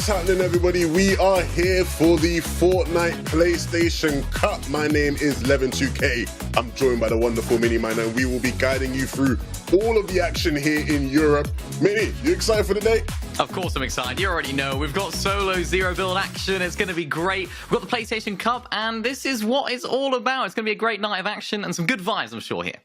What's happening, everybody? We are here for the Fortnite PlayStation Cup. My name is Levin2K. I'm joined by the wonderful Mini Man, and we will be guiding you through all of the action here in Europe. Mini, you excited for the day? Of course I'm excited. You already know. We've got solo zero build action. It's going to be great. We've got the PlayStation Cup, and this is what it's all about. It's going to be a great night of action and some good vibes, I'm sure, here.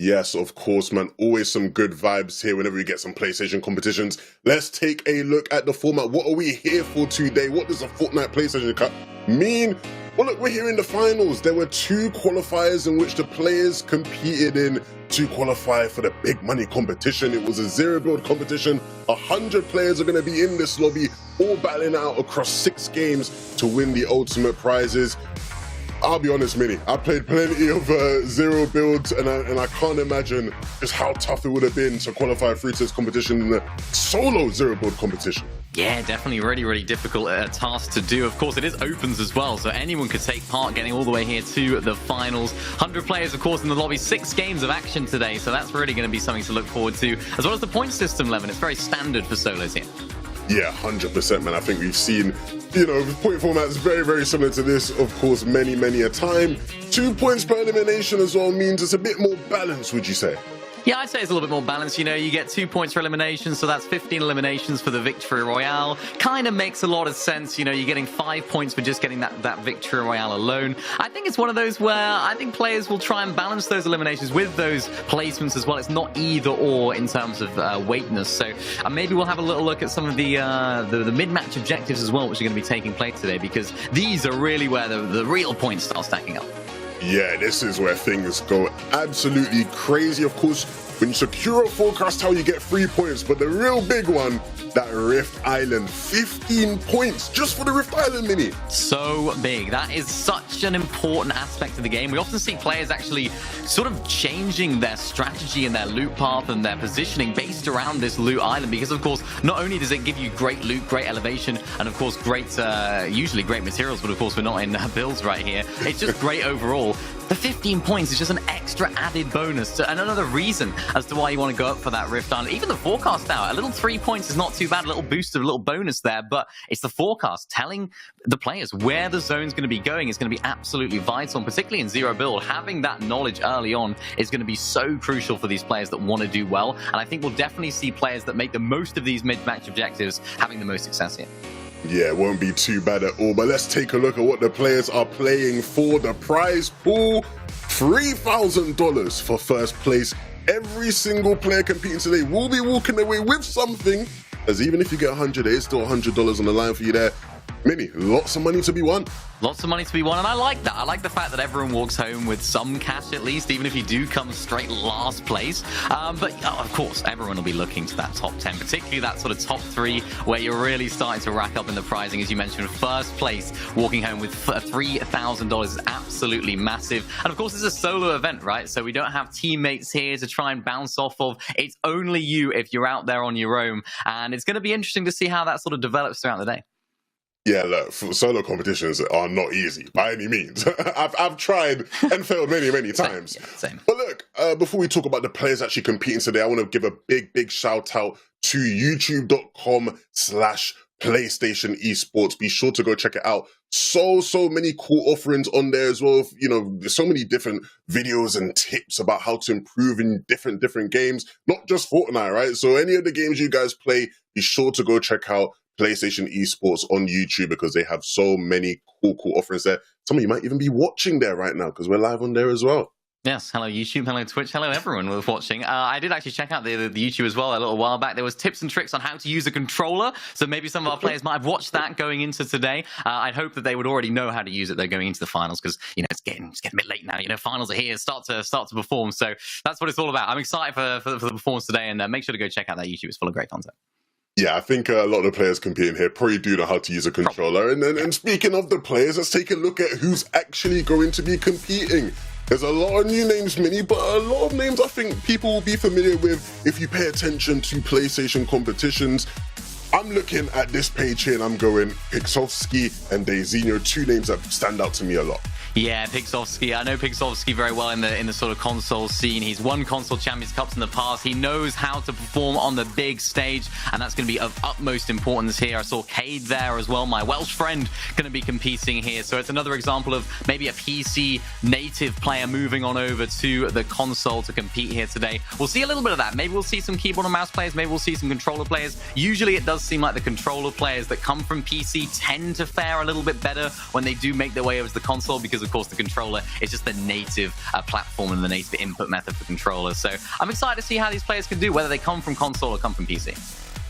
Yes, of course, man. Always some good vibes here whenever we get some PlayStation competitions. Let's take a look at the format. What are we here for today? What does the Fortnite PlayStation Cup mean? Well, look, we're here in the finals. There were 2 qualifiers in which the players competed in to qualify for the big money competition. It was a zero build competition. 100 players are going to be in this lobby, all battling out across 6 games to win the ultimate prizes. I'll be honest, Mini, I played plenty of zero builds, and I can't imagine just how tough it would have been to qualify through to this competition in the solo zero build competition. Yeah, definitely really difficult task to do. Of course, it is opens as well, so anyone could take part, getting all the way here to the finals. 100 players, of course, in the lobby. 6 games of action today, so that's really going to be something to look forward to, as well as the point system, Levin. It's very standard for solos here. Yeah, 100%, man. I think we've seen, point formats very similar to this, of course, many a time. 2 points per elimination as well means it's a bit more balanced, would you say? Yeah, I'd say it's a little bit more balanced. You get 2 points for elimination, so that's 15 eliminations for the victory royale. Kind of makes a lot of sense. You're getting 5 points for just getting that victory royale alone. I think it's one of those where I think players will try and balance those eliminations with those placements as well. It's not either or in terms of weightness. So maybe we'll have a little look at some of the mid-match objectives as well, which are going to be taking place today, because these are really where the real points start stacking up. Yeah, this is where things go absolutely crazy. Of course, when you secure a forecast tower, you get 3 points, but the real big one, that Rift Island, 15 points just for the Rift Island, Mini. So big. That is such an important aspect of the game. We often see players actually sort of changing their strategy and their loot path and their positioning based around this loot island, because of course, not only does it give you great loot, great elevation, and of course usually great materials, but of course we're not in builds right here. It's just great overall. The 15 points is just an extra added bonus, and another reason as to why you want to go up for that Rift Island. Even the forecast tower, a little 3 points is not too bad, a little boost, a little bonus there, but it's the forecast telling the players where the zone's going to be going is going to be absolutely vital, and particularly in zero build, having that knowledge early on is going to be so crucial for these players that want to do well, and I think we'll definitely see players that make the most of these mid-match objectives having the most success here. Yeah, it won't be too bad at all, but let's take a look at what the players are playing for. The prize pool, $3,000 for first place. Every single player competing today will be walking away with something, as even if you get 100, it is still $100 on the line for you there. Mini, lots of money to be won. Lots of money to be won, and I like that. I like the fact that everyone walks home with some cash at least, even if you do come straight last place. But of course, everyone will be looking to that top 10, particularly that sort of top 3, where you're really starting to rack up in the prizing. As you mentioned, first place, walking home with $3,000 is absolutely massive. And of course, it's a solo event, right? So we don't have teammates here to try and bounce off of. It's only you if you're out there on your own, and it's going to be interesting to see how that sort of develops throughout the day. Yeah, look, solo competitions are not easy by any means. I've tried and failed many times. Same. But look, before we talk about the players actually competing today, I want to give a big shout out to youtube.com/PlayStation Esports. Be sure to go check it out. So many cool offerings on there as well. There's so many different videos and tips about how to improve in different games, not just Fortnite, right? So any of the games you guys play, be sure to go check out PlayStation Esports on YouTube, because they have so many cool offerings there. Some of you might even be watching there right now, because we're live on there as well. Yes, hello YouTube, hello Twitch, hello everyone who's watching. I did actually check out the YouTube as well a little while back. There was tips and tricks on how to use a controller, so maybe some of our players might have watched that going into today. I'd hope that they would already know how to use it. They're going into the finals, because it's getting a bit late now. Finals are here, start to perform. So that's what it's all about. I'm excited for the performance today, and make sure to go check out that YouTube. It's full of great content. Yeah, I think a lot of the players competing here probably do know how to use a controller. And speaking of the players, let's take a look at who's actually going to be competing. There's a lot of new names, Mini, but a lot of names I think people will be familiar with if you pay attention to PlayStation competitions. I'm looking at this page here and I'm going Pixovsky and Daizinho, 2 names that stand out to me a lot. Yeah, Pixovsky. I know Pixovsky very well in the sort of console scene. He's won console Champions Cups in the past. He knows how to perform on the big stage, and that's going to be of utmost importance here. I saw Cade there as well, my Welsh friend, going to be competing here. So it's another example of maybe a PC native player moving on over to the console to compete here today. We'll see a little bit of that. Maybe we'll see some keyboard and mouse players. Maybe we'll see some controller players. Usually it does seem like the controller players that come from PC tend to fare a little bit better when they do make their way over to the console, because of course the controller is just the native platform and the native input method for controllers. So I'm excited to see how these players can do, whether they come from console or come from PC.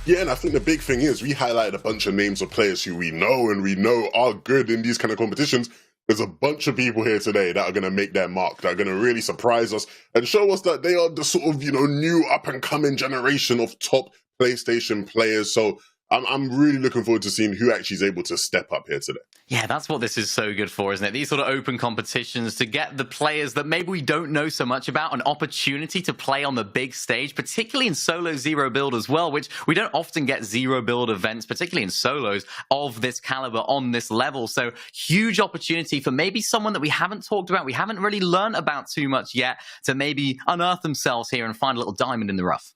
Yeah, and I think the big thing is we highlighted a bunch of names of players who we know are good in these kind of competitions. There's a bunch of people here today that are going to make their mark, that are going to really surprise us and show us that they are the sort of, new up-and-coming generation of top PlayStation players. So I'm really looking forward to seeing who actually is able to step up here today. Yeah, that's what this is so good for, isn't it? These sort of open competitions to get the players that maybe we don't know so much about an opportunity to play on the big stage, particularly in solo zero build as well, which we don't often get zero build events, particularly in solos of this caliber on this level. So huge opportunity for maybe someone that we haven't talked about, we haven't really learned about too much yet, to maybe unearth themselves here and find a little diamond in the rough.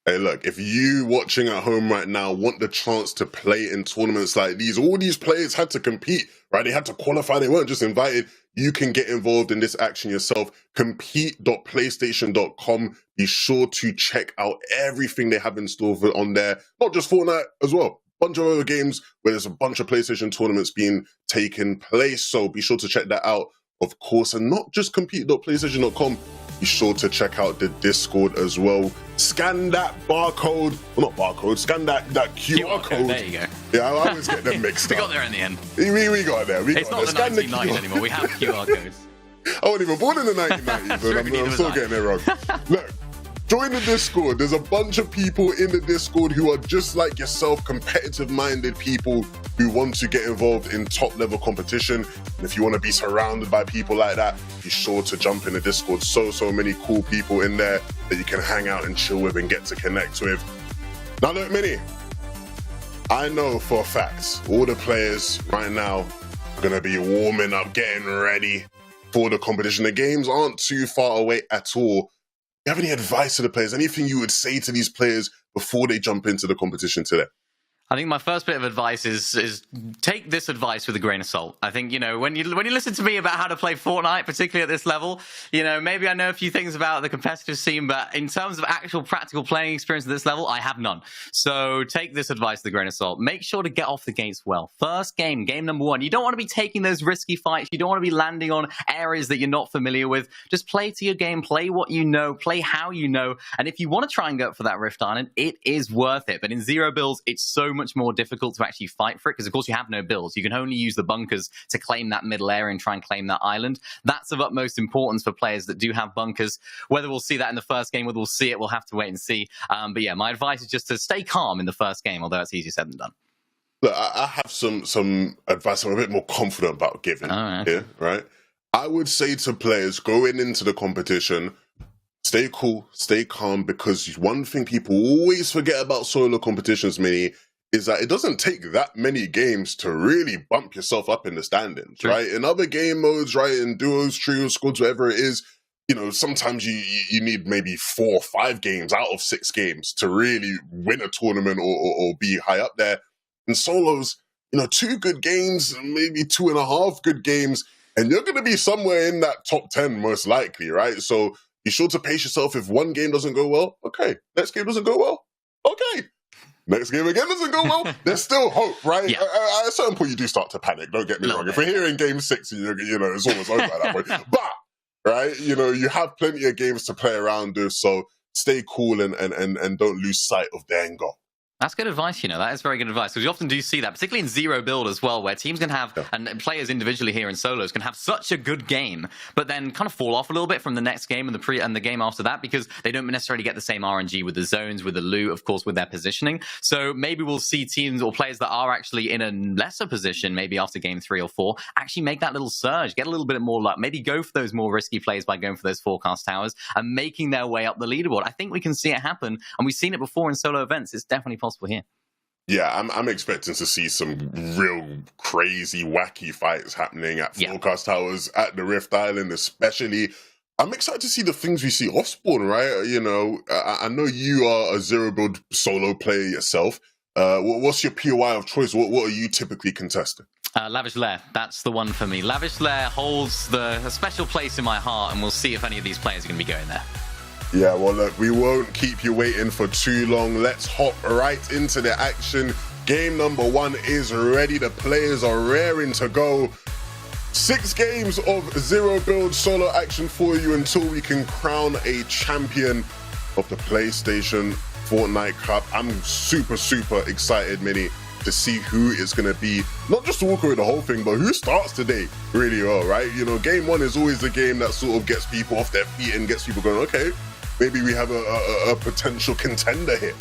Hey, look, if you watching at home right now want the chance to play in tournaments like these, all these players had to compete, right? They had to qualify. They weren't just invited. You can get involved in this action yourself. Compete.playstation.com. Be sure to check out everything they have in store on there. Not just Fortnite as well. Bunch of other games where there's a bunch of PlayStation tournaments being taken place. So be sure to check that out, of course. And not just compete.playstation.com. Be sure to check out the Discord as well. Scan that barcode. Well, not barcode. Scan that QR code. There you go. Yeah, I always get them mixed up. We got there in the end. We got there. It's not the 1990s anymore. We have QR codes. I wasn't even born in the 1990s, but I'm still getting it wrong. Look, join the Discord. There's a bunch of people in the Discord who are just like yourself, competitive-minded people who want to get involved in top-level competition. And if you want to be surrounded by people like that, be sure to jump in the Discord. So many cool people in there that you can hang out and chill with and get to connect with. Now look, Mini, I know for a fact all the players right now are going to be warming up, getting ready for the competition. The games aren't too far away at all. Do you have any advice to the players? Anything you would say to these players before they jump into the competition today? I think my first bit of advice is take this advice with a grain of salt. I think, when you listen to me about how to play Fortnite, particularly at this level, maybe I know a few things about the competitive scene, but in terms of actual practical playing experience at this level, I have none. So take this advice with a grain of salt. Make sure to get off the gates well. First game number one. You don't want to be taking those risky fights. You don't want to be landing on areas that you're not familiar with. Just play to your game, play what you know, play how you know. And if you want to try and go for that Rift Island, it is worth it. But in zero builds, it's so much more difficult to actually fight for it, because of course you have no builds. You can only use the bunkers to claim that middle area and try and claim that island. That's of utmost importance for players that do have bunkers. Whether we'll see that in the first game, whether we'll see it, we'll have to wait and see. But yeah, my advice is just to stay calm in the first game, although it's easier said than done. Look, I have some advice I'm a bit more confident about giving. Here, right? I would say to players going into the competition, stay cool, stay calm, because one thing people always forget about solo competitions, Mini, is that it doesn't take that many games to really bump yourself up in the standings, True. Right? In other game modes, right, in duos, trios, squads, whatever it is, sometimes you need maybe 4 or 5 games out of 6 games to really win a tournament or be high up there. In solos, 2 good games, maybe 2.5 good games, and you're going to be somewhere in that top 10 most likely, right? So be sure to pace yourself. If one game doesn't go well, okay. Next game doesn't go well, okay. Next game again doesn't go well. There's still hope, right? Yeah. At a certain point, you do start to panic. Don't get me wrong. If we're here in game 6, it's almost over at that point. But right, you have plenty of games to play around with. So stay cool and don't lose sight of the end goal. That's good advice, That is very good advice, because you often do see that, particularly in zero build as well, where teams can have, and players individually here in solos can have such a good game, but then kind of fall off a little bit from the next game and the game after that, because they don't necessarily get the same RNG with the zones, with the loot, of course, with their positioning. So maybe we'll see teams or players that are actually in a lesser position, maybe after game 3 or 4, actually make that little surge, get a little bit more luck, maybe go for those more risky plays by going for those forecast towers and making their way up the leaderboard. I think we can see it happen, and we've seen it before in solo events. It's definitely possible here. Yeah, I'm expecting to see some real crazy, wacky fights happening at Forecast Towers, at the Rift Island, especially. I'm excited to see the things we see off spawn, right? You know, I know you are a zero build solo player yourself. What's your POI of choice? What are you typically contesting? Lavish Lair, that's the one for me. Lavish Lair holds a special place in my heart, and we'll see if any of these players are going to be going there. Yeah, well, look, we won't keep you waiting for too long. Let's hop right into the action. Game number 1 is ready. The players are raring to go. 6 games of zero build solo action for you until we can crown a champion of the PlayStation Fortnite Cup. I'm super excited, Mini, to see who is going to be, not just to walk away the whole thing, but who starts today really well, right? You know, game 1 is always the game that sort of gets people off their feet and gets people going, okay, maybe we have a potential contender here.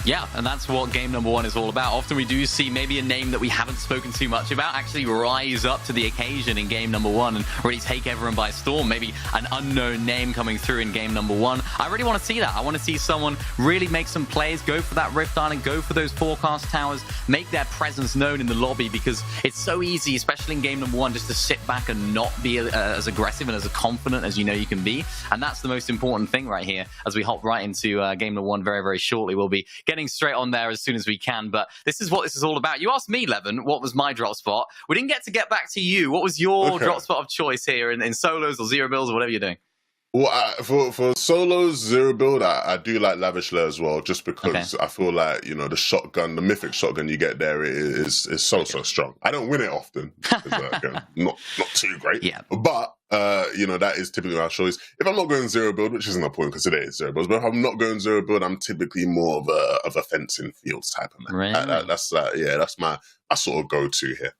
Yeah, and that's what game number 1 is all about. Often we do see maybe a name that we haven't spoken too much about actually rise up to the occasion in game number 1 and really take everyone by storm. Maybe an unknown name coming through in game number 1. I really want to see that. I want to see someone really make some plays, go for that Rift Island, go for those Forecast Towers, make their presence known in the lobby, because it's so easy, especially in game number 1, just to sit back and not be as aggressive and as confident as you know you can be. And that's the most important thing right here as we hop right into game number 1 very shortly. We'll be getting straight on there as soon as we can, but this is what this is all about. You asked me, Levin, what was my drop spot. We didn't get back to you. What was your drop spot of choice here in solos or zero builds or whatever you're doing? Well, for solos, zero build, I do like Lavish Lair as well, just because I feel like, you know, the shotgun, the mythic shotgun you get there is so strong. I don't win it often, again, not too great. Yeah. But you know, that is typically my choice. If I'm not going zero build, which isn't the point because today is zero builds, but if I'm not going zero build, I'm typically more of a fencing fields type of man. Really? That's my sort of go-to here.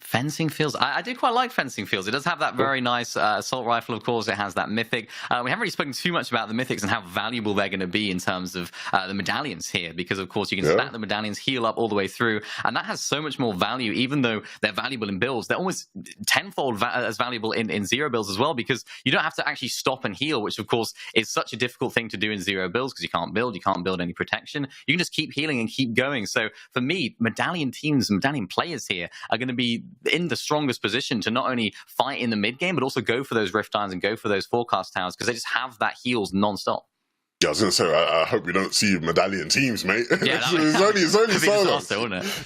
Fencing fields. I do quite like fencing fields. It does have that very nice assault rifle, of course. It has that mythic. We haven't really spoken too much about the mythics and how valuable they're going to be in terms of the medallions here, because, of course, you can stack the medallions, heal up all the way through, and that has so much more value. Even though they're valuable in builds, they're almost tenfold as valuable in zero builds as well, because you don't have to actually stop and heal, which, of course, is such a difficult thing to do in zero builds because you can't build any protection. You can just keep healing and keep going. So, for me, medallion teams, medallion players here are going to be in the strongest position to not only fight in the mid game, but also go for those Rift Irons and go for those Forecast Towers, because they just have that heals non-stop. Yeah, I was going to say, I hope we don't see medallion teams, mate. Yeah, it's only solos.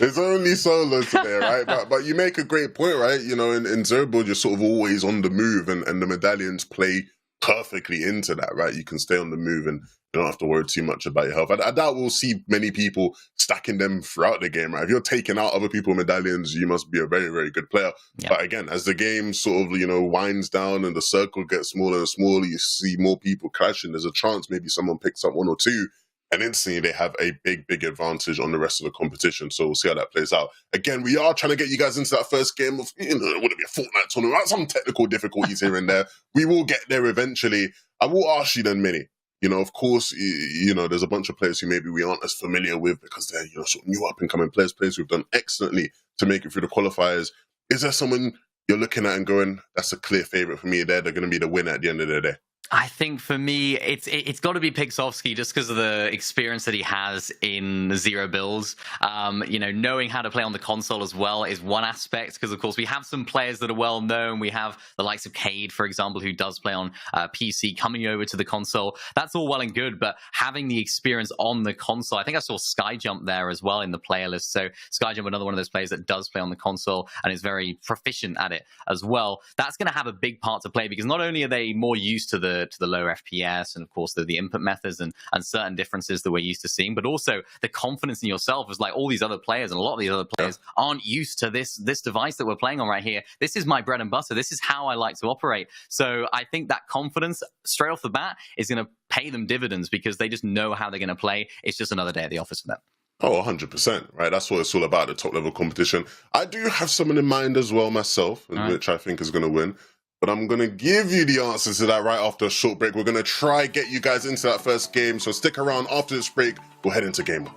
It's only solos today, right? But you make a great point, right? You know, in zero build, you're sort of always on the move, and the medallions play perfectly into that, right? You can stay on the move and you don't have to worry too much about your health. I doubt we'll see many people stacking them throughout the game, right? If you're taking out other people's medallions, you must be a very good player. Yeah. But again, as the game sort of, you know, winds down and the circle gets smaller and smaller, you see more people clashing. There's a chance maybe someone picks up 1 or 2 and instantly they have a big advantage on the rest of the competition. So we'll see how that plays out. Again, we are trying to get you guys into that first game of, you know, would it be a Fortnite tournament? Right? Some technical difficulties here and there. We will get there eventually. I will ask you then, Minnie. You know, of course, you know, there's a bunch of players who maybe we aren't as familiar with because they're, you know, sort of new up and coming players who've done excellently to make it through the qualifiers. Is there someone you're looking at and going, that's a clear favorite for me? They're going to be the winner at the end of the day. I think for me, it's got to be Pixovsky, just because of the experience that he has in zero builds. You know, knowing how to play on the console as well is one aspect, because of course we have some players that are well known. We have the likes of Cade, for example, who does play on PC, coming over to the console. That's all well and good, but having the experience on the console, I think I saw Skyjump there as well in the player list. So Skyjump, another one of those players that does play on the console and is very proficient at it as well. That's going to have a big part to play, because not only are they more used to the lower FPS and of course the input methods and certain differences that we're used to seeing, but also the confidence in yourself is like all these other players, and a lot of these other players aren't used to this device that we're playing on right here. This is my bread and butter. This is how I like to operate. So I think that confidence straight off the bat is going to pay them dividends, because they just know how they're going to play. It's just another day at the office for them. Oh, 100%, right? That's what it's all about, the top-level competition. I do have someone in mind as well myself, which I think is going to win. But I'm going to give you the answers to that right after a short break. We're going to try get you guys into that first game. So stick around. After this break, we'll head into game 1.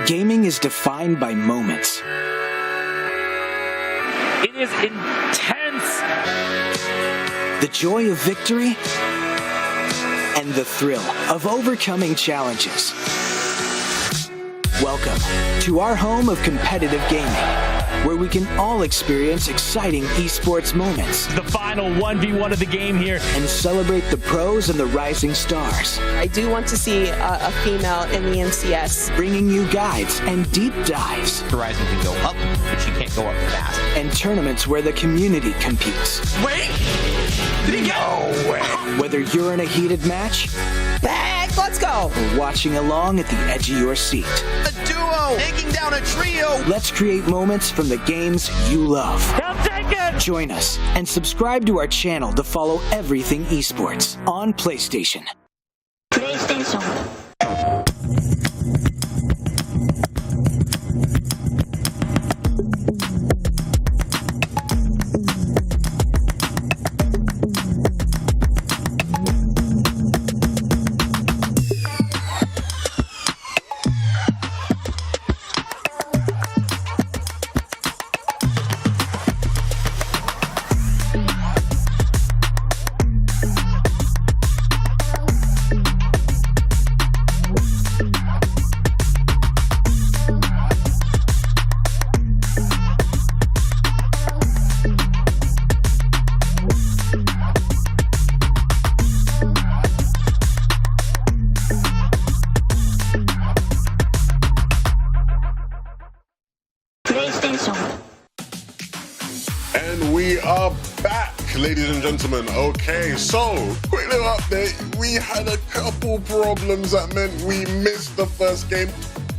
Gaming is defined by moments. It is intense. The joy of victory and the thrill of overcoming challenges. Welcome to our home of competitive gaming, where we can all experience exciting esports moments. The final 1v1 of the game here. And celebrate the pros and the rising stars. I do want to see a female in the NCS. Bringing you guides and deep dives. Horizon can go up, but she can't go up fast. And tournaments where the community competes. Wait! Did he go? No way! Whether you're in a heated match, Back, let's go! or watching along at the edge of your seat. A duo taking down a trio! Let's create moments from the games you love. He'll take it! Join us and subscribe to our channel to follow everything esports on PlayStation. PlayStation. And we are back, ladies and gentlemen. Okay, so quick little update. We had a couple problems that meant we missed the first game.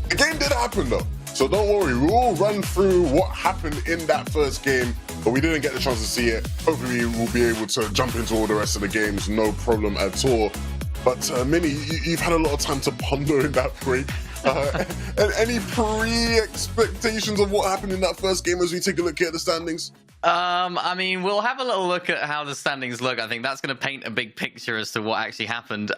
The game did happen though, so don't worry. We'll run through what happened in that first game, but we didn't get the chance to see it. Hopefully we'll be able to jump into all the rest of the games, no problem at all. But Minnie, you've had a lot of time to ponder in that break. And any pre-expectations of what happened in that first game as we take a look at the standings? I mean, we'll have a little look at how the standings look. I think that's going to paint a big picture as to what actually happened.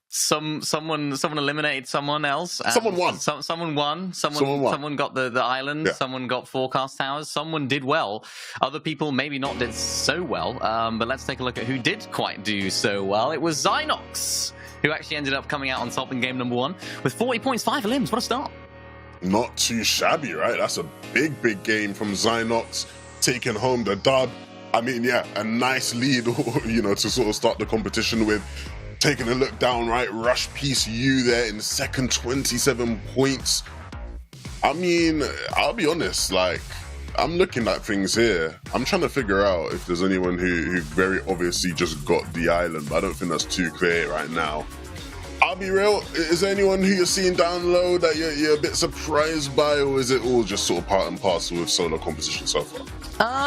Someone eliminated someone else. Someone won. Someone won. Someone got the island. Yeah. Someone got forecast towers. Someone did well. Other people maybe not did so well. But let's take a look at who did quite do so well. It was Zynox, who actually ended up coming out on top in game number 1 with 40 points, 5 limbs. What a start. Not too shabby, right? That's a big game from Zynox, taking home the dub. I mean, yeah, a nice lead, you know, to sort of start the competition with. Taking a look down, right? Rush Piece U there in second, 27 points. I mean, I'll be honest, like, I'm looking at things here. I'm trying to figure out if there's anyone who very obviously just got the island, but I don't think that's too clear right now. I'll be real, is there anyone who you're seeing down low that you're a bit surprised by, or is it all just sort of part and parcel with solo competition so far?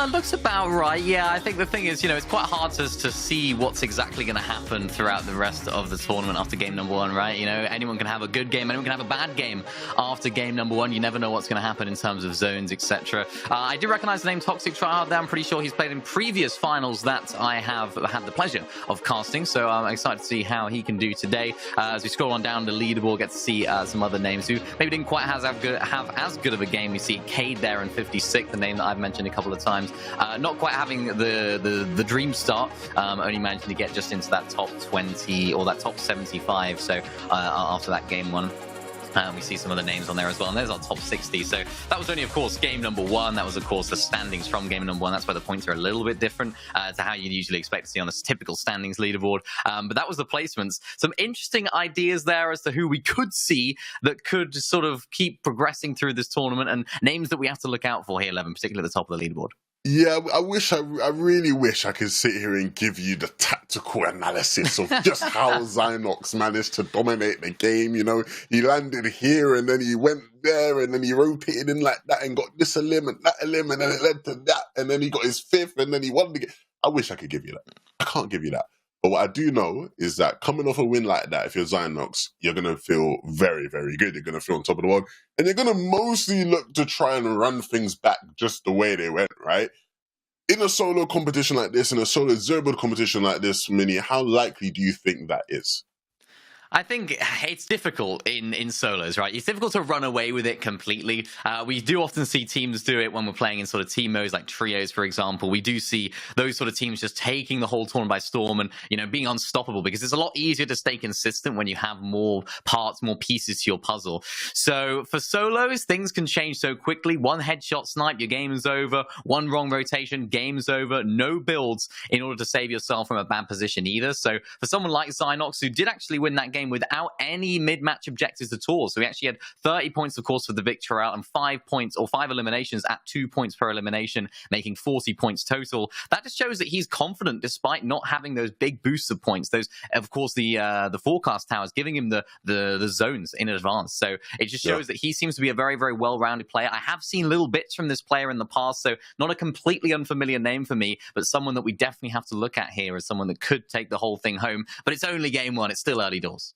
Looks about right. Yeah, I think the thing is, you know, it's quite hard to see what's exactly going to happen throughout the rest of the tournament after game number 1, right? You know, anyone can have a good game, anyone can have a bad game after game number 1. You never know what's going to happen in terms of zones, etc. I do recognize the name Toxic Tryhard there. I'm pretty sure he's played in previous finals that I have had the pleasure of casting, so I'm excited to see how he can do today. As we scroll on down the leaderboard, get to see some other names who maybe didn't quite have as good of a game. We see Cade there in 56, the name that I've mentioned a couple of times. Not quite having the dream start, only managing to get just into that top 20 or that top 75. So after that game 1. We see some other names on there as well, and there's our top 60. So that was only, of course, game number 1. That was, of course, the standings from game number 1. That's where the points are a little bit different to how you'd usually expect to see on a typical standings leaderboard. But that was the placements. Some interesting ideas there as to who we could see that could sort of keep progressing through this tournament, and names that we have to look out for here, Levin, particularly at the top of the leaderboard. Yeah, I really wish I could sit here and give you the tactical analysis of just how Zynox managed to dominate the game. You know, he landed here and then he went there and then he rotated in like that and got this elim and that elim and then it led to that and then he got his 5th and then he won the game. I wish I could give you that. I can't give you that. But what I do know is that coming off a win like that, if you're Zynox, you're going to feel very, very good. You're going to feel on top of the world. And you're going to mostly look to try and run things back just the way they went, right? In a solo competition like this, in a solo Zeroboard competition like this, Minnie, how likely do you think that is? I think it's difficult in solos, right? It's difficult to run away with it completely. We do often see teams do it when we're playing in sort of team modes like trios, for example. We do see those sort of teams just taking the whole tournament by storm and, you know, being unstoppable, because it's a lot easier to stay consistent when you have more parts, more pieces to your puzzle. So for solos, things can change so quickly. One headshot snipe, your game is over. One wrong rotation, game's over. No builds in order to save yourself from a bad position either. So for someone like Zynox, who did actually win that game without any mid-match objectives at all. So he actually had 30 points, of course, for the victory route and 5 points or 5 eliminations at 2 points per elimination, making 40 points total. That just shows that he's confident despite not having those big boosts of points. Those, of course, the forecast towers giving him the zones in advance. So it just shows that he seems to be a very, very well-rounded player. I have seen little bits from this player in the past, so not a completely unfamiliar name for me, but someone that we definitely have to look at here as someone that could take the whole thing home. But it's only game one. It's still early doors.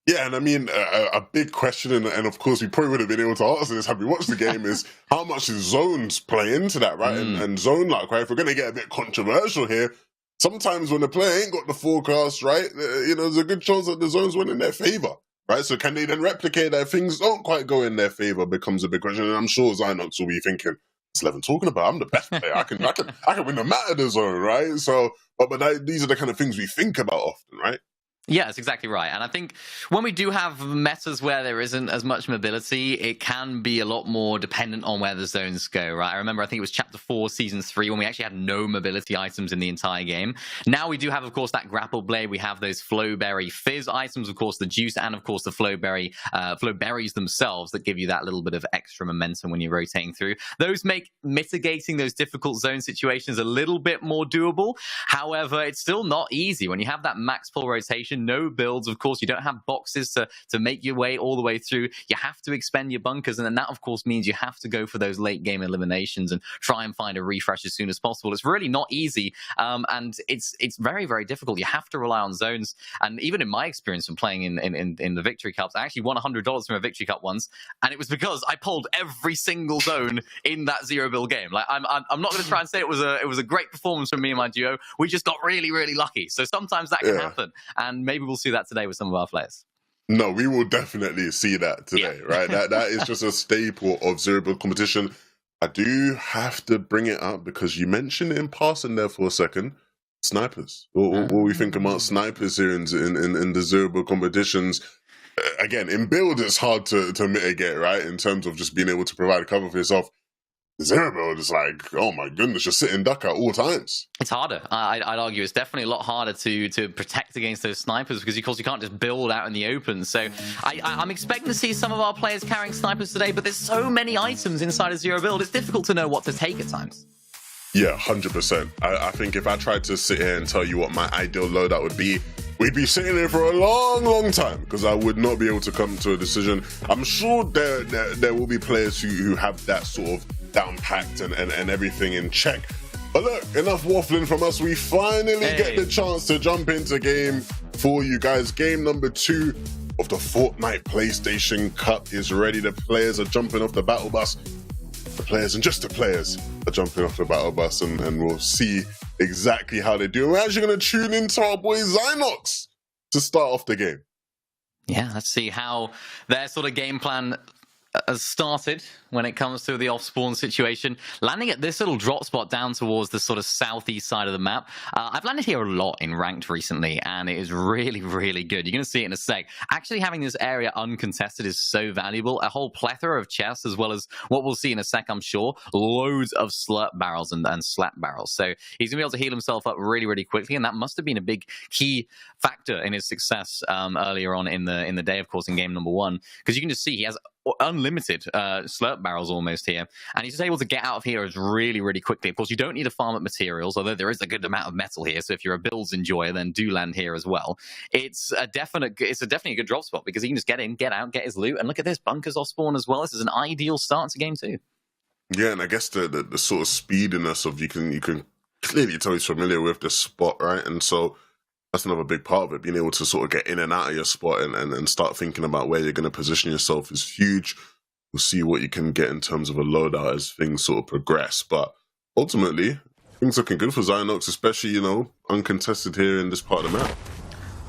Yeah, and I mean, a big question, and of course we probably would have been able to answer this had we watched the game, is how much does zones play into that, right? And zone luck, right? If we're going to get a bit controversial here, sometimes when the player ain't got the forecast, right, you know, there's a good chance that the zones went in their favor, right? So can they then replicate that if things don't quite go in their favor becomes a big question, and I'm sure Zynox will be thinking, what's Levin talking about? I'm the best player. I can win the map of the zone, right? So, but these are the kind of things we think about often, right? Yeah, that's exactly right. And I think when we do have metas where there isn't as much mobility, it can be a lot more dependent on where the zones go, right? I remember, I think it was Chapter 4, Season 3, when we actually had no mobility items in the entire game. Now we do have, of course, that grapple blade. We have those flowberry fizz items, of course, the juice, and, of course, the flowberries themselves that give you that little bit of extra momentum when you're rotating through. Those make mitigating those difficult zone situations a little bit more doable. However, it's still not easy. When you have that max pull rotation, no builds, of course, you don't have boxes to make your way all the way through. You have to expend your bunkers, and then that, of course, means you have to go for those late game eliminations and try and find a refresh as soon as possible. It's really not easy, and it's very, very difficult. You have to rely on zones, and even in my experience from playing in the Victory Cups, I actually won $100 from a Victory Cup once, and it was because I pulled every single zone in that zero build game. Like, I'm not going to try and say it was a great performance from me and my duo. We just got really, really lucky. So sometimes that can happen, and maybe we'll see that today with some of our players. No, we will definitely see that today, right? That is just a staple of zero build competition. I do have to bring it up because you mentioned it in passing there for a second. Snipers. What we think about snipers here in the zero build competitions. Again, in build, it's hard to mitigate, right? In terms of just being able to provide cover for yourself. Zero build is like, oh my goodness, you're sitting duck at all times. It's harder. I'd argue it's definitely a lot harder to protect against those snipers because, of course, you can't just build out in the open. So I'm expecting to see some of our players carrying snipers today, but there's so many items inside a zero build, it's difficult to know what to take at times. Yeah, 100%. I think if I tried to sit here and tell you what my ideal loadout would be, we'd be sitting here for a long, long time because I would not be able to come to a decision. I'm sure there will be players who have that sort of down packed and everything in check. But look, enough waffling from us. We finally get the chance to jump into game for you guys. Game number 2 of the Fortnite PlayStation Cup is ready. The players are jumping off the battle bus. The players and just the players are jumping off the battle bus, and we'll see exactly how they do. We're actually going to tune into our boy Zynox to start off the game. Yeah, let's see how their sort of game plan has started when it comes to the off-spawn situation. Landing at this little drop spot down towards the sort of southeast side of the map. I've landed here a lot in ranked recently, and it is really, really good. You're going to see it in a sec. Actually having this area uncontested is so valuable. A whole plethora of chests, as well as what we'll see in a sec, I'm sure. Loads of slurp barrels and slap barrels. So he's going to be able to heal himself up really, really quickly, and that must have been a big key factor in his success earlier on in the day, of course, in game number 1. Because you can just see he has unlimited slurp barrels almost here, and he's just able to get out of here really, really quickly. Of course, you don't need to farm up materials, although there is a good amount of metal here, so if you're a builds enjoyer, then do land here as well. It's definitely a good drop spot because he can just get in, get out, get his loot, and look at this, bunkers off spawn as well. This is an ideal start to game 2. Yeah, and I guess the sort of speediness of you can clearly tell he's familiar with the spot, right? And so that's another big part of it. Being able to sort of get in and out of your spot and start thinking about where you're going to position yourself is huge. We'll see what you can get in terms of a loadout as things sort of progress. But ultimately, things looking good for Zynox, especially, uncontested here in this part of the map.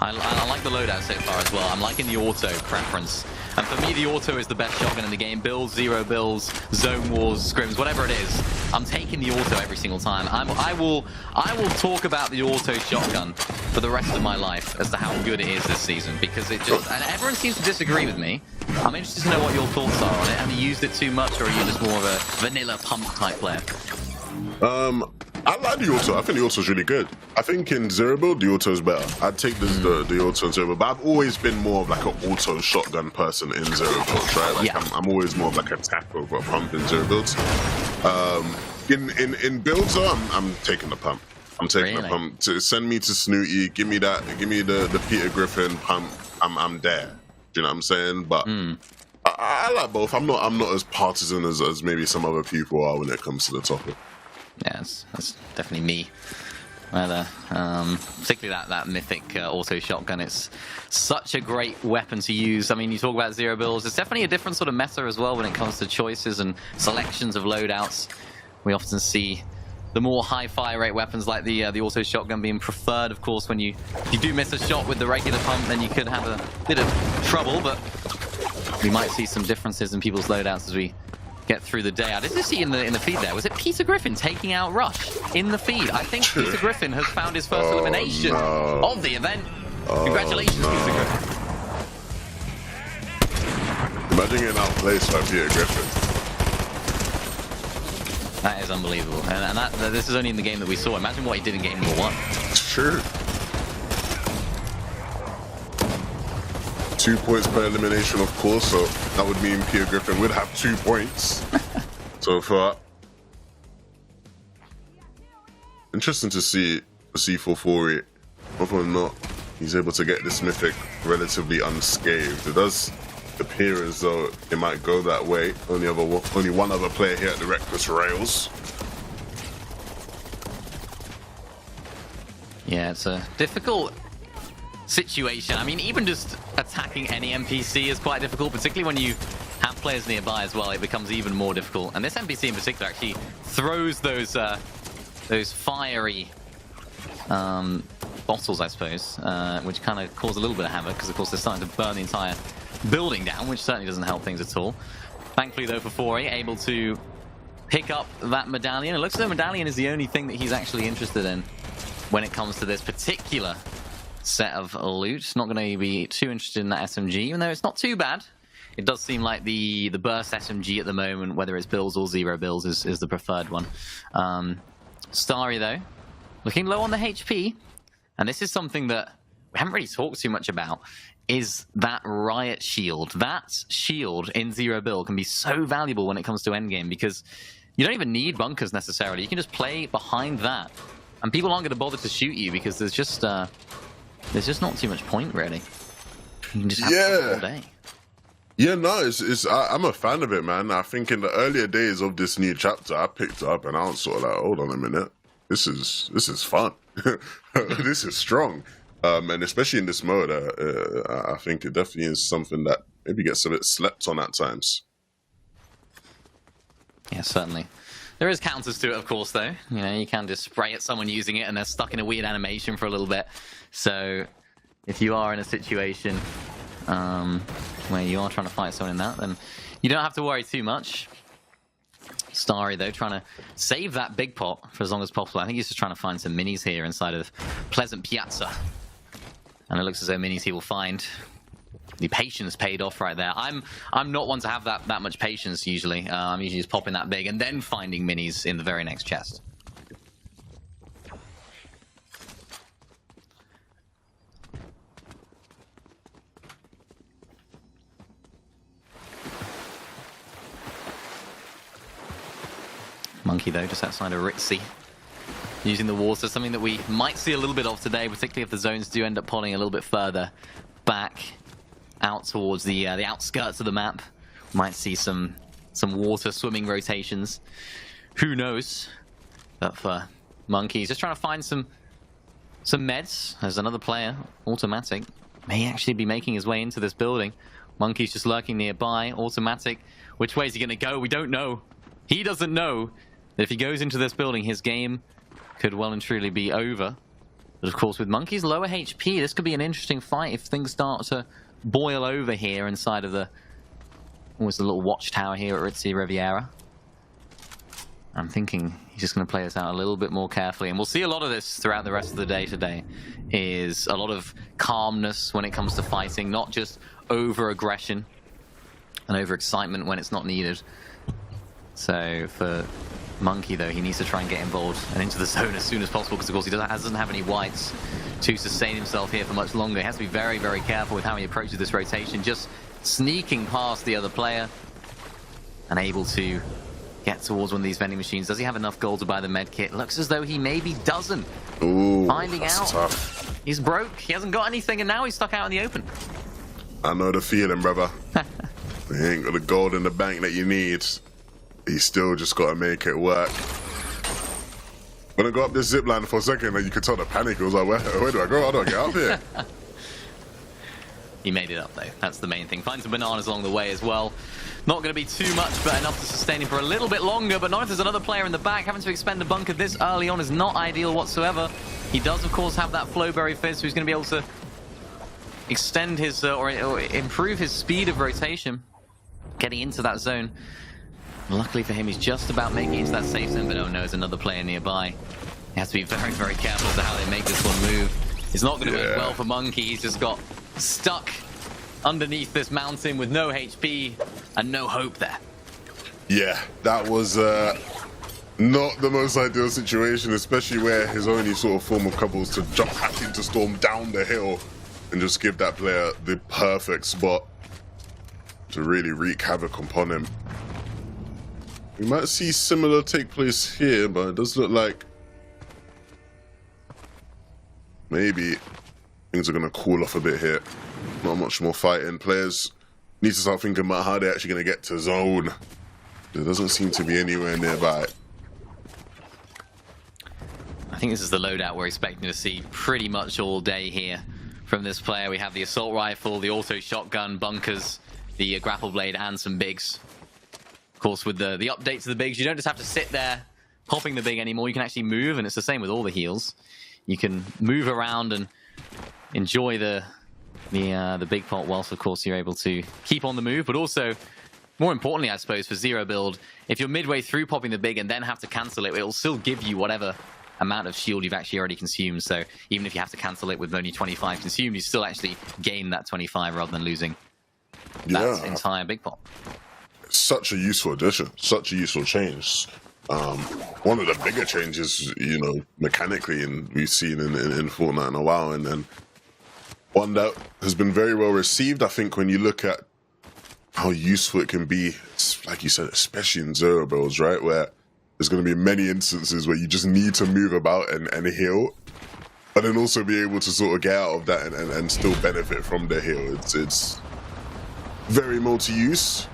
I like the loadout so far as well. I'm liking the auto preference. And for me, the auto is the best shotgun in the game. Bills, zero bills, zone wars, scrims, whatever it is. I'm taking the auto every single time. I will talk about the auto shotgun for the rest of my life as to how good it is this season, because it just, and everyone seems to disagree with me. I'm interested to know what your thoughts are on it. Have you used it too much, or are you just more of a vanilla pump type player? I like the auto. I think the auto is really good. I think in zero build, the auto is better. I'd take the auto in zero build, but I've always been more of like an auto shotgun person in zero builds, right? Like Yeah. I'm always more of like a tap over a pump in zero builds. In builds, though, I'm taking the pump. I'm taking the pump. To send me to Snooty, give me the Peter Griffin pump. I'm there. Do you know what I'm saying? But I like both. I'm not as partisan as maybe some other people are when it comes to the topic. Yeah, that's definitely me. Particularly that mythic auto shotgun. It's such a great weapon to use. I mean, you talk about zero builds. It's definitely a different sort of meta as well when it comes to choices and selections of loadouts. We often see the more high fire rate weapons like the auto shotgun being preferred. Of course, when if you do miss a shot with the regular pump, then you could have a bit of trouble. But we might see some differences in people's loadouts as we get through the day. I did see in the feed there, was it Peter Griffin taking out Rush in the feed? I think Peter Griffin has found his first elimination of the event. Congratulations, Peter Griffin. Imagine getting outplaced by Peter Griffin. That is unbelievable. And this is only in the game that we saw. Imagine what he did in game number 1. Sure. 2 points per elimination, of course, so that would mean Peter Griffin would have 2 points so far. Interesting to see a C440. Whether or not he's able to get this mythic relatively unscathed. It does appear as though it might go that way. Only one other player here at the Reckless Rails. Yeah, it's a difficult situation. I mean, even just attacking any NPC is quite difficult, particularly when you have players nearby as well. It becomes even more difficult. And this NPC in particular actually throws those fiery bottles, I suppose, which kind of cause a little bit of havoc because, of course, they're starting to burn the entire building down, which certainly doesn't help things at all. Thankfully, though, for Fori, able to pick up that medallion. It looks as though medallion is the only thing that he's actually interested in when it comes to this particular set of loot. Not going to be too interested in that SMG, even though it's not too bad. It does seem like the burst SMG at the moment, whether it's bills or zero bills, is the preferred one. Starry, though, looking low on the HP. And this is something that we haven't really talked too much about, is that riot shield. That shield in zero build can be so valuable when it comes to endgame, because you don't even need bunkers necessarily. You can just play behind that, and people aren't going to bother to shoot you because there's just not too much point, really. You can just have fun all day. Yeah, no, I'm a fan of it, man. I think in the earlier days of this new chapter, I picked it up and I was sort of like, hold on a minute, this is fun. This is strong. And especially in this mode, I think it definitely is something that maybe gets a bit slept on at times. Yeah, certainly. There is counters to it, of course, though. You know, you can just spray at someone using it and they're stuck in a weird animation for a little bit. So if you are in a situation where you are trying to fight someone in that, then you don't have to worry too much. Starry, though, trying to save that big pot for as long as possible. I think he's just trying to find some minis here inside of Pleasant Piazza. And it looks as though minis he will find. The patience paid off right there. I'm not one to have that much patience usually. I'm usually just popping that big and then finding minis in the very next chest. Monkey, though, just outside of Ritzy. Using the water, something that we might see a little bit of today, particularly if the zones do end up pulling a little bit further back out towards the outskirts of the map. Might see some water swimming rotations. Who knows? But for Monkey, he's just trying to find some meds. There's another player, Automatic, may actually be making his way into this building. Monkey's just lurking nearby. Automatic, which way is he going to go? We don't know. He doesn't know that if he goes into this building, his game could well and truly be over. But of course, with Monkey's lower HP, this could be an interesting fight if things start to boil over here inside of the almost a little watchtower here at Ritzy Riviera. I'm thinking he's just going to play this out a little bit more carefully, and we'll see a lot of this throughout the rest of the day today. Is a lot of calmness when it comes to fighting, not just over aggression and over excitement when it's not needed. So for Monkey, though, he needs to try and get involved and into the zone as soon as possible, because of course he doesn't have any whites to sustain himself here for much longer. He has to be very, very careful with how he approaches this rotation, just sneaking past the other player and able to get towards one of these vending machines. Does he have enough gold to buy the med kit? Looks as though he maybe doesn't. Ooh, finding out. Tough. He's broke. He hasn't got anything, and now he's stuck out in the open. I know the feeling, brother. You ain't got the gold in the bank that you need. You still just got to make it work. When I got up this zip line for a second, and you could tell the panic. It was like, where do I go? How do I get up here? He made it up, though. That's the main thing. Find some bananas along the way as well. Not going to be too much, but enough to sustain him for a little bit longer. But not if there's another player in the back. Having to expend a bunker this early on is not ideal whatsoever. He does, of course, have that Flowberry Fizz, so he's going to be able to extend his, or improve his speed of rotation, getting into that zone. Luckily for him, he's just about making it into that safe zone, but oh no, there's another player nearby. He has to be very, very careful as to how they make this one move. It's not going to work well for Monkey. He's just got stuck underneath this mountain with no HP and no hope there. Yeah, that was not the most ideal situation, especially where his only sort of form of cover was to jump back into Storm down the hill and just give that player the perfect spot to really wreak havoc upon him. We might see similar take place here, but it does look like maybe things are going to cool off a bit here. Not much more fighting. Players need to start thinking about how they're actually going to get to zone. There doesn't seem to be anywhere nearby. I think this is the loadout we're expecting to see pretty much all day here from this player. We have the assault rifle, the auto shotgun, bunkers, the grapple blade, and some bigs. Of course, with the update to the bigs, you don't just have to sit there popping the big anymore. You can actually move, and it's the same with all the heals. You can move around and enjoy the big pot, whilst of course you're able to keep on the move. But also, more importantly, I suppose, for zero build, if you're midway through popping the big and then have to cancel it, it'll still give you whatever amount of shield you've actually already consumed. So even if you have to cancel it with only 25 consumed, you still actually gain that 25 rather than losing that entire big pot. Such a useful addition, such a useful change. One of the bigger changes, you know, mechanically, and we've seen in Fortnite in a while, and then one that has been very well received. I think when you look at how useful it can be, like you said, especially in zero builds, right, where there's going to be many instances where you just need to move about and heal, but then also be able to sort of get out of that and still benefit from the heal. It's very multi-use.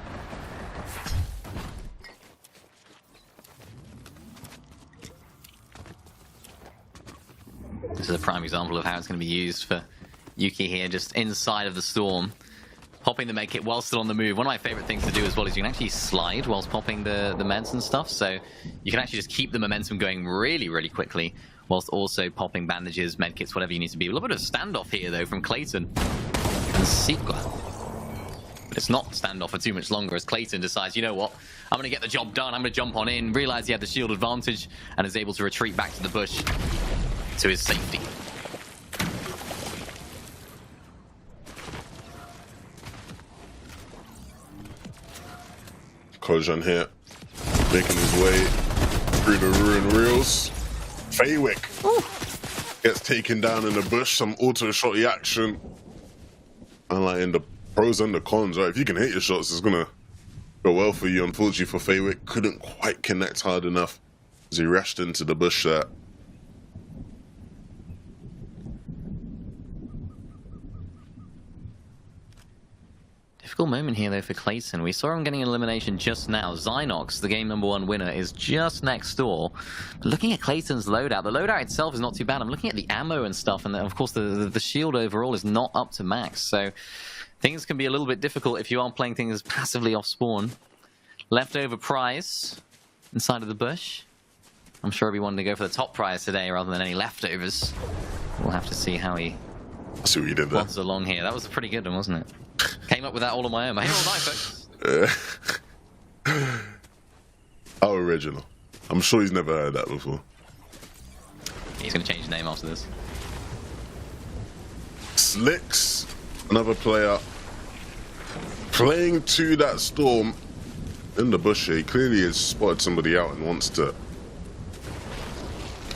This is a prime example of how it's going to be used for Yuki here, just inside of the storm. Popping the med kit while still on the move. One of my favorite things to do as well is you can actually slide whilst popping the meds and stuff. So you can actually just keep the momentum going really, really quickly whilst also popping bandages, med kits, whatever you need to be. A little bit of standoff here, though, from Clayton and Sequel. But it's not standoff for too much longer as Clayton decides, you know what, I'm going to get the job done. I'm going to jump on in, realize he had the shield advantage, and is able to retreat back to the bush to his safety. Kojan here, making his way through the ruined reels. Faywick gets taken down in the bush, some auto shotty action. Unlike in the pros and the cons, right? If you can hit your shots, it's gonna go well for you. Unfortunately for Faywick, couldn't quite connect hard enough as he rushed into the bush there. Difficult moment here, though, for Clayton. We saw him getting an elimination just now. Zynox, the game #1 winner, is just next door. But looking at Clayton's loadout, the loadout itself is not too bad. I'm looking at the ammo and stuff, and of course the shield overall is not up to max. So things can be a little bit difficult if you aren't playing things passively off spawn. Leftover prize inside of the bush. I'm sure everyone to go for the top prize today rather than any leftovers. We'll have to see how he I see what you did there. plods along here. That was a pretty good one, wasn't it? Came up with that all on my own. I'm here all night, folks. How original. I'm sure he's never heard that before. He's going to change his name after this. Slicks, another player playing to that storm in the bush here. He clearly has spotted somebody out and wants to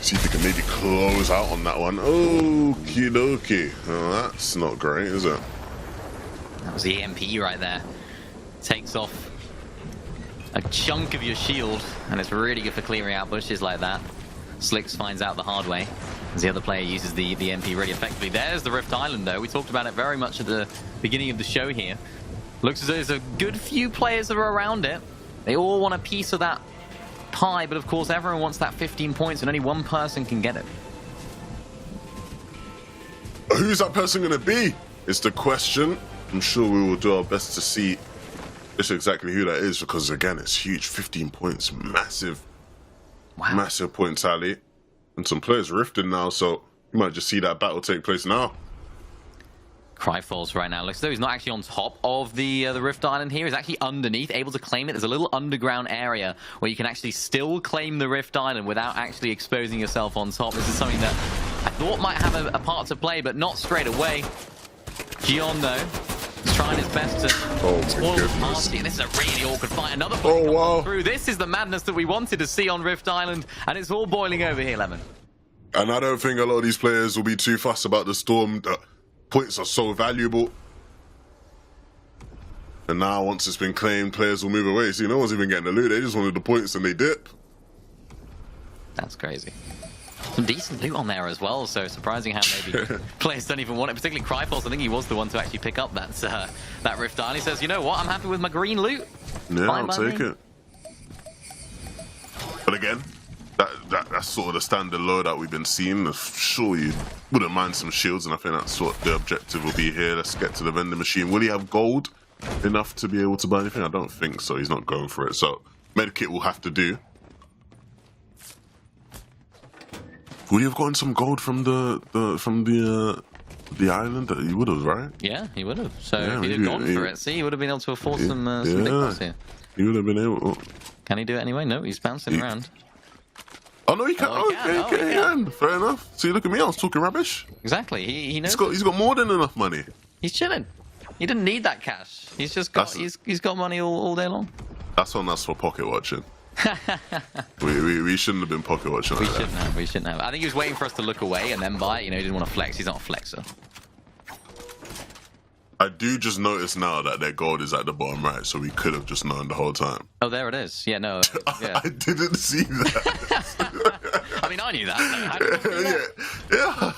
see if he can maybe close out on that one. Okie dokie. Oh, that's not great, is it? That was the EMP right there. Takes off a chunk of your shield, and it's really good for clearing out bushes like that. Slicks finds out the hard way as the other player uses the MP really effectively. There's the Rift Island, though. We talked about it very much at the beginning of the show here. Looks as though there's a good few players that are around it. They all want a piece of that pie, but of course everyone wants that 15 points, and only one person can get it. Who's that person going to be? Is the question. I'm sure we will do our best to see just exactly who that is, because again, it's huge. 15 points, massive. Wow. Massive point tally. And some players rifting now, so you might just see that battle take place now. Cryfalls right now. Looks as though he's not actually on top of the Rift Island here. He's actually underneath, able to claim it. There's a little underground area where you can actually still claim the Rift Island without actually exposing yourself on top. This is something that I thought might have a part to play, but not straight away. Gion, though, is trying his best to spoil the party. This is a really awkward fight. Another player comes through. This is the madness that we wanted to see on Rift Island, and it's all boiling over here, Lemon. And I don't think a lot of these players will be too fussed about the storm. The points are so valuable. And now, once it's been claimed, players will move away. See, no one's even getting the loot. They just wanted the points and they dip. That's crazy. Some decent loot on there as well, so surprising how maybe players don't even want it, particularly Cryfalls. I think he was the one to actually pick up that Rift Island. He says, you know what, I'm happy with my green loot. Yeah, I'll take it. But again, that's sort of the standard load that we've been seeing. I'm sure you wouldn't mind some shields, and I think that's what the objective will be here. Let's get to the vending machine. Will he have gold enough to be able to buy anything? I don't think so. He's not going for it. So medkit will have to do. Would he have gotten some gold from the island? He would have, right? Yeah, he would have. So yeah, if he'd have gone for it, see, he would have been able to afford some big bucks here. He would have been able. Can he do it anyway? No, he's bouncing around. Oh no, he can't. He can. Fair enough. See, look at me. I was talking rubbish. Exactly. He knows. He's got more than enough money. He's chilling. He didn't need that cash. He's just got. He's got money all day long. That's on us for pocket watching. we shouldn't have been pocket watching. We shouldn't have. I think he was waiting for us to look away and then buy. You know, he didn't want to flex. He's not a flexer. I do just notice now that their gold is at the bottom right, so we could have just known the whole time. Oh, there it is. Yeah, no. Yeah. I didn't see that. I mean, I knew that. Yeah.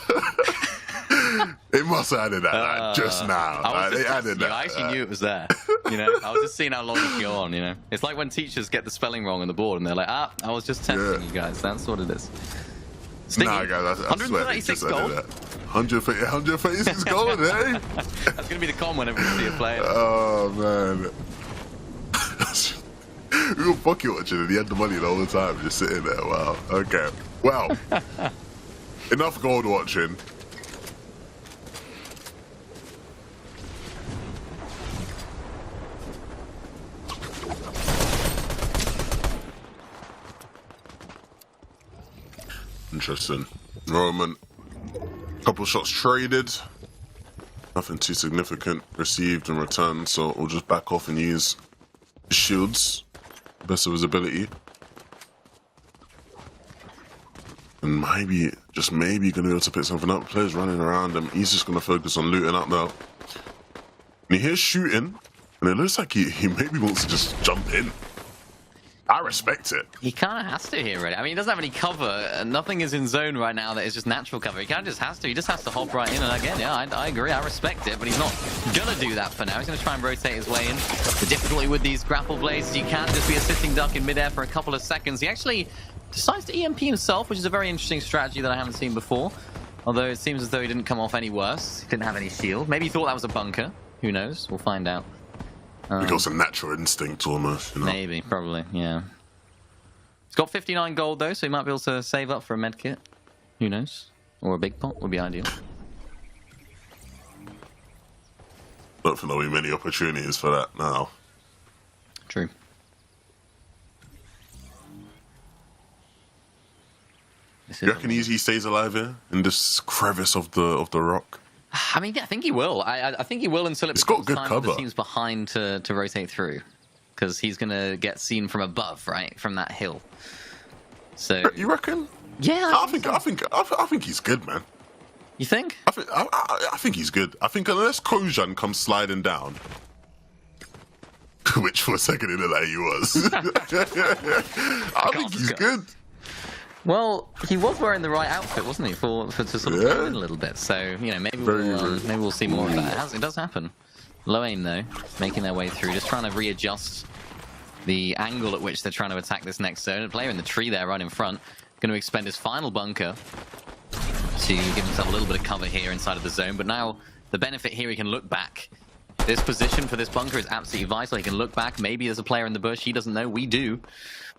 It must have added that just now. They added that. I actually knew it was there. You know, I was just seeing how long it could go on. You know, it's like when teachers get the spelling wrong on the board and they're like, I was just testing you guys. That's what it is. Nah, guys, I swear 136 gold. 136 gold, eh? That's gonna be the con whenever we see a player. Oh man. We were pocket watching and he had the money the whole time, just sitting there. Wow. Okay. Well, enough gold watching. Interesting. Roman, couple shots traded. Nothing too significant received in return, so we'll just back off and use shields. Best of his ability. And maybe, just maybe, gonna be able to pick something up. Players running around him. He's just gonna focus on looting up now. And he hears shooting, and it looks like he maybe wants to just jump in. I respect it. He kind of has to here, really. I mean, he doesn't have any cover. Nothing is in zone right now that is just natural cover. He kind of just has to. He just has to hop right in. And again, yeah, I agree. I respect it. But he's not going to do that for now. He's going to try and rotate his way in. The difficulty with these grapple blades, you can just be a sitting duck in midair for a couple of seconds. He actually decides to EMP himself, which is a very interesting strategy that I haven't seen before. Although it seems as though he didn't come off any worse. He didn't have any shield. Maybe he thought that was a bunker. Who knows? We'll find out. He got some natural instinct almost, you know? Maybe, probably, yeah. He's got 59 gold though, so he might be able to save up for a medkit. Who knows? or a big pot would be ideal. Don't think there'll be many opportunities for that now. True. You reckon he stays alive here in this crevice of the rock? I mean, yeah, I think he will. I think he will until it becomes time for the teams behind to rotate through, because he's gonna get seen from above, right, from that hill. So you reckon? Yeah, I think he's good, man. You think? I think he's good. I think unless Kojan comes sliding down, which for a second it looked like he was, I think he's good. Well, he was wearing the right outfit, wasn't he, for to sort of go in a little bit. So you know, maybe we'll see more of that. It does happen. Low aim though, making their way through, just trying to readjust the angle at which they're trying to attack this next zone. A player in the tree there, right in front, going to expend his final bunker to give himself a little bit of cover here inside of the zone. But now the benefit here, he can look back. This position for this bunker is absolutely vital. He can look back. Maybe there's a player in the bush. He doesn't know. We do.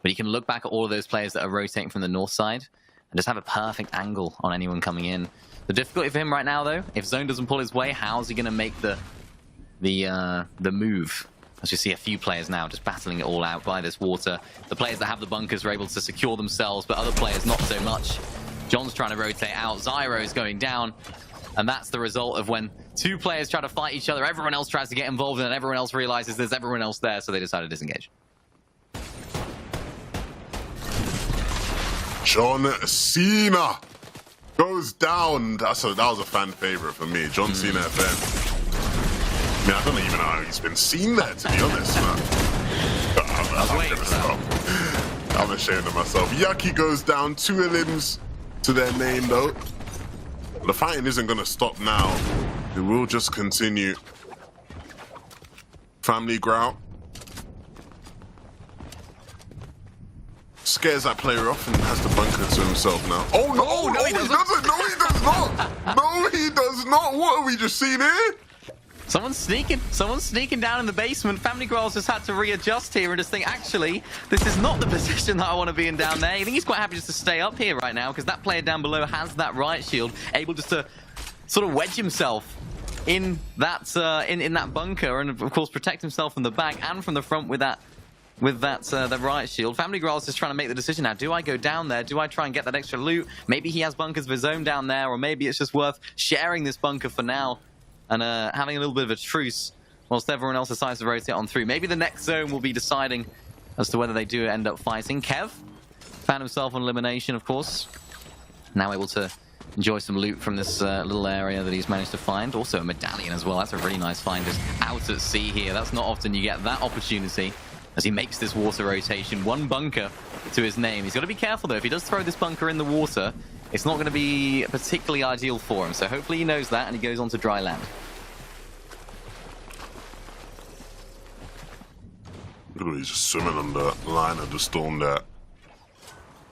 But he can look back at all of those players that are rotating from the north side and just have a perfect angle on anyone coming in. The difficulty for him right now, though, if Zone doesn't pull his way, how's he going to make the move? As you see a few players now just battling it all out by this water. The players that have the bunkers are able to secure themselves, but other players not so much. John's trying to rotate out. Zyro's going down. And that's the result of when two players try to fight each other, everyone else tries to get involved, and then everyone else realizes there's everyone else there, so they decide to disengage. John Cena goes down. That was a fan favorite for me. John Cena FM. I mean, I don't even know how he's been seen there, to be honest, man. I'm ashamed of myself. Yaki goes down. 2 elims to their name, though. The fighting isn't going to stop now. It will just continue. Family grout. Scares that player off and has the bunker to himself now. Oh, no, he doesn't. No, he does not. No, he does not. What have we just seen here? Someone's sneaking down in the basement. Family Growls just had to readjust here and just think, actually, this is not the position that I want to be in down there. I think he's quite happy just to stay up here right now, because that player down below has that riot shield, able just to sort of wedge himself in that in that bunker, and of course protect himself from the back and from the front with that the riot shield. Family Growls is trying to make the decision now. Do I go down there? Do I try and get that extra loot? Maybe he has bunkers of his own down there, or maybe it's just worth sharing this bunker for now and having a little bit of a truce whilst everyone else decides to rotate on through. Maybe the next zone will be deciding as to whether they do end up fighting. Kev found himself on elimination, of course. Now able to enjoy some loot from this little area that he's managed to find. Also a medallion as well. That's a really nice find just out at sea here. That's not often you get that opportunity as he makes this water rotation. 1 bunker to his name. He's got to be careful, though. If he does throw this bunker in the water, it's not going to be particularly ideal for him. So hopefully he knows that and he goes on to dry land. He's just swimming on the line of the storm there.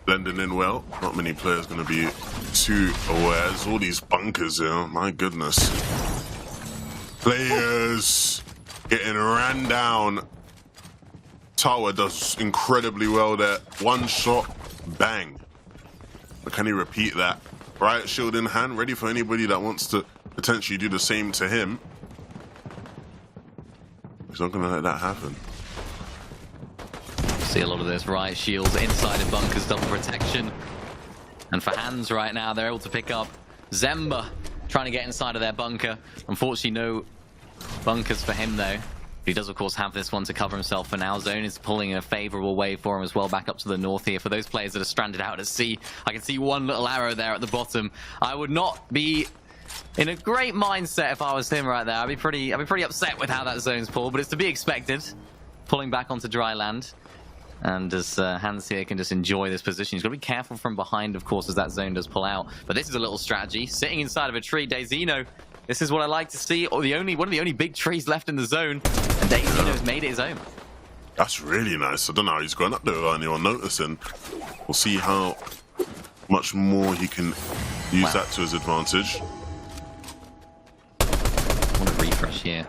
Blending in well. Not many players going to be too aware. There's all these bunkers here. My goodness. Players getting ran down. Tower does incredibly well there. 1 shot, bang. But can he repeat that? Riot shield in hand, ready for anybody that wants to potentially do the same to him. He's not going to let that happen. See a lot of those riot shields inside of bunkers, double protection. And for Hands right now, they're able to pick up Zemba trying to get inside of their bunker. Unfortunately, no bunkers for him, though. He does, of course, have this one to cover himself for now. Zone is pulling in a favorable way for him as well, back up to the north here. For those players that are stranded out at sea, I can see 1 little arrow there at the bottom. I would not be in a great mindset if I was him right there. I'd be pretty upset with how that zone's pulled, but it's to be expected. Pulling back onto dry land. And as Hans here can just enjoy this position. He's got to be careful from behind, of course, as that zone does pull out. But this is a little strategy. Sitting inside of a tree, Daisino. This is what I like to see. Or one of the only big trees left in the zone. And Daisino's made it his own. That's really nice. I don't know how he's going up there without anyone noticing. We'll see how much more he can use that to his advantage. I want to refresh here.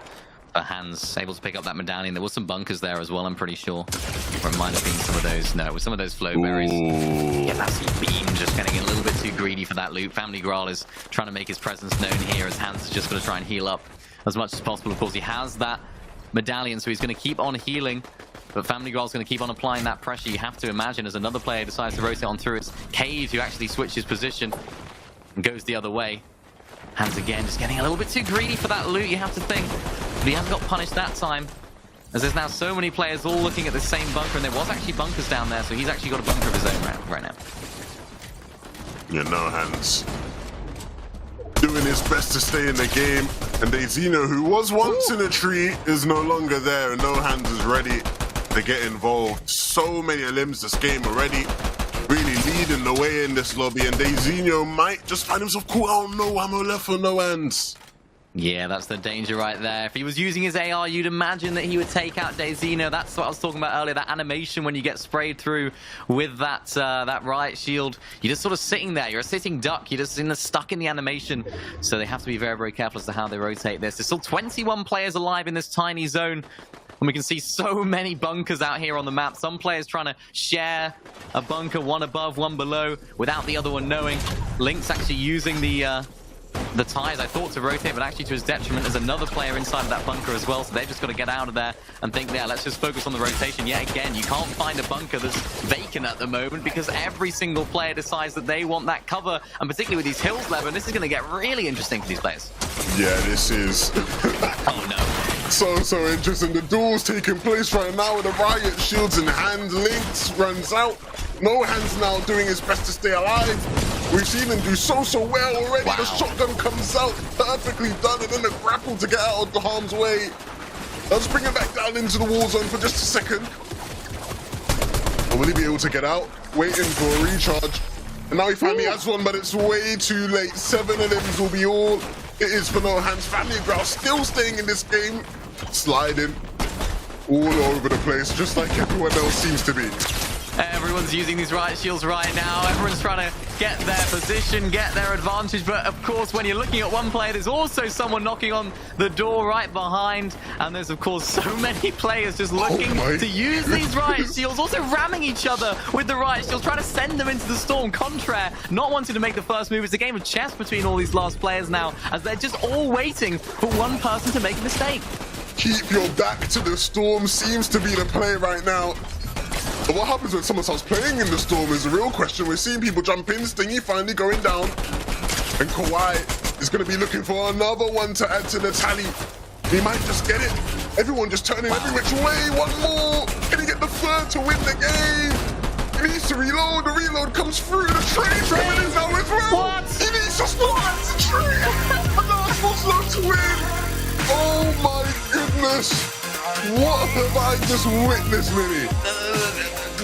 Hands able to pick up that medallion. There was some bunkers there as well, I'm pretty sure. Or it might have been some of those. No, it was some of those flow berries. Yeah, that's Beam just getting a little bit too greedy for that loot. Family Graal is trying to make his presence known here as Hans is just going to try and heal up as much as possible. Of course, he has that medallion, so he's going to keep on healing. But Family Graal's going to keep on applying that pressure. You have to imagine as another player decides to rotate on through, it's Cave who actually switches position and goes the other way. Hans again just getting a little bit too greedy for that loot, you have to think. But he hasn't got punished that time, as there's now so many players all looking at the same bunker, and there was actually bunkers down there, so he's actually got a bunker of his own right now. Yeah, no Hans. Doing his best to stay in the game, and Dazino, who was once in a tree, is no longer there, and no Hands is ready to get involved. So many limbs this game already, really leading the way in this lobby, and Dazino might just find himself caught. Oh, no ammo left for no Hands. Yeah, that's the danger right there. If he was using his AR, you'd imagine that he would take out Dazino. That's what I was talking about earlier, that animation when you get sprayed through with that that riot shield. You're just sort of sitting there. You're a sitting duck. You're just stuck in the animation. So they have to be very, very careful as to how they rotate this. There's still 21 players alive in this tiny zone. And we can see so many bunkers out here on the map. Some players trying to share a bunker, one above, one below, without the other one knowing. Link's actually using the ties, I thought, to rotate, but actually to his detriment. There's another player inside of that bunker as well, so they've just got to get out of there and think, yeah, let's just focus on the rotation. Yet again, you can't find a bunker that's vacant at the moment because every single player decides that they want that cover, and particularly with these hills, Levin, this is going to get really interesting for these players. Yeah, this is... Oh, no. So interesting. The duel's taking place right now with the riot shields in hand. Lynx runs out. No Hands now doing his best to stay alive. We've seen him do so well already. Wow. The shotgun comes out perfectly done, and then the grapple to get out of the harm's way. Let's bring him back down into the war zone for just a second. And will he be able to get out? Waiting for a recharge. And now he finally has one, but it's way too late. 7 of them will be all it is for no Hands. Family Graal still staying in this game. Sliding all over the place, just like everyone else seems to be. Everyone's using these riot shields right now. Everyone's trying to get their position, get their advantage. But of course, when you're looking at one player, there's also someone knocking on the door right behind. And there's, of course, so many players just looking to use these riot shields, also ramming each other with the riot shields, trying to send them into the storm. Contraire, not wanting to make the first move. It's a game of chess between all these last players now, as they're just all waiting for one person to make a mistake. Keep your back to the storm seems to be the play right now. But what happens when someone starts playing in the storm is a real question. We're seeing people jump in, Stingy finally going down. And Kawhi is going to be looking for another one to add to the tally. He might just get it. Everyone just turning every which way. One more. Can he get the third to win the game? He needs to reload. The reload comes through. The train coming in now as well. What? He needs to slow down the train. And now it's slow to win. Oh my goodness. What have I just witnessed, Minnie?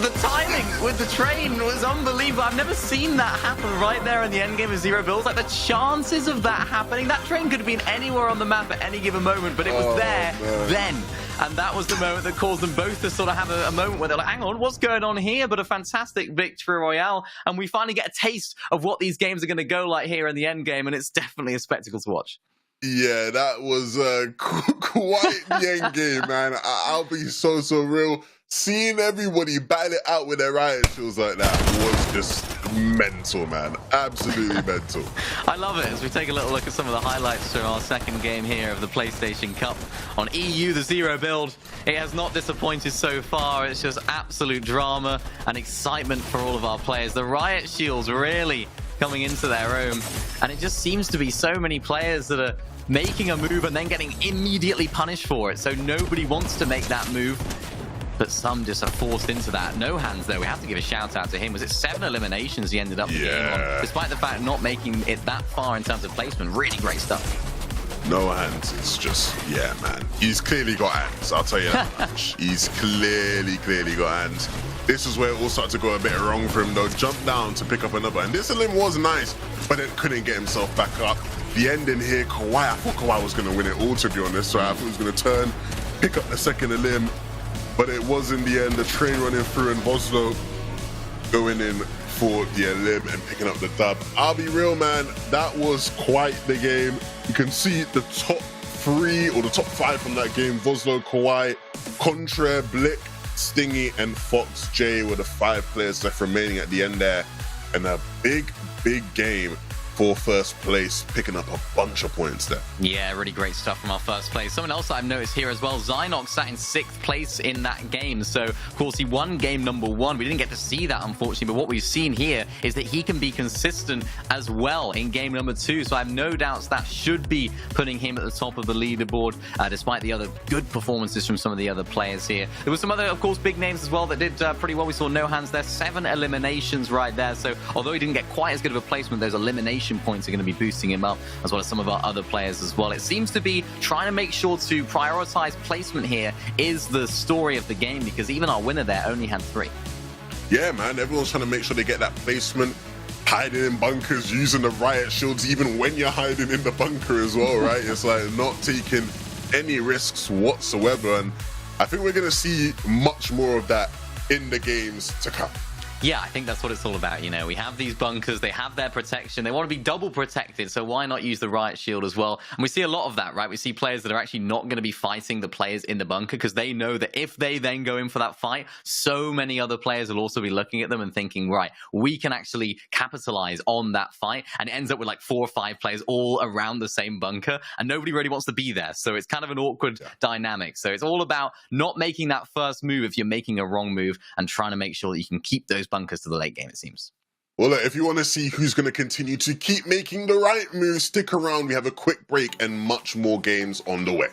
The timing with the train was unbelievable. I've never seen that happen right there in the end game of Zero Builds. Like, the chances of that happening, that train could have been anywhere on the map at any given moment, but it was there then. And that was the moment that caused them both to sort of have a moment where they're like, hang on, what's going on here? But a fantastic victory Royale. And we finally get a taste of what these games are going to go like here in the end game. And it's definitely a spectacle to watch. Yeah, that was quite the end game, man. I'll be so real. Seeing everybody battle it out with their riot shields like that was just mental, man. Absolutely mental. I love it. As we take a little look at some of the highlights from our second game here of the PlayStation Cup on EU, the Zero build. It has not disappointed so far. It's just absolute drama and excitement for all of our players. The riot shields really coming into their own. And it just seems to be so many players that are making a move and then getting immediately punished for it. So nobody wants to make that move. But some just are forced into that. No Hands, though. We have to give a shout out to him. Was it 7 eliminations he ended up the game on? Despite the fact not making it that far in terms of placement. Really great stuff. No Hands. It's just, yeah, man. He's clearly got hands. I'll tell you that much. He's clearly got hands. This is where it all started to go a bit wrong for him, though. Jump down to pick up another. And this limb was nice, but then couldn't get himself back up. The ending here, Kawhi. I thought Kawhi was going to win it all, to be honest. So I thought he was going to turn, pick up the second limb. But it was in the end, the train running through and Boslo going in for the limb and picking up the dub. I'll be real, man. That was quite the game. You can see the top 3 or the top 5 from that game, Voslo, Kawhi, Contre, Blick, Stingy, and Fox J were the 5 players left remaining at the end there. And a big game for first place, picking up a bunch of points there. Yeah, really great stuff from our first place. Someone else I've noticed here as well, Zynox sat in 6th place in that game. So, of course, he won game number 1. We didn't get to see that, unfortunately, but what we've seen here is that he can be consistent as well in game number 2. So I have no doubts that should be putting him at the top of the leaderboard, despite the other good performances from some of the other players here. There were some other, of course, big names as well that did pretty well. We saw No Hands there, 7 eliminations right there. So although he didn't get quite as good of a placement, those elimination points are going to be boosting him up, as well as some of our other players as well. It seems to be trying to make sure to prioritize placement here is the story of the game, because even our winner there only had 3. Yeah, man, everyone's trying to make sure they get that placement, hiding in bunkers, using the riot shields even when you're hiding in the bunker as well, right? It's like not taking any risks whatsoever, and I think we're going to see much more of that in the games to come. Yeah, I think that's what it's all about. You know, we have these bunkers, they have their protection, they want to be double protected, so why not use the riot shield as well? And we see a lot of that, right? We see players that are actually not going to be fighting the players in the bunker because they know that if they then go in for that fight, so many other players will also be looking at them and thinking, right, we can actually capitalize on that fight, and it ends up with like 4 or 5 players all around the same bunker, and nobody really wants to be there, so it's kind of an awkward dynamic. So it's all about not making that first move if you're making a wrong move, and trying to make sure that you can keep those bunkers to the late game, it seems. Well, look, if you want to see who's going to continue to keep making the right moves, stick around. We have a quick break and much more games on the way.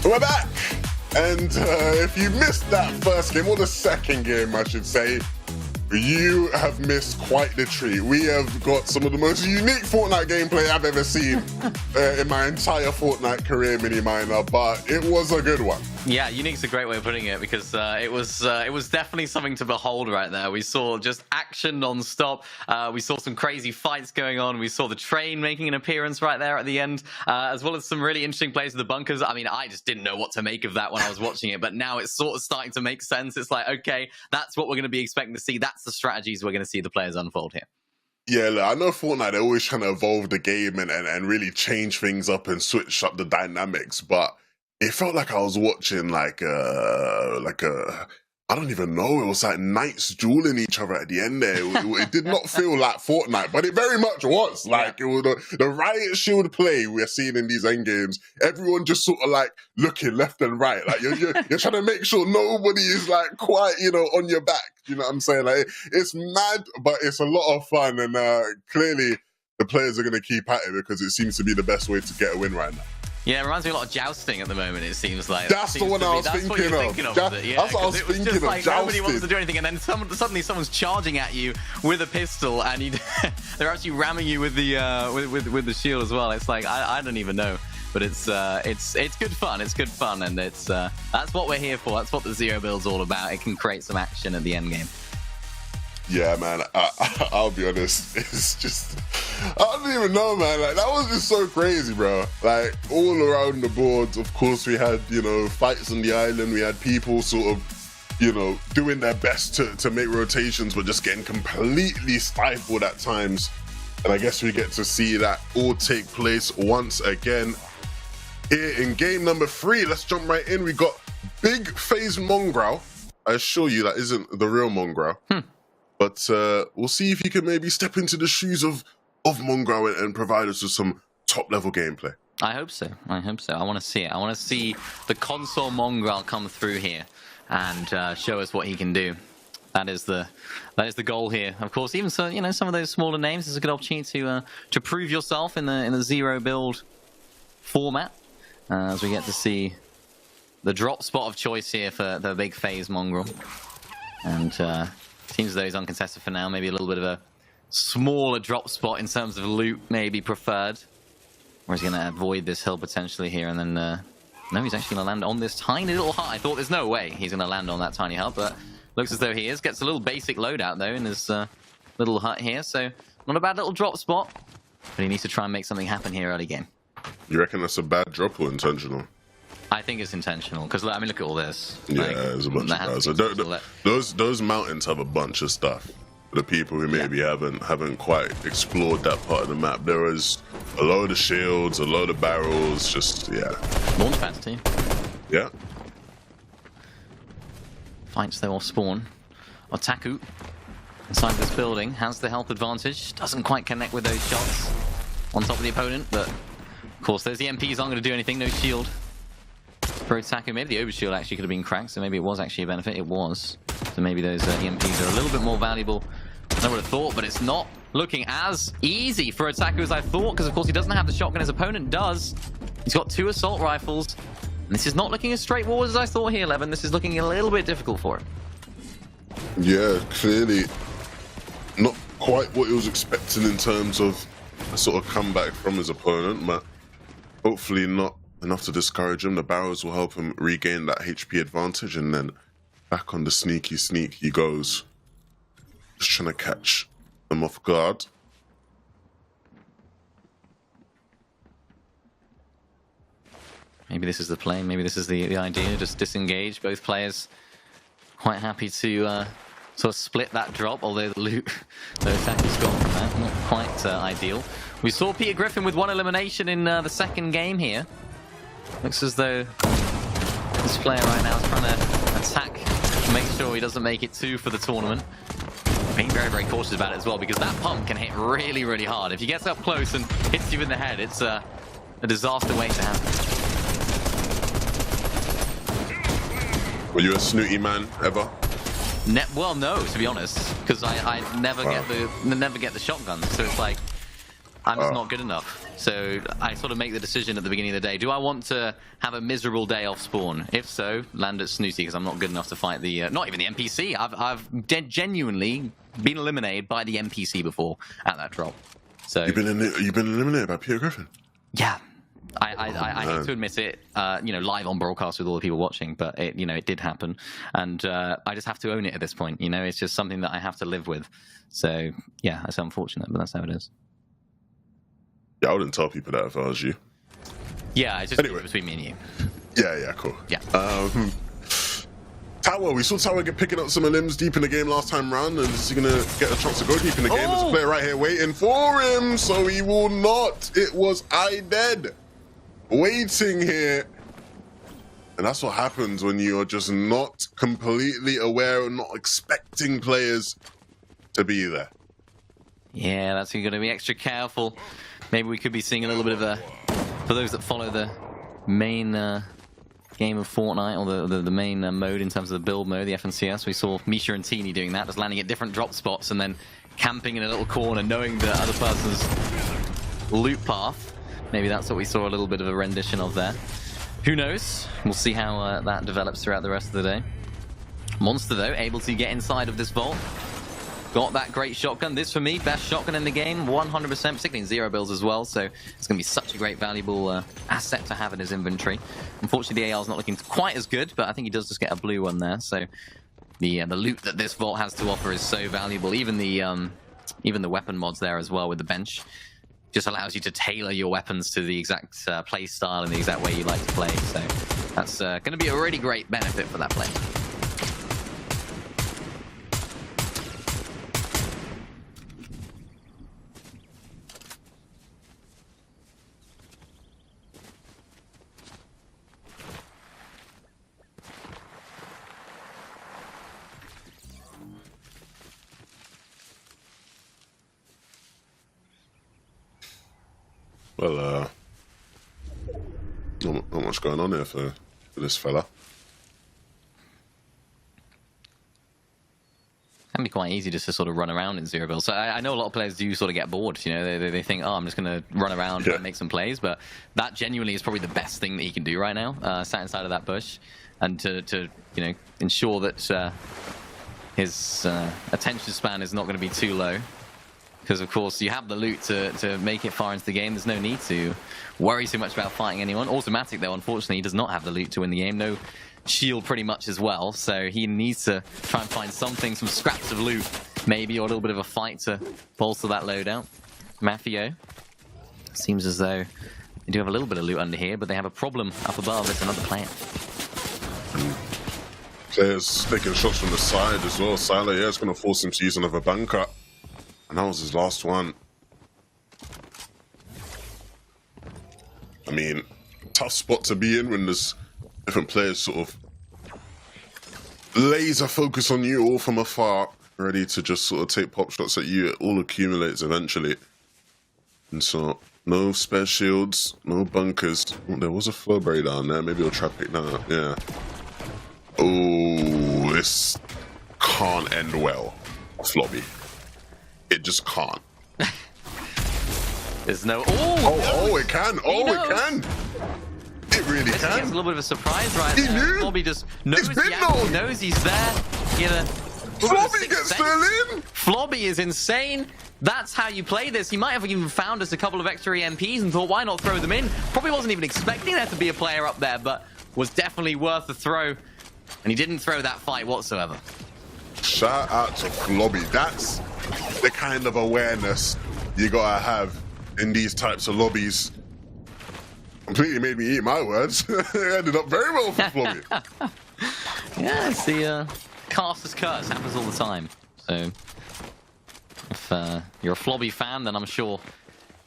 We're back, and if you missed that first game, or the second game I should say, you have missed quite the treat. We have got some of the most unique Fortnite gameplay I've ever seen in my entire Fortnite career, Mini Miner, but it was a good one. Yeah, unique's a great way of putting it, because it was definitely something to behold right there. We saw just action non-stop. We saw some crazy fights going on. We saw the train making an appearance right there at the end, as well as some really interesting plays with the bunkers. I mean, I just didn't know what to make of that when I was watching it, but now it's sort of starting to make sense. It's like, okay, that's what we're going to be expecting to see. That's the strategies we're going to see the players unfold here. Yeah, look, I know Fortnite, they're always trying to evolve the game and really change things up and switch up the dynamics, but it felt like I was watching like a I don't even know. It was like knights dueling each other at the end there. It did not feel like Fortnite, but it very much was. Like, it was the riot shield play we're seeing in these end games. Everyone just sort of like looking left and right. Like you're trying to make sure nobody is like quite, on your back. You know what I'm saying? Like, it's mad, but it's a lot of fun. And clearly the players are going to keep at it because it seems to be the best way to get a win right now. Yeah, it reminds me a lot of jousting at the moment, it seems like. That's the one I was thinking of. That's what I was thinking of, like nobody wants to jousting. do anything, and then suddenly someone's charging at you with a pistol, and they're actually ramming you with the shield as well. It's like, I don't even know. But it's good fun. It's good fun, and that's what we're here for. That's what the Zero build's all about. It can create some action at the end game. Yeah, man, I'll be honest. It's just, I don't even know, man. Like, that was just so crazy, bro. Like, all around the boards, of course, we had, you know, fights on the island. We had people sort of, you know, doing their best to make rotations, but just getting completely stifled at times. And I guess we get to see that all take place once again. Here in game number 3, let's jump right in. We got Big FaZe Mongrel. I assure you that isn't the real Mongrel. But we'll see if he can maybe step into the shoes of Mongrel and provide us with some top-level gameplay. I hope so. I hope so. I want to see it. I want to see the console Mongrel come through here and show us what he can do. That is the goal here. Of course, even so, you know, some of those smaller names is a good opportunity to prove yourself in the Zero build format, as we get to see the drop spot of choice here for the Big FaZe Mongrel. And seems as though he's uncontested for now. Maybe a little bit of a smaller drop spot in terms of loot maybe preferred. Or he's going to avoid this hill potentially here, and then no, he's actually going to land on this tiny little hut. I thought there's no way he's going to land on that tiny hut, but looks as though he is. Gets a little basic loadout though in his little hut here, so not a bad little drop spot, but he needs to try and make something happen here early game. You reckon that's a bad drop or intentional? I think it's intentional, because I mean, look at all this. Yeah, like, there's a bunch of guys. Those mountains have a bunch of stuff. For the people who maybe haven't quite explored that part of the map, there is a load of shields, a load of barrels, just Launch pads too. Yeah. Fights though off spawn. Otaku inside this building has the health advantage. Doesn't quite connect with those shots on top of the opponent, but of course those EMPs aren't going to do anything. No shield for Otaku. Maybe the overshield actually could have been cracked, so maybe it was actually a benefit. It was. So maybe those EMPs are a little bit more valuable than I would have thought, but it's not looking as easy for Otaku as I thought, because of course he doesn't have the shotgun. His opponent does. He's got 2 assault rifles. And this is not looking as straightforward as I thought here, Levin. This is looking a little bit difficult for him. Yeah, clearly not quite what he was expecting in terms of a sort of comeback from his opponent, but hopefully not enough to discourage him. The barrels will help him regain that HP advantage, and then back on the sneaky sneak he goes. Just trying to catch them off guard. Maybe this is the play, maybe this is the idea, just disengage. Both players quite happy to sort of split that drop, although the loot, the attack has gone from that, not quite ideal. We saw Peter Griffin with 1 elimination in the second game here. Looks as though this player right now is trying to attack, make sure he doesn't make it 2 for the tournament. Being very, very cautious about it as well, because that pump can hit really, really hard. If he gets up close and hits you in the head, it's a disaster waiting to happen. Were you a snooty man ever? Well, no, to be honest, because I never get the shotgun. So it's like I'm just not good enough. So I sort of make the decision at the beginning of the day: do I want to have a miserable day off spawn? If so, land at snooty, because I'm not good enough to fight the not even the NPC. I've genuinely been eliminated by the NPC before at that drop. So you've been eliminated by Peter Griffin. Yeah. I hate to admit it, you know, live on broadcast with all the people watching, but it, you know, it did happen, and I just have to own it at this point. You know, it's just something that I have to live with. So yeah, it's unfortunate, but that's how it is. Yeah, I wouldn't tell people that if I was you. Yeah, it's just between me and you. Yeah, cool. Yeah. Tower, we saw Tower picking up some limbs deep in the game last time round, and is he gonna get a chance to go deep in the game? There's a player right here waiting for him, so he will not. It was iDead waiting here. And that's what happens when you're just not completely aware and not expecting players to be there. Yeah, that's going to be extra careful. Maybe we could be seeing a little bit of a, for those that follow the main game of Fortnite, or the main mode in terms of the build mode, the FNCS, we saw Misha and Teeny doing that, just landing at different drop spots and then camping in a little corner, knowing that other person's loot path. Maybe that's what we saw a little bit of a rendition of there. Who knows? We'll see how that develops throughout the rest of the day. Monster, though, able to get inside of this vault. Got that great shotgun. This, for me, best shotgun in the game, 100%, particularly in zero builds as well. So it's going to be such a great, valuable asset to have in his inventory. Unfortunately, the AR is not looking quite as good, but I think he does just get a blue one there. So the loot that this vault has to offer is so valuable. Even the weapon mods there as well with the bench just allows you to tailor your weapons to the exact play style and the exact way you like to play. So that's going to be a really great benefit for that play. Well, not much going on here for this fella. Can be quite easy just to sort of run around in zero build. So I know a lot of players do sort of get bored. You know, they think, oh, I'm just going to run around and make some plays. But that genuinely is probably the best thing that he can do right now, sat inside of that bush, and to you know, ensure that his attention span is not going to be too low. Because, of course, you have the loot to make it far into the game. There's no need to worry too much about fighting anyone. Automatic, though, unfortunately, he does not have the loot to win the game. No shield pretty much as well. So he needs to try and find something, some scraps of loot, maybe, or a little bit of a fight to bolster that loadout. Mafio. Seems as though they do have a little bit of loot under here, but they have a problem up above. It's another player. Players taking shots from the side as well. Silo, yeah, it's going to force him to use another bunker. And that was his last one. I mean, tough spot to be in when there's different players sort of laser focus on you all from afar, ready to just sort of take pop shots at you. It all accumulates eventually. And so, no spare shields, no bunkers. Oh, there was a flowberry down there. Maybe I'll try to pick that up. Yeah. Oh, this can't end well, Flobby. It just can't. There's no... Oh, it can. Oh, it can. It really It's can. a little bit of a surprise right He there. knew. Flobby just knows, It's been he known. knows he's there. Flobby gets still in. Flobby is insane. That's how you play this. He might have even found us a couple of extra EMPs and thought, why not throw them in? Probably wasn't even expecting there to be a player up there, but was definitely worth the throw. And he didn't throw that fight whatsoever. Shout out to Flobby. That's the kind of awareness you gotta have in these types of lobbies. Completely made me eat my words. It ended up very well for Flobby. Yeah, it's the caster's curse. Happens all the time. So if you're a Flobby fan, then I'm sure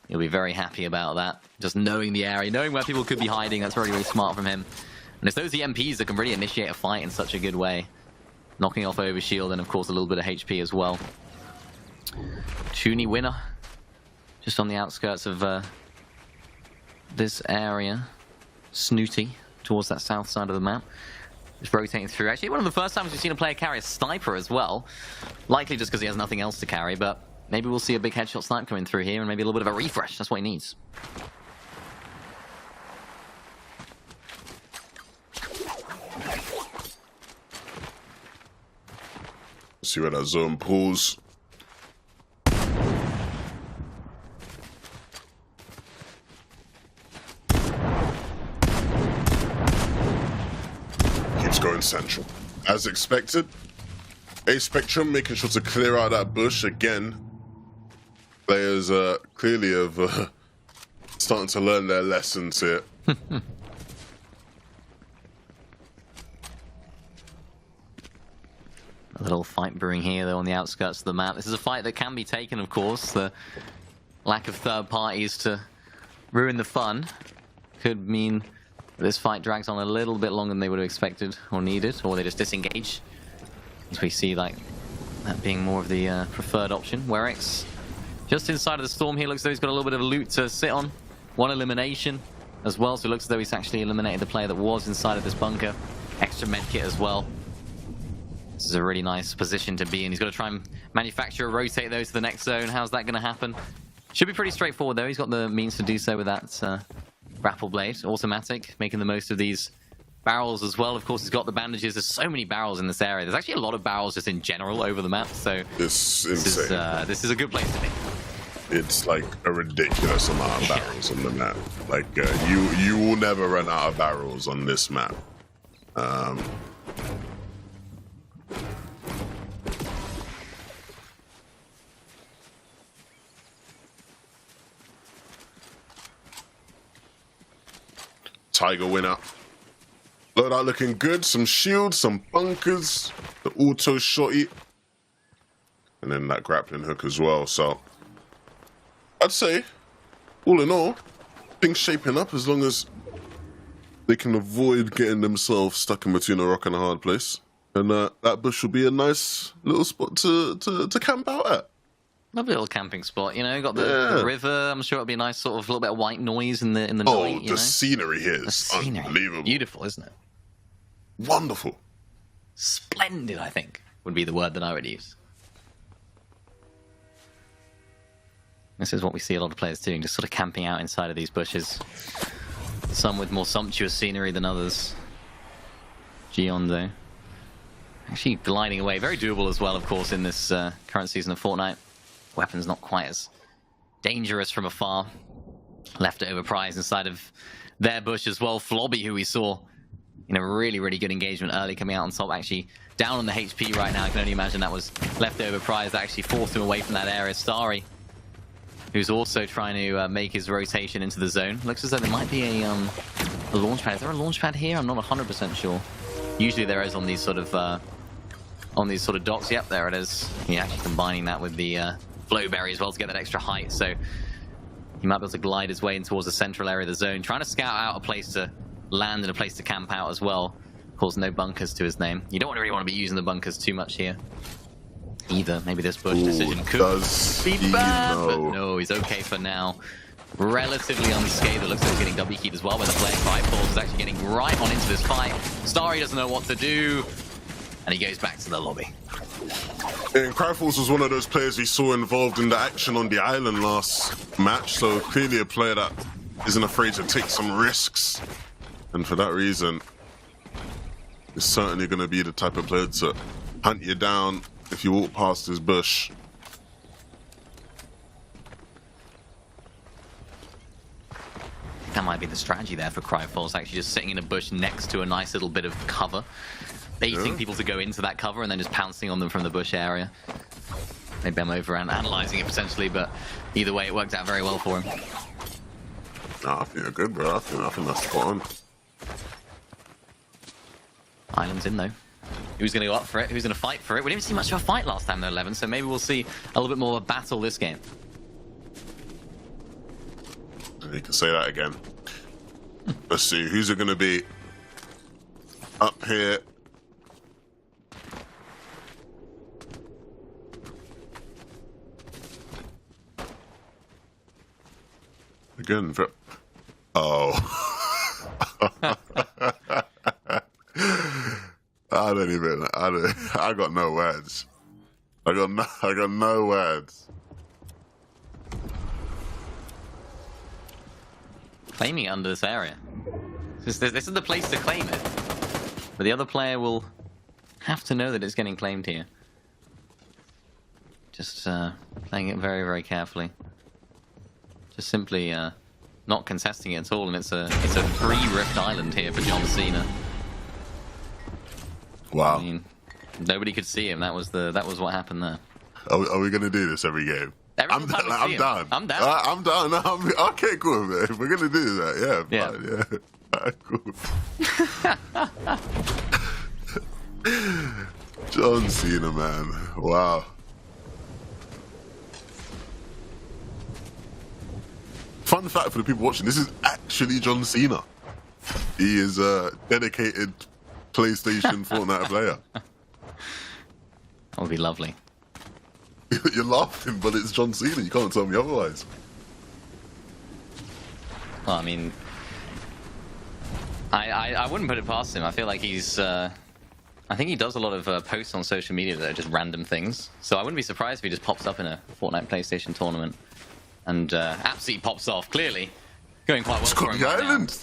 you'll be very happy about that. Just knowing the area, knowing where people could be hiding, that's really, really smart from him. And it's those EMPs that can really initiate a fight in such a good way. Knocking off overshield and, of course, a little bit of HP as well. Toonie winner. Just on the outskirts of this area. Snooty towards that south side of the map. Just rotating through. Actually, one of the first times we've seen a player carry a sniper as well. Likely just because he has nothing else to carry, but maybe we'll see a big headshot snipe coming through here and maybe a little bit of a refresh. That's what he needs. See where that zone pulls. Keeps going central. As expected, A Spectrum making sure to clear out that bush again. Players clearly have starting to learn their lessons here. A little fight brewing here, though, on the outskirts of the map. This is a fight that can be taken, of course. The lack of third parties to ruin the fun could mean this fight drags on a little bit longer than they would have expected or needed, or they just disengage. As we see, like, that being more of the preferred option. Werex just inside of the storm here. Looks as though he's got a little bit of loot to sit on. One elimination as well, so it looks as though he's actually eliminated the player that was inside of this bunker. Extra medkit as well. This is a really nice position to be in. He's got to try and manufacture a rotate, though, to the next zone. How's that going to happen? Should be pretty straightforward, though. He's got the means to do so with that grapple blade. Automatic, making the most of these barrels as well. Of course, he's got the bandages. There's so many barrels in this area. There's actually a lot of barrels just in general over the map. So It's insane. this is a good place to be. It's like a ridiculous amount of barrels on the map. Like you will never run out of barrels on this map. Tiger winner. Loadout looking good. Some shields, some bunkers, the auto shotty, and then that grappling hook as well. So I'd say, all in all, things shaping up as long as they can avoid getting themselves stuck in between a rock and a hard place. And that bush will be a nice little spot to camp out at. Lovely little camping spot, you know. Got the river. I'm sure it'll be a nice sort of little bit of white noise in the night. The scenery here is unbelievable. Beautiful, isn't it? Wonderful. Splendid, I think, would be the word that I would use. This is what we see a lot of players doing, just sort of camping out inside of these bushes. Some with more sumptuous scenery than others. Gion, though, actually gliding away. Very doable as well, of course, in this current season of Fortnite. Weapons not quite as dangerous from afar. Leftover prize inside of their bush as well. Flobby, who we saw in a really, really good engagement early, coming out on top, actually down on the HP right now. I can only imagine that was leftover prize that actually forced him away from that area. Starry, who's also trying to make his rotation into the zone. Looks as though there might be a launch pad. Is there a launch pad here? I'm not 100% sure. Usually there is on these sort of docks. Yep, there it is. He's actually combining that with the flowberry as well to get that extra height. So he might be able to glide his way in towards the central area of the zone, trying to scout out a place to land and a place to camp out as well. Of course, no bunkers to his name. You don't really want to be using the bunkers too much here either. Maybe this bush decision could be bad, but no, he's okay for now. Relatively unscathed. It looks like he's getting W keyed as well, where the player Cry Falls is actually getting right on into this fight. Starry doesn't know what to do, and he goes back to the lobby. And Cryfalls was one of those players we saw involved in the action on the island last match, so clearly a player that isn't afraid to take some risks, and for that reason is certainly going to be the type of player to hunt you down if you walk past his bush. That might be the strategy there for Cryfalls, actually just sitting in a bush next to a nice little bit of cover, baiting people to go into that cover and then just pouncing on them from the bush area. Maybe I'm over and analysing it potentially, but either way it worked out very well for him. Nah, I think you're good, bro. I think that's spot on. Island's in though. Who's going to go up for it? Who's going to fight for it? We didn't see much of a fight last time though, 11, so maybe we'll see a little bit more of a battle this game. You can say that again. Let's see, who's it going to be? Up here. Again, oh. I got no words. I got no words. Claiming it under this area. This is the place to claim it. But the other player will have to know that it's getting claimed here. Just playing it very, very carefully. Just simply not contesting it at all, and it's a free Rift Island here for John Cena. Wow. I mean, nobody could see him. That was what happened there. Are we gonna do this every game? I'm down. I'm down. I'm down. Okay, cool, man. If we're gonna do that, yeah. Fine, yeah. Cool. John Cena, man. Wow. Fun fact for the people watching: this is actually John Cena. He is a dedicated PlayStation Fortnite player. That would be lovely. You're laughing, but it's John Cena. You can't tell me otherwise. Well, I mean, I wouldn't put it past him. I feel like he's... I think he does a lot of posts on social media that are just random things. So I wouldn't be surprised if he just pops up in a Fortnite PlayStation tournament And absolutely pops off, clearly. Going quite well He's for got him the right now. island.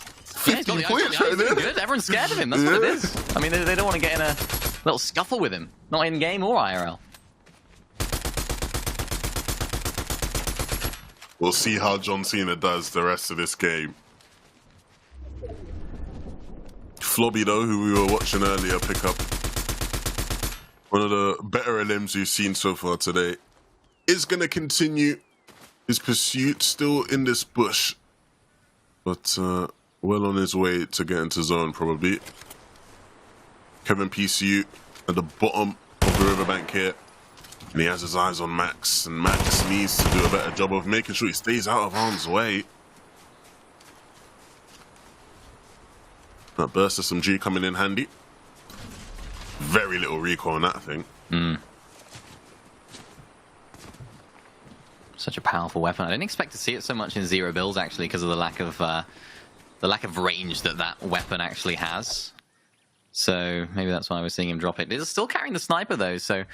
Yeah, he's got 15 the points island. right He's doing there. good. Everyone's scared of him. That's what it is. I mean, they don't want to get in a little scuffle with him. Not in game or IRL. We'll see how John Cena does the rest of this game. Flobby, though, who we were watching earlier, pick up one of the better limbs we've seen so far today, is going to continue his pursuit still in this bush, but well on his way to get into zone, probably. Kevin PCU at the bottom of the riverbank here. And he has his eyes on Max, and Max needs to do a better job of making sure he stays out of harm's way. That burst of some G coming in handy. Very little recoil on that thing. Such a powerful weapon. I didn't expect to see it so much in zero builds, actually, because of the lack of range that weapon actually has. So maybe that's why we're seeing him drop it. He's still carrying the sniper, though, so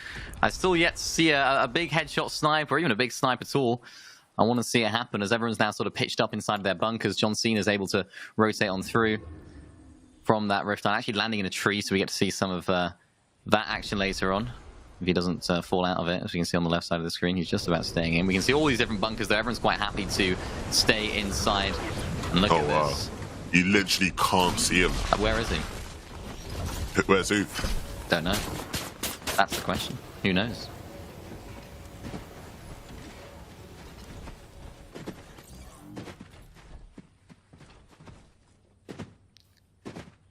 I still yet to see a big headshot snipe, or even a big snipe at all. I want to see it happen, as everyone's now sort of pitched up inside their bunkers. John Cena is able to rotate on through from that rift line, actually landing in a tree, so we get to see some of that action later on, if he doesn't fall out of it. As you can see on the left side of the screen, he's just about staying in. We can see all these different bunkers, though. Everyone's quite happy to stay inside. And look at this. You literally can't see him. Where is he? Where's who? Don't know. That's the question. Who knows?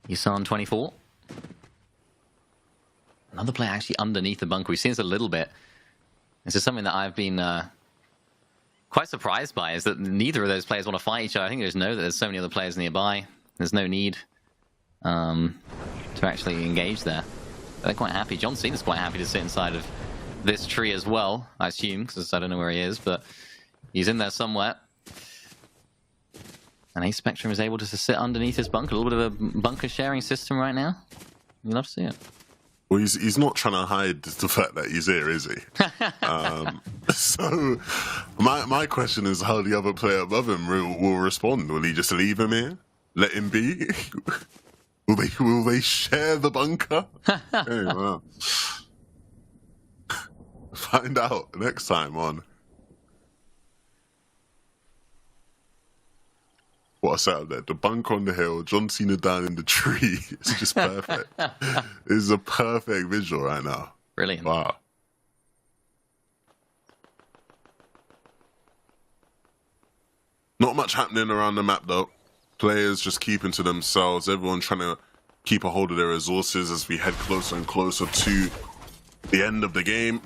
Yusan 24. Another player actually underneath the bunker. We've seen this a little bit. This is something that I've been quite surprised by, is that neither of those players want to fight each other. I think they just know that there's so many other players nearby. There's no need to actually engage there. They're quite happy. John Cena's quite happy to sit inside of this tree as well, I assume, because I don't know where he is, but he's in there somewhere. And Ace Spectrum is able to sit underneath his bunker. A little bit of a bunker sharing system right now. You'd love to see it. Well, he's not trying to hide the fact that he's here, is he? So my question is how the other player above him will respond. Will he just leave him here? Let him be? Will they share the bunker? Hey, wow. Find out next time on what I said there. The bunker on the hill, John Cena down in the tree. It's just perfect. It's a perfect visual right now. Brilliant. Wow. Not much happening around the map though. Players just keeping to themselves. Everyone trying to keep a hold of their resources as we head closer and closer to the end of the game.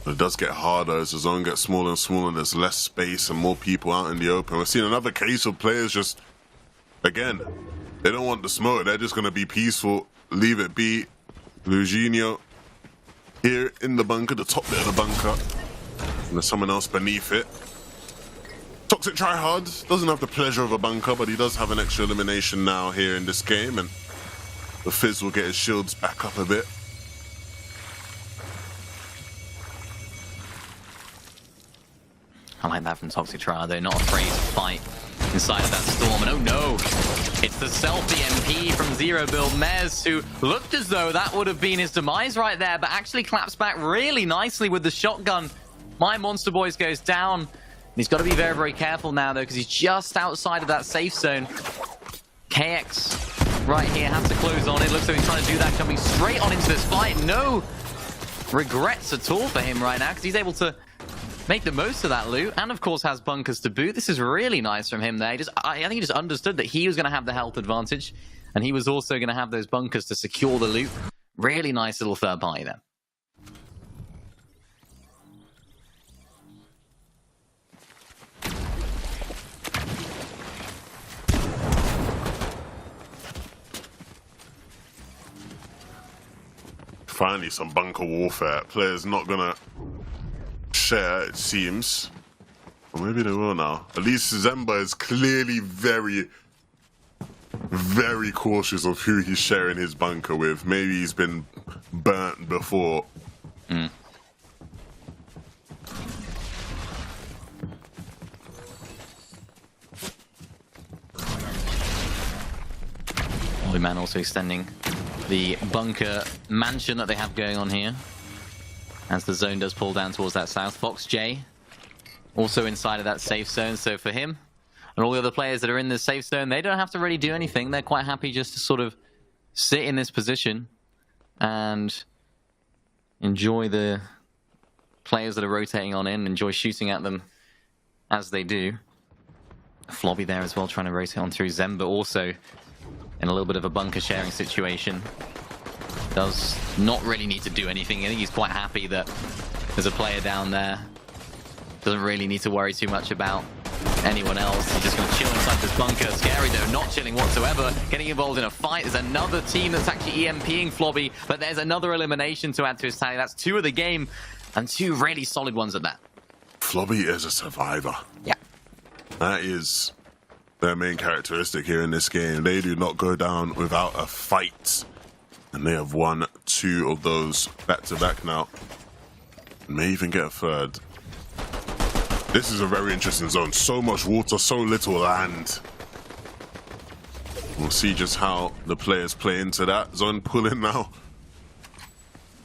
But it does get harder as the zone gets smaller and smaller. There's less space and more people out in the open. We've seen another case of players just, again, they don't want the smoke. They're just going to be peaceful, leave it be. Luginio here in the bunker, the top bit of the bunker. And there's someone else beneath it. Toxic Tryhard doesn't have the pleasure of a bunker, but he does have an extra elimination now here in this game, and the Fizz will get his shields back up a bit. I like that from Toxic Tryhard. They're not afraid to fight inside of that storm. And oh no, it's the selfie MP from Zero Build Mez, who looked as though that would have been his demise right there, but actually claps back really nicely with the shotgun. My Monster Boys goes down. He's got to be very, very careful now, though, because he's just outside of that safe zone. KX right here has to close on it. Looks like he's trying to do that, jumping straight on into this fight. No regrets at all for him right now, because he's able to make the most of that loot, and of course has bunkers to boot. This is really nice from him there. I think he just understood that he was going to have the health advantage, and he was also going to have those bunkers to secure the loot. Really nice little third party there. Finally, some bunker warfare. Players not gonna share, it seems. Or maybe they will now. At least Zemba is clearly very, very cautious of who he's sharing his bunker with. Maybe he's been burnt before. Man also extending the bunker mansion that they have going on here. As the zone does pull down towards that south. Fox J also inside of that safe zone. So for him and all the other players that are in this safe zone, they don't have to really do anything. They're quite happy just to sort of sit in this position and enjoy the players that are rotating on in, enjoy shooting at them as they do. Flobby there as well, trying to rotate on through Zemba, also in a little bit of a bunker sharing situation. Does not really need to do anything. I think he's quite happy that there's a player down there. Doesn't really need to worry too much about anyone else. He's just going to chill inside this bunker. Scary though, not chilling whatsoever. Getting involved in a fight. There's another team that's actually EMPing Flobby, but there's another elimination to add to his tally. That's 2 of the game, and 2 really solid ones at that. Flobby is a survivor. Yeah. That is their main characteristic here in this game. They do not go down without a fight. And they have won 2 of those back-to-back now. May even get a 3rd. This is a very interesting zone. So much water, so little land. We'll see just how the players play into that. Zone pulling now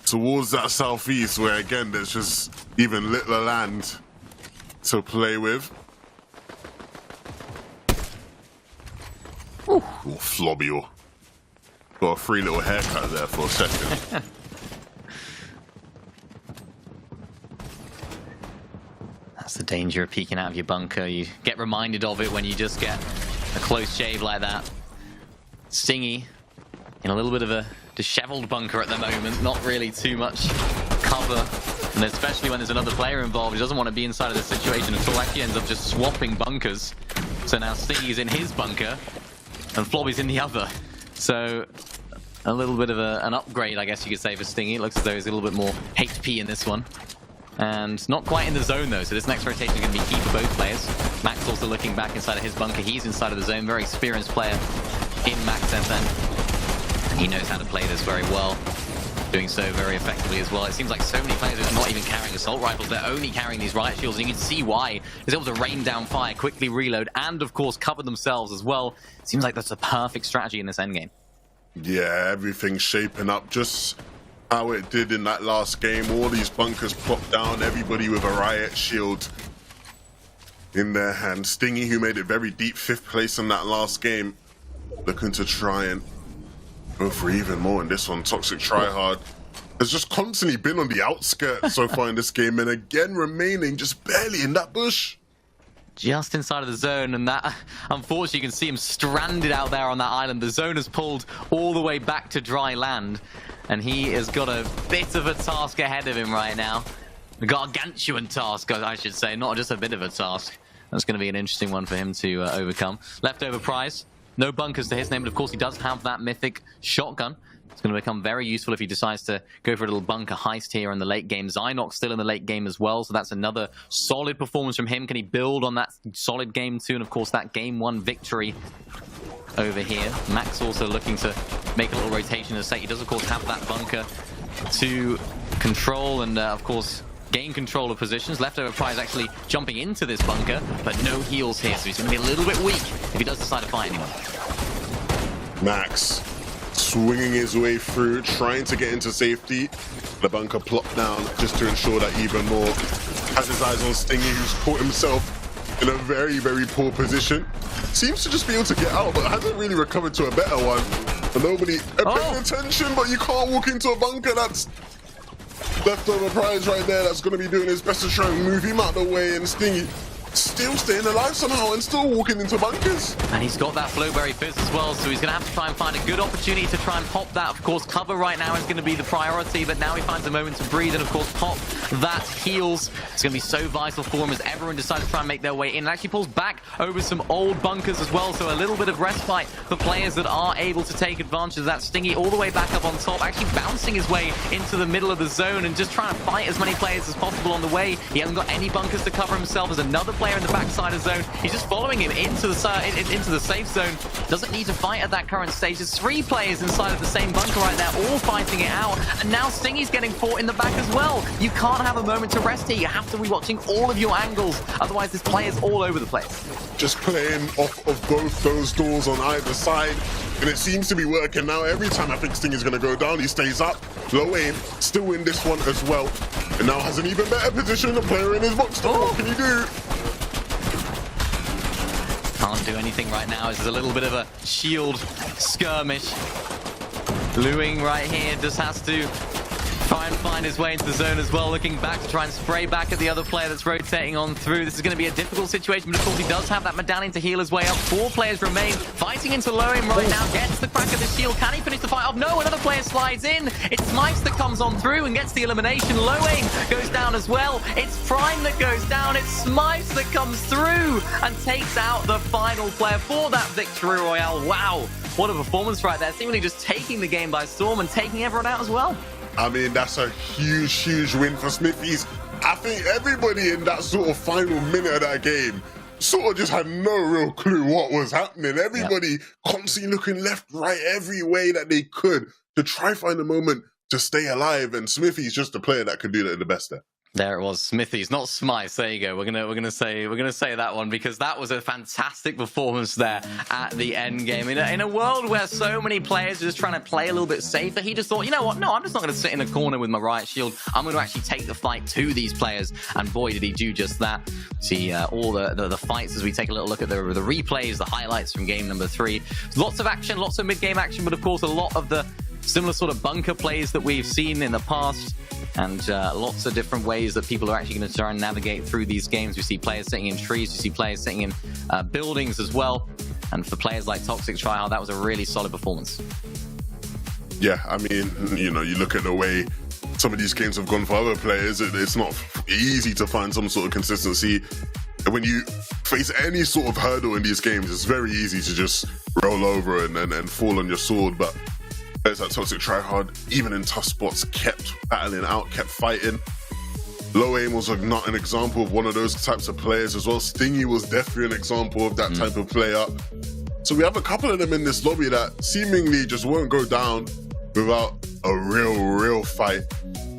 towards that southeast, where again there's just even little land to play with. Ooh, Flobby. Got a free little haircut there for a second. That's the danger of peeking out of your bunker. You get reminded of it when you just get a close shave like that. Stingy in a little bit of a disheveled bunker at the moment. Not really too much cover. And especially when there's another player involved, he doesn't want to be inside of the situation at all. Actually ends up just swapping bunkers. So now Stingy's in his bunker and Flobby's in the other. So a little bit of an upgrade, I guess you could say, for Stingy. It looks as though he's a little bit more HP in this one. And not quite in the zone, though, so this next rotation is going to be key for both players. Max also looking back inside of his bunker. He's inside of the zone. Very experienced player in Max FN. He knows how to play this very well. Doing so very effectively as well. It seems like so many players are not even carrying assault rifles. They're only carrying these riot shields, and you can see why. He's able to rain down fire, quickly reload, and of course cover themselves as well. Seems like that's a perfect strategy in this endgame. Yeah, everything's shaping up just how it did in that last game. All these bunkers plopped down, everybody with a riot shield in their hand. Stingy, who made it very deep, 5th place in that last game, looking to try and go for even more in this one. Toxic Tryhard has just constantly been on the outskirts so far in this game, and again remaining just barely in that bush. Just inside of the zone, and that, unfortunately, you can see him stranded out there on that island. The zone has pulled all the way back to dry land, and he has got a bit of a task ahead of him right now. A gargantuan task, I should say, not just a bit of a task. That's going to be an interesting one for him to overcome. Leftover prize, no bunkers to his name, but of course he does have that mythic shotgun. It's going to become very useful if he decides to go for a little bunker heist here in the late game. Zynox still in the late game as well, so that's another solid performance from him. Can he build on that solid game 2 and of course that game 1 victory over here? Max also looking to make a little rotation of state. He does of course have that bunker to control and of course gain control of positions. Leftover prize actually jumping into this bunker, but no heals here, so he's going to be a little bit weak if he does decide to fight anyone. Max swinging his way through, trying to get into safety. The bunker plopped down just to ensure that even more. Has his eyes on Stingy, who's caught himself in a very, very poor position. Seems to just be able to get out, but hasn't really recovered to a better one. And nobody paying attention, but you can't walk into a bunker. That's leftover prize right there. That's going to be doing his best to try and move him out of the way, and Stingy still staying alive somehow and still walking into bunkers. And he's got that Flowberry Fizz as well, so he's going to have to try and find a good opportunity to try and pop that. Of course, cover right now is going to be the priority, but now he finds a moment to breathe and, of course, pop that heals. It's going to be so vital for him as everyone decides to try and make their way in. And actually pulls back over some old bunkers as well, so a little bit of respite for players that are able to take advantage of that. Stingy all the way back up on top, actually bouncing his way into the middle of the zone and just trying to fight as many players as possible on the way. He hasn't got any bunkers to cover himself. There's another player in the backside of zone. He's just following him into the safe zone. Doesn't need to fight at that current stage. There's 3 players inside of the same bunker right there, all fighting it out. And now Stingy's getting fought in the back as well. You can't have a moment to rest here. You have to be watching all of your angles. Otherwise, this player's all over the place. Just playing off of both those doors on either side. And it seems to be working now. Every time I think Sting is going to go down, he stays up. Low aim, still in this one as well. And now has an even better position. The player in his box. What can he do? Can't do anything right now. This is a little bit of a shield skirmish. Luing right here just has to try and find his way into the zone as well, looking back to try and spray back at the other player that's rotating on through. This is going to be a difficult situation, but of course he does have that medallion to heal his way up. 4 players remain, fighting into low aim right now, gets the crack of the shield. Can he finish the fight off? No, another player slides in. It's Smipes that comes on through and gets the elimination. Low aim goes down as well. It's Prime that goes down. It's Smipes that comes through and takes out the final player for that victory royale. Wow, what a performance right there. Seemingly just taking the game by storm and taking everyone out as well. I mean, that's a huge, huge win for Smithies. I think everybody in that sort of final minute of that game sort of just had no real clue what was happening. Everybody constantly looking left, right, every way that they could to try find a moment to stay alive. And Smithies just the player that could do that the best there. There it was, Smithies, not Smythe. There you go. We're gonna say that one because that was a fantastic performance there at the end game. In a world where so many players are just trying to play a little bit safer, he just thought, you know what? No, I'm just not going to sit in a corner with my riot shield. I'm going to actually take the fight to these players, and boy, did he do just that. See all the fights as we take a little look at the replays, the highlights from game number 3. Lots of action, lots of mid-game action, but of course a lot of the similar sort of bunker plays that we've seen in the past. And lots of different ways that people are actually going to try and navigate through these games. We see players sitting in trees, we see players sitting in buildings as well. And for players like Toxic Tryhard, that was a really solid performance. Yeah, I mean, you know, you look at the way some of these games have gone for other players, it's not easy to find some sort of consistency. When you face any sort of hurdle in these games, it's very easy to just roll over and fall on your sword. But players like Toxic Tryhard, even in tough spots, kept battling out, kept fighting. Low aim was not an example of one of those types of players as well. Stingy was definitely an example of that type of player. So we have a couple of them in this lobby that seemingly just won't go down without a real fight.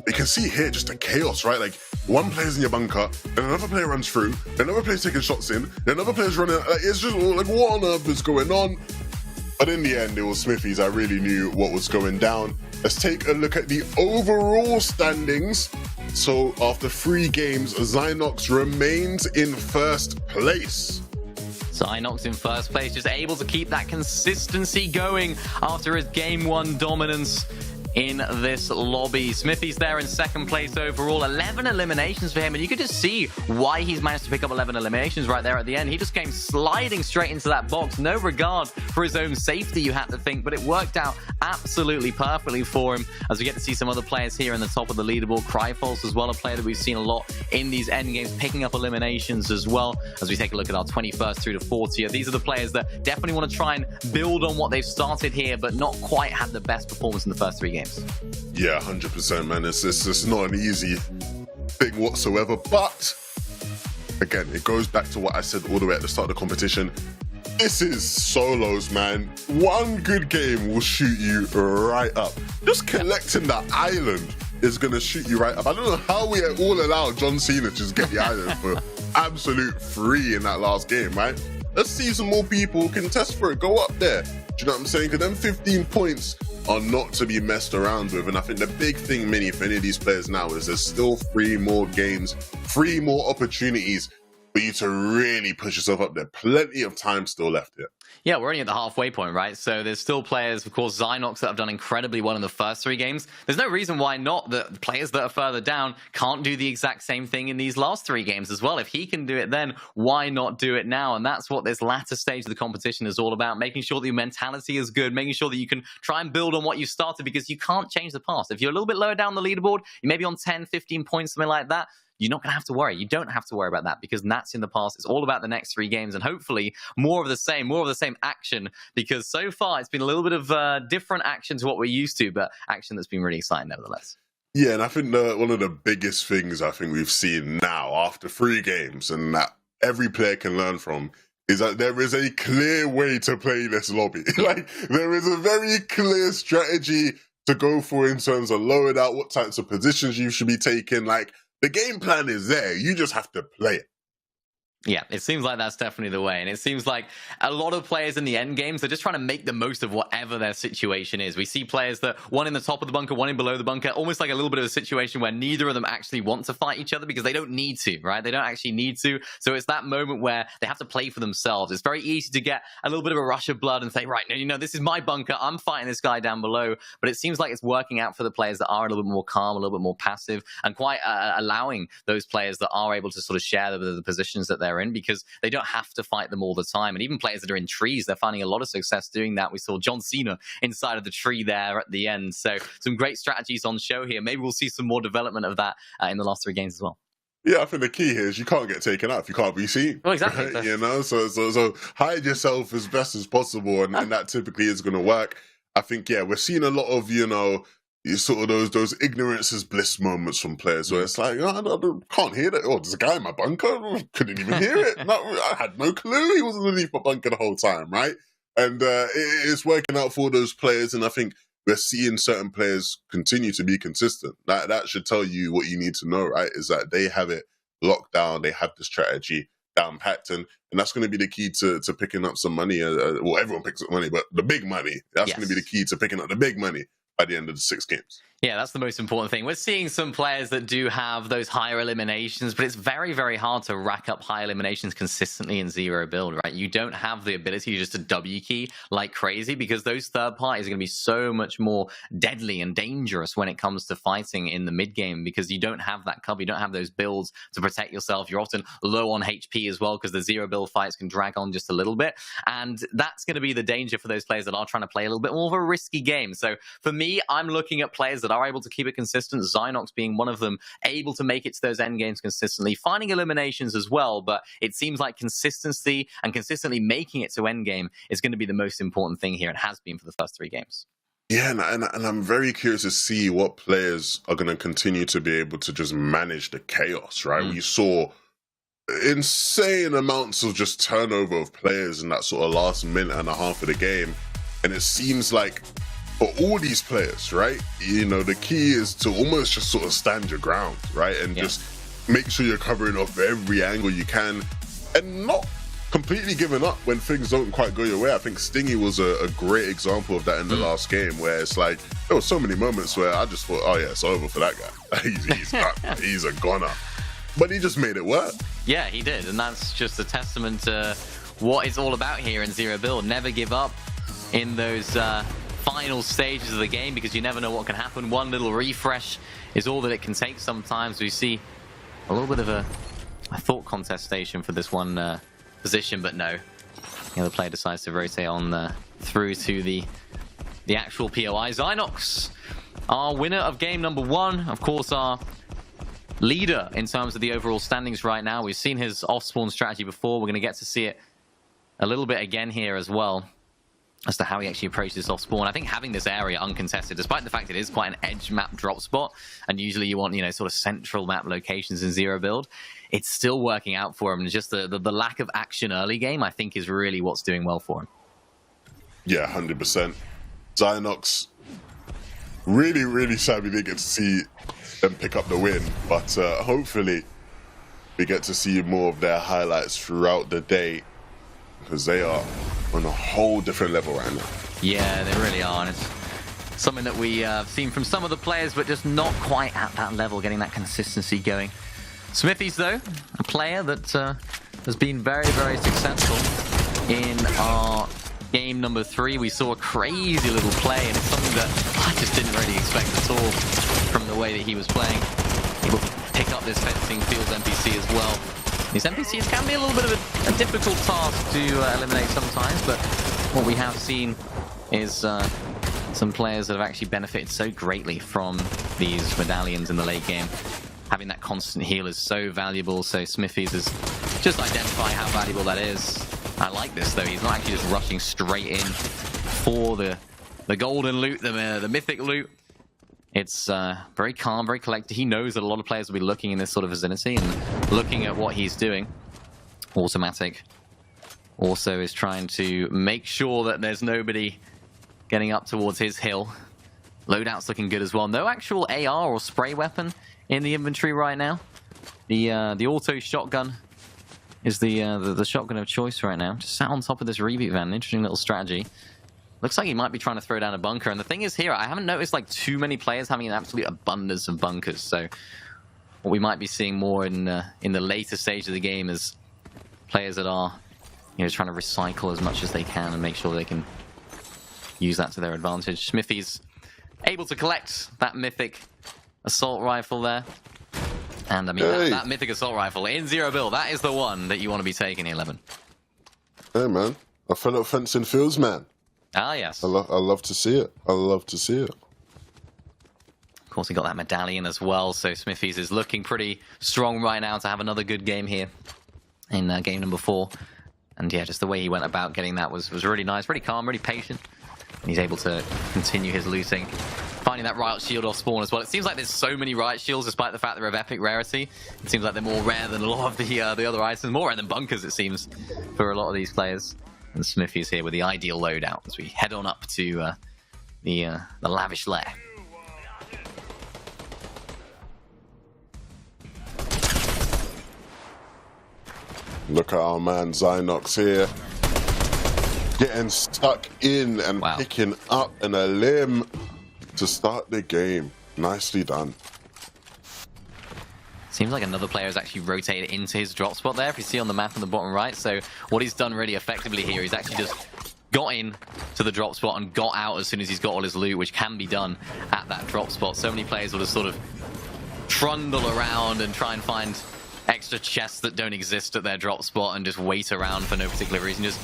You can see here just the chaos, right? Like, one player's in your bunker, then another player runs through, then another player's taking shots in, then another player's running. Like, it's just like, what on earth is going on? But in the end, it was Smithies. I really knew what was going down. Let's take a look at the overall standings. So after 3 games, Zynox remains in first place. Zynox in first place, just able to keep that consistency going after his game 1 dominance in this lobby. Smithy's there in second place overall. 11 eliminations for him, and you could just see why he's managed to pick up 11 eliminations right there at the end. He just came sliding straight into that box. No regard for his own safety, you had to think, but it worked out absolutely perfectly for him as we get to see some other players here in the top of the leaderboard. Cryfalse as well, a player that we've seen a lot in these end games, picking up eliminations as well as we take a look at our 21st through to 40th. These are the players that definitely want to try and build on what they've started here, but not quite had the best performance in the first 3 games. Yeah, 100%, man. It's not an easy thing whatsoever. But again, it goes back to what I said all the way at the start of the competition. This is solos, man. One good game will shoot you right up. Just collecting that island is going to shoot you right up. I don't know how we all allowed John Cena to just get the island for absolute free in that last game, right? Let's see some more people contest for it. Go up there. Do you know what I'm saying? Because them 15 points are not to be messed around with. And I think the big thing, Mini, for any of these players now is there's still 3 more games, 3 more opportunities for you to really push yourself up there. Plenty of time still left here. Yeah, we're only at the halfway point, right? So there's still players, of course, Zynox, that have done incredibly well in the first 3 games. There's no reason why not the players that are further down can't do the exact same thing in these last 3 games as well. If he can do it then, why not do it now? And that's what this latter stage of the competition is all about, making sure that your mentality is good, making sure that you can try and build on what you started, because you can't change the past. If you're a little bit lower down the leaderboard, you may be on 10, 15 points, something like that. You're not going to have to worry. You don't have to worry about that because that's in the past. It's all about the next 3 games and hopefully more of the same action, because so far it's been a little bit of different action to what we're used to, but action that's been really exciting nevertheless. Yeah, and I think one of the biggest things I think we've seen now after 3 games and that every player can learn from is that there is a clear way to play this lobby. Like, there is a very clear strategy to go for in terms of load out, what types of positions you should be taking. Like, the game plan is there. You just have to play it. Yeah, it seems like that's definitely the way. And it seems like a lot of players in the end games, they're just trying to make the most of whatever their situation is. We see players that one in the top of the bunker, one in below the bunker, almost like a little bit of a situation where neither of them actually want to fight each other because they don't need to, right? They don't actually need to. So it's that moment where they have to play for themselves. It's very easy to get a little bit of a rush of blood and say, right, no, you know, this is my bunker. I'm fighting this guy down below. But it seems like it's working out for the players that are a little bit more calm, a little bit more passive, and quite allowing those players that are able to sort of share the positions that they're in, because they don't have to fight them all the time. And even players that are in trees, they're finding a lot of success doing that. We saw John Cena inside of the tree there at the end. So some great strategies on show here. Maybe we'll see some more development of that in the last 3 games as well. Yeah, I think the key here is you can't get taken out if you can't be seen. Well, exactly. Right? You know, so hide yourself as best as possible, and that typically is going to work. I think, yeah, we're seeing a lot of, you know, sort of those ignorance is bliss moments from players where it's like, oh, I can't hear that. Oh, there's a guy in my bunker. Couldn't even hear it. No, I had no clue he was underneath my bunker the whole time, right? And it's working out for those players, and I think we're seeing certain players continue to be consistent. That should tell you what you need to know, right? Is that they have it locked down, they have the strategy down packed, and that's going to be the key to picking up some money. Well, everyone picks up money, but the big money, that's going to be the key to picking up the big money by the end of the 6 games. Yeah, that's the most important thing. We're seeing some players that do have those higher eliminations, but it's very, very hard to rack up high eliminations consistently in zero build, right? You don't have the ability just to W key like crazy, because those third parties are going to be so much more deadly and dangerous when it comes to fighting in the mid game, because you don't have that cover, you don't have those builds to protect yourself. You're often low on HP as well, because the zero build fights can drag on just a little bit, and that's going to be the danger for those players that are trying to play a little bit more of a risky game. So for me, I'm looking at players that are able to keep it consistent, Zynox being one of them, able to make it to those end games consistently, finding eliminations as well, but it seems like consistency and consistently making it to end game is going to be the most important thing here. It has been for the first 3 games. Yeah, and I'm very curious to see what players are going to continue to be able to just manage the chaos, right? We saw insane amounts of just turnover of players in that sort of last minute and a half of the game, and it seems like for all these players, right, you know, the key is to almost just sort of stand your ground, right, and just make sure you're covering off every angle you can and not completely giving up when things don't quite go your way. I think Stingy was a great example of that in the last game, where it's like there were so many moments where I just thought, oh yeah, it's over for that guy. he's done. He's a goner. But he just made it work. Yeah, he did, and that's just a testament to what it's all about here in Zero Build. Never give up in those final stages of the game, because you never know what can happen. One little refresh is all that it can take sometimes. We see a little bit of a thought contestation for this one position, but no. The other player decides to rotate on through to the actual POI. Zynox, our winner of game number 1, of course, our leader in terms of the overall standings right now. We've seen his off-spawn strategy before. We're going to get to see it a little bit again here as well, as to how he actually approaches this off-spawn. I think having this area uncontested, despite the fact it is quite an edge map drop spot, and usually you want, you know, sort of central map locations in Zero Build, it's still working out for him. And just the lack of action early game, I think, is really what's doing well for him. Yeah, 100%. Zynox, really, really sad we didn't get to see them pick up the win, but hopefully we get to see more of their highlights throughout the day, because they are on a whole different level right now. Yeah, they really are, and it's something that we have seen from some of the players, but just not quite at that level, getting that consistency going. Smithies, though, a player that has been very, very successful in our game number 3. We saw a crazy little play, and it's something that I just didn't really expect at all from the way that he was playing. Able to pick up this fencing fields NPC as well. These NPCs can be a little bit of a difficult task to eliminate sometimes, but what we have seen is some players that have actually benefited so greatly from these medallions in the late game. Having that constant heal is so valuable, so Smithies is just identify how valuable that is. I like this, though. He's not actually just rushing straight in for the golden loot, the mythic loot. It's very calm, very collected. He knows that a lot of players will be looking in this sort of vicinity and looking at what he's doing. Automatic also is trying to make sure that there's nobody getting up towards his hill. Loadout's looking good as well. No actual AR or spray weapon in the inventory right now. The auto shotgun is the shotgun of choice right now. Just sat on top of this reboot van. Interesting little strategy. Looks like he might be trying to throw down a bunker. And the thing is here, I haven't noticed like too many players having an absolute abundance of bunkers. So what we might be seeing more in the later stage of the game is players that are, you know, trying to recycle as much as they can and make sure they can use that to their advantage. Smithy's able to collect that mythic assault rifle there. And I mean, that mythic assault rifle in Zero Build, that is the one that you want to be taking, 11. Hey, man. I fell up fencing fields, man. Ah, yes. I love to see it. I love to see it. Of course, he got that medallion as well, so Smithies is looking pretty strong right now to have another good game here in game number 4. And yeah, just the way he went about getting that was really nice, really calm, really patient. And he's able to continue his looting. Finding that riot shield off spawn as well. It seems like there's so many riot shields despite the fact they're of epic rarity. It seems like they're more rare than a lot of the other items. More rare than bunkers, it seems, for a lot of these players. And Smithy's here with the ideal loadout as we head on up to the lavish lair. Look at our man Zynox here. Getting stuck in and picking up in a limb to start the game. Nicely done. Seems like another player has actually rotated into his drop spot there, if you see on the map on the bottom right. So what he's done really effectively here, he's actually just got in to the drop spot and got out as soon as he's got all his loot, which can be done at that drop spot. So many players will just sort of trundle around and try and find extra chests that don't exist at their drop spot and just wait around for no particular reason, just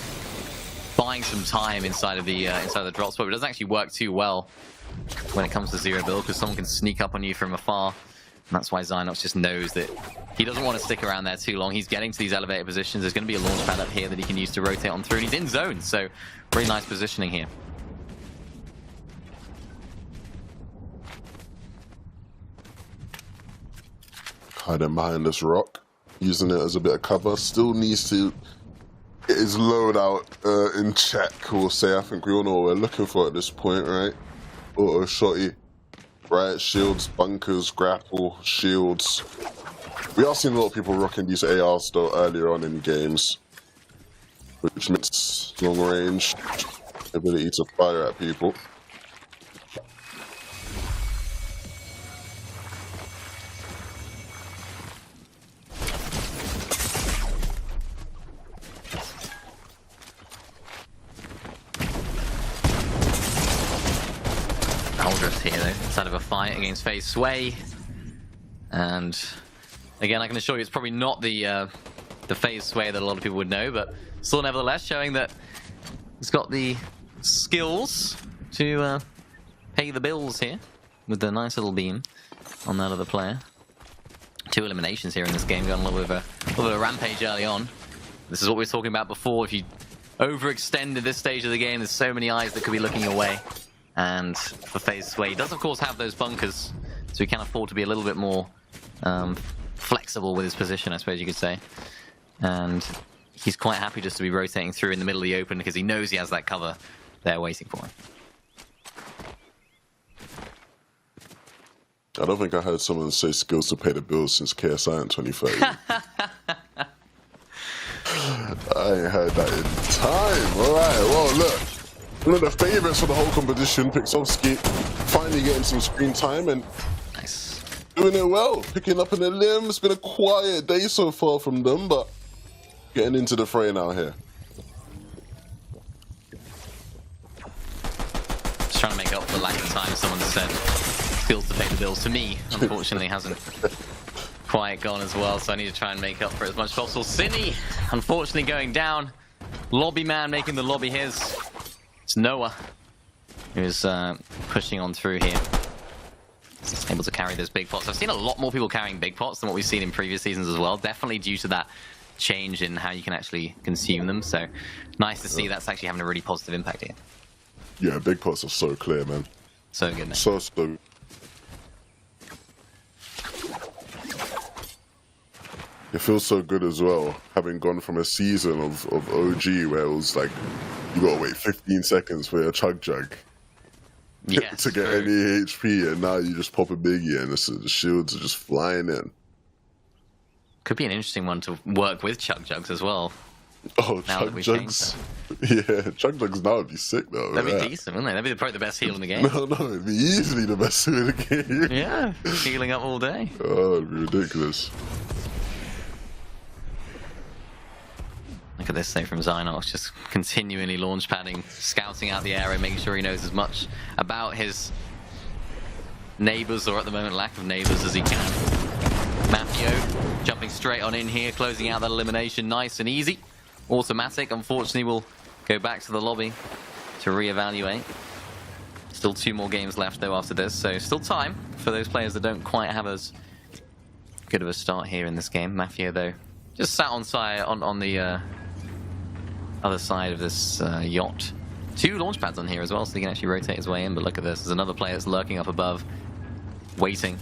buying some time inside of the drop spot. But it doesn't actually work too well when it comes to Zero Build, because someone can sneak up on you from afar. And that's why Zynox just knows that he doesn't want to stick around there too long. He's getting to these elevated positions. There's going to be a launch pad up here that he can use to rotate on through. And he's in zone, so very nice positioning here. Hiding behind this rock, using it as a bit of cover. Still needs to get his loadout in check, we'll say. I think we all know what we're looking for at this point, right? Auto shotty. Riot shields, bunkers, grapple, shields. We are seeing a lot of people rocking these ARs though earlier on in games, which means long range, ability to fire at people. Here though, inside of a fight against FaZe Sway, and again I can assure you it's probably not the FaZe Sway that a lot of people would know, but still nevertheless showing that he's got the skills to pay the bills here with the nice little beam on that other player. 2 eliminations here in this game, going a little bit of a rampage early on. This is what we were talking about before. If you overextend at this stage of the game, there's so many eyes that could be looking your way. And for FaZe Sway, he does of course have those bunkers, so he can afford to be a little bit more flexible with his position, I suppose you could say. And he's quite happy just to be rotating through in the middle of the open because he knows he has that cover there waiting for him. I don't think I heard someone say skills to pay the bills since KSI in 2030. I ain't heard that in time. Alright, well look. One of the favourites for the whole competition, Pixovsky, finally getting some screen time and nice. Doing it well, picking up in the limb. It's been a quiet day so far from them, but getting into the fray now here. Just trying to make up for the lack of time. Someone said skills to pay the bills. To me, unfortunately, hasn't quite gone as well, so I need to try and make up for it as much as possible. Cine, unfortunately, going down. Lobby man making the lobby his. It's Noah who's pushing on through here. He's able to carry those big pots. I've seen a lot more people carrying big pots than what we've seen in previous seasons as well. Definitely due to that change in how you can actually consume them. So nice to see that's actually having a really positive impact here. Yeah, big pots are so clear, man. So good, man. So. It feels so good as well, having gone from a season of OG where it was like, you gotta wait 15 seconds for your chug jug yes, to get any HP, and now you just pop a biggie and the shields are just flying in. Could be an interesting one to work with Chug Jugs as well. Oh, Now that Chug we've Jugs. Yeah, Chug Jugs now would be sick though. That'd yeah. be decent, wouldn't they? That'd be probably the best heal in the game. No, it'd be easily the best in the game. Yeah, healing up all day. Oh, it'd be ridiculous. Look at this save from Zynox, just continually launch padding, scouting out the area, making sure he knows as much about his neighbors, or at the moment lack of neighbors, as he can. Mafio jumping straight on in here, closing out that elimination nice and easy. Automatic, unfortunately, will go back to the lobby to reevaluate. Still 2 more games left though after this, so still time for those players that don't quite have as good of a start here in this game. Mafia though just sat on side on the other side of this yacht. 2 launch pads on here as well, so he can actually rotate his way in. But look at this, there's another player that's lurking up above, waiting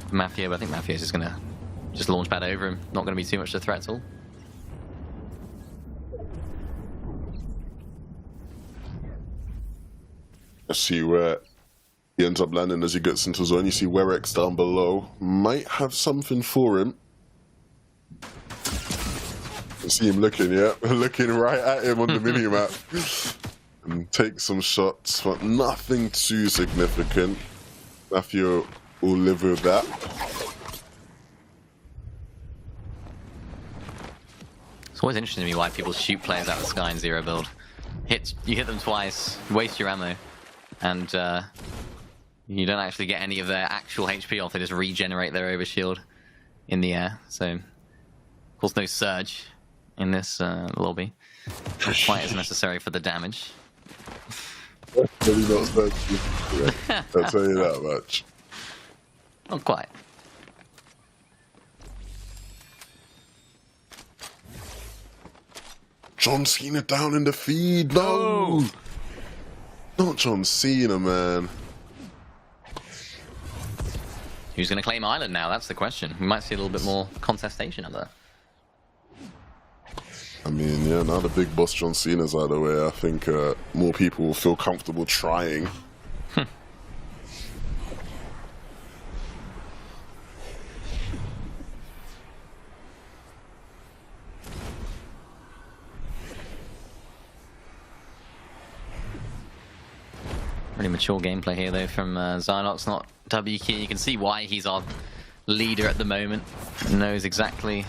for Mafia. But I think Mafia's just gonna launch pad over him. Not gonna be too much of a threat at all. Let's see where he ends up landing as he gets into zone. You see Werex down below. Might have something for him. You see him looking, yeah? Looking right at him on the mini-map. And take some shots, but nothing too significant. Matthew will live with that. It's always interesting to me why people shoot players out of the sky in zero build. You hit them twice, waste your ammo, and you don't actually get any of their actual HP off. They just regenerate their overshield in the air. So, of course, no surge in this lobby. Not quite as necessary for the damage. Maybe not surge. I'll tell you that much. Not quite. John Cena down in the feed. No! Not John Cena, man. Who's going to claim Island now? That's the question. We might see a little bit more contestation up there. I mean, yeah, now the big boss John Cena's out of the way, I think more people will feel comfortable trying. Really mature gameplay here, though, from Zynox, not WQ. You can see why he's our leader at the moment. He knows exactly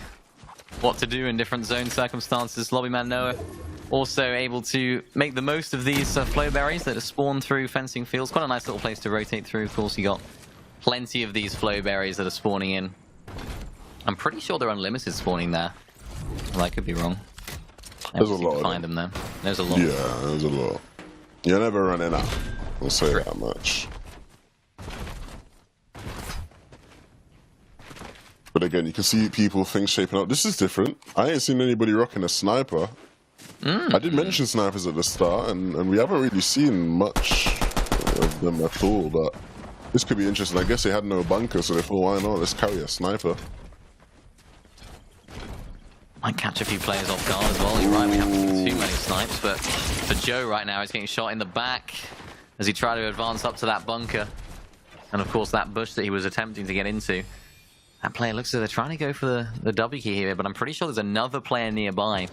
what to do in different zone circumstances. Lobbyman Noah also able to make the most of these flow berries that are spawned through fencing fields. Quite a nice little place to rotate through. Of course, you got plenty of these flow berries that are spawning in. I'm pretty sure they're unlimited spawning there. Well, I could be wrong. There's a lot. Find them there. There's a lot. Yeah, there's a lot. You're never running out. I'll say that much. But again, you can see people, things shaping up. This is different. I ain't seen anybody rocking a sniper. I did mention snipers at the start, and we haven't really seen much of them at all, but this could be interesting. I guess they had no bunker, so they thought, why not? Let's carry a sniper. Might catch a few players off guard as well. You're right, we haven't seen too many snipes, but for Joe right now, he's getting shot in the back as he tried to advance up to that bunker. And of course, that bush that he was attempting to get into. That player looks like they're trying to go for the W key here, but I'm pretty sure there's another player nearby.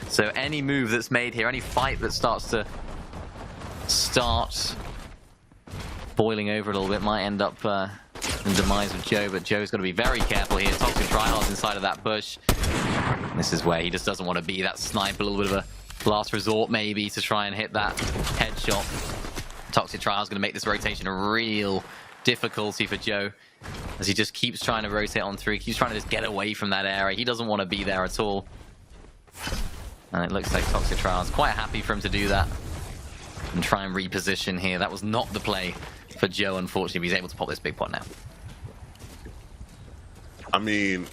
So any move that's made here, any fight that starts boiling over a little bit might end up in demise of Joe, but Joe's got to be very careful here. Toxic Tryhards inside of that bush. This is where he just doesn't want to be. That sniper, a little bit of a last resort maybe to try and hit that headshot. Toxic Tryhards going to make this rotation a real difficulty for Joe, as he just keeps trying to rotate on through, keeps trying to just get away from that area. He doesn't want to be there at all. And it looks like Toxic Tryhards quite happy for him to do that and try and reposition here. That was not the play for Joe, unfortunately, but he's able to pop this big pot now. I mean,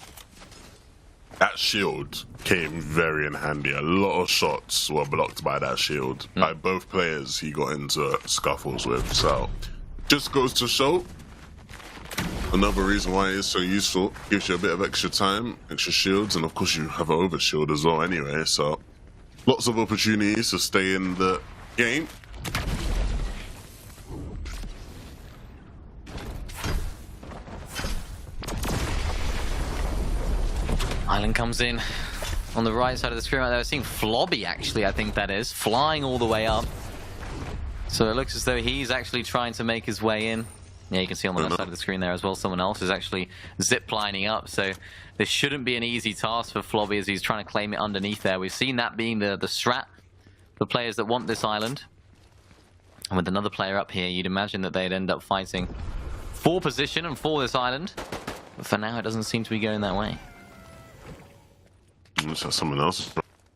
that shield came very in handy. A lot of shots were blocked by that shield. By both players he got into scuffles with. So, just goes to show another reason why it's so useful. Gives you a bit of extra time, extra shields, and of course you have an overshield as well anyway. So, lots of opportunities to stay in the game. Island comes in on the right side of the screen right there. We're seeing Flobby, actually, I think that is, flying all the way up. So it looks as though he's actually trying to make his way in. Yeah, you can see on the left side of the screen there as well, someone else is actually zip-lining up. So this shouldn't be an easy task for Flobby as he's trying to claim it underneath there. We've seen that being the strat for players that want this island. And with another player up here, you'd imagine that they'd end up fighting for position and for this island. But for now, it doesn't seem to be going that way. Looks like someone else.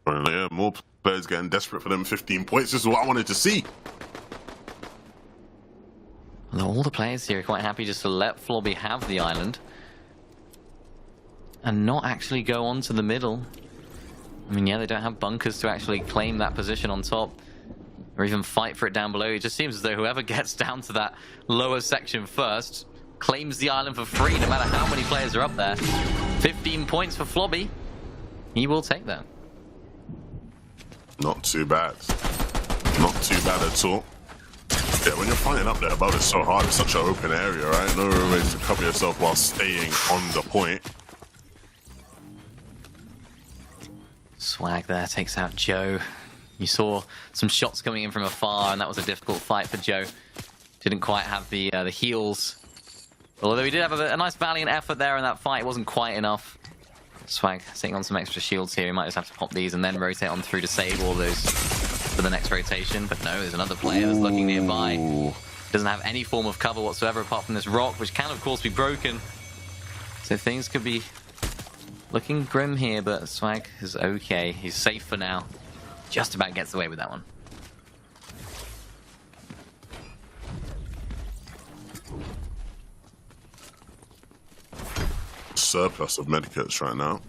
Yeah, more players getting desperate for them 15 points. This is what I wanted to see. All the players here are quite happy just to let Flobby have the island and not actually go on to the middle. I mean, yeah, they don't have bunkers to actually claim that position on top or even fight for it down below. It just seems as though whoever gets down to that lower section first claims the island for free, no matter how many players are up there. 15 points for Flobby. He will take that. Not too bad. Not too bad at all. Yeah, when you're fighting up there above, it's so hard. It's such an open area, right? No real way to cover yourself while staying on the point. Swag there takes out Joe. You saw some shots coming in from afar, and that was a difficult fight for Joe. Didn't quite have the heals. Although he did have a nice valiant effort there in that fight, it wasn't quite enough. Swag sitting on some extra shields here. He might just have to pop these and then rotate on through to save all those for the next rotation. But no, there's another player that's looking nearby. Doesn't have any form of cover whatsoever apart from this rock, which can of course be broken. So things could be looking grim here, but Swag is okay. He's safe for now. Just about gets away with that one. Surplus of medikits right now.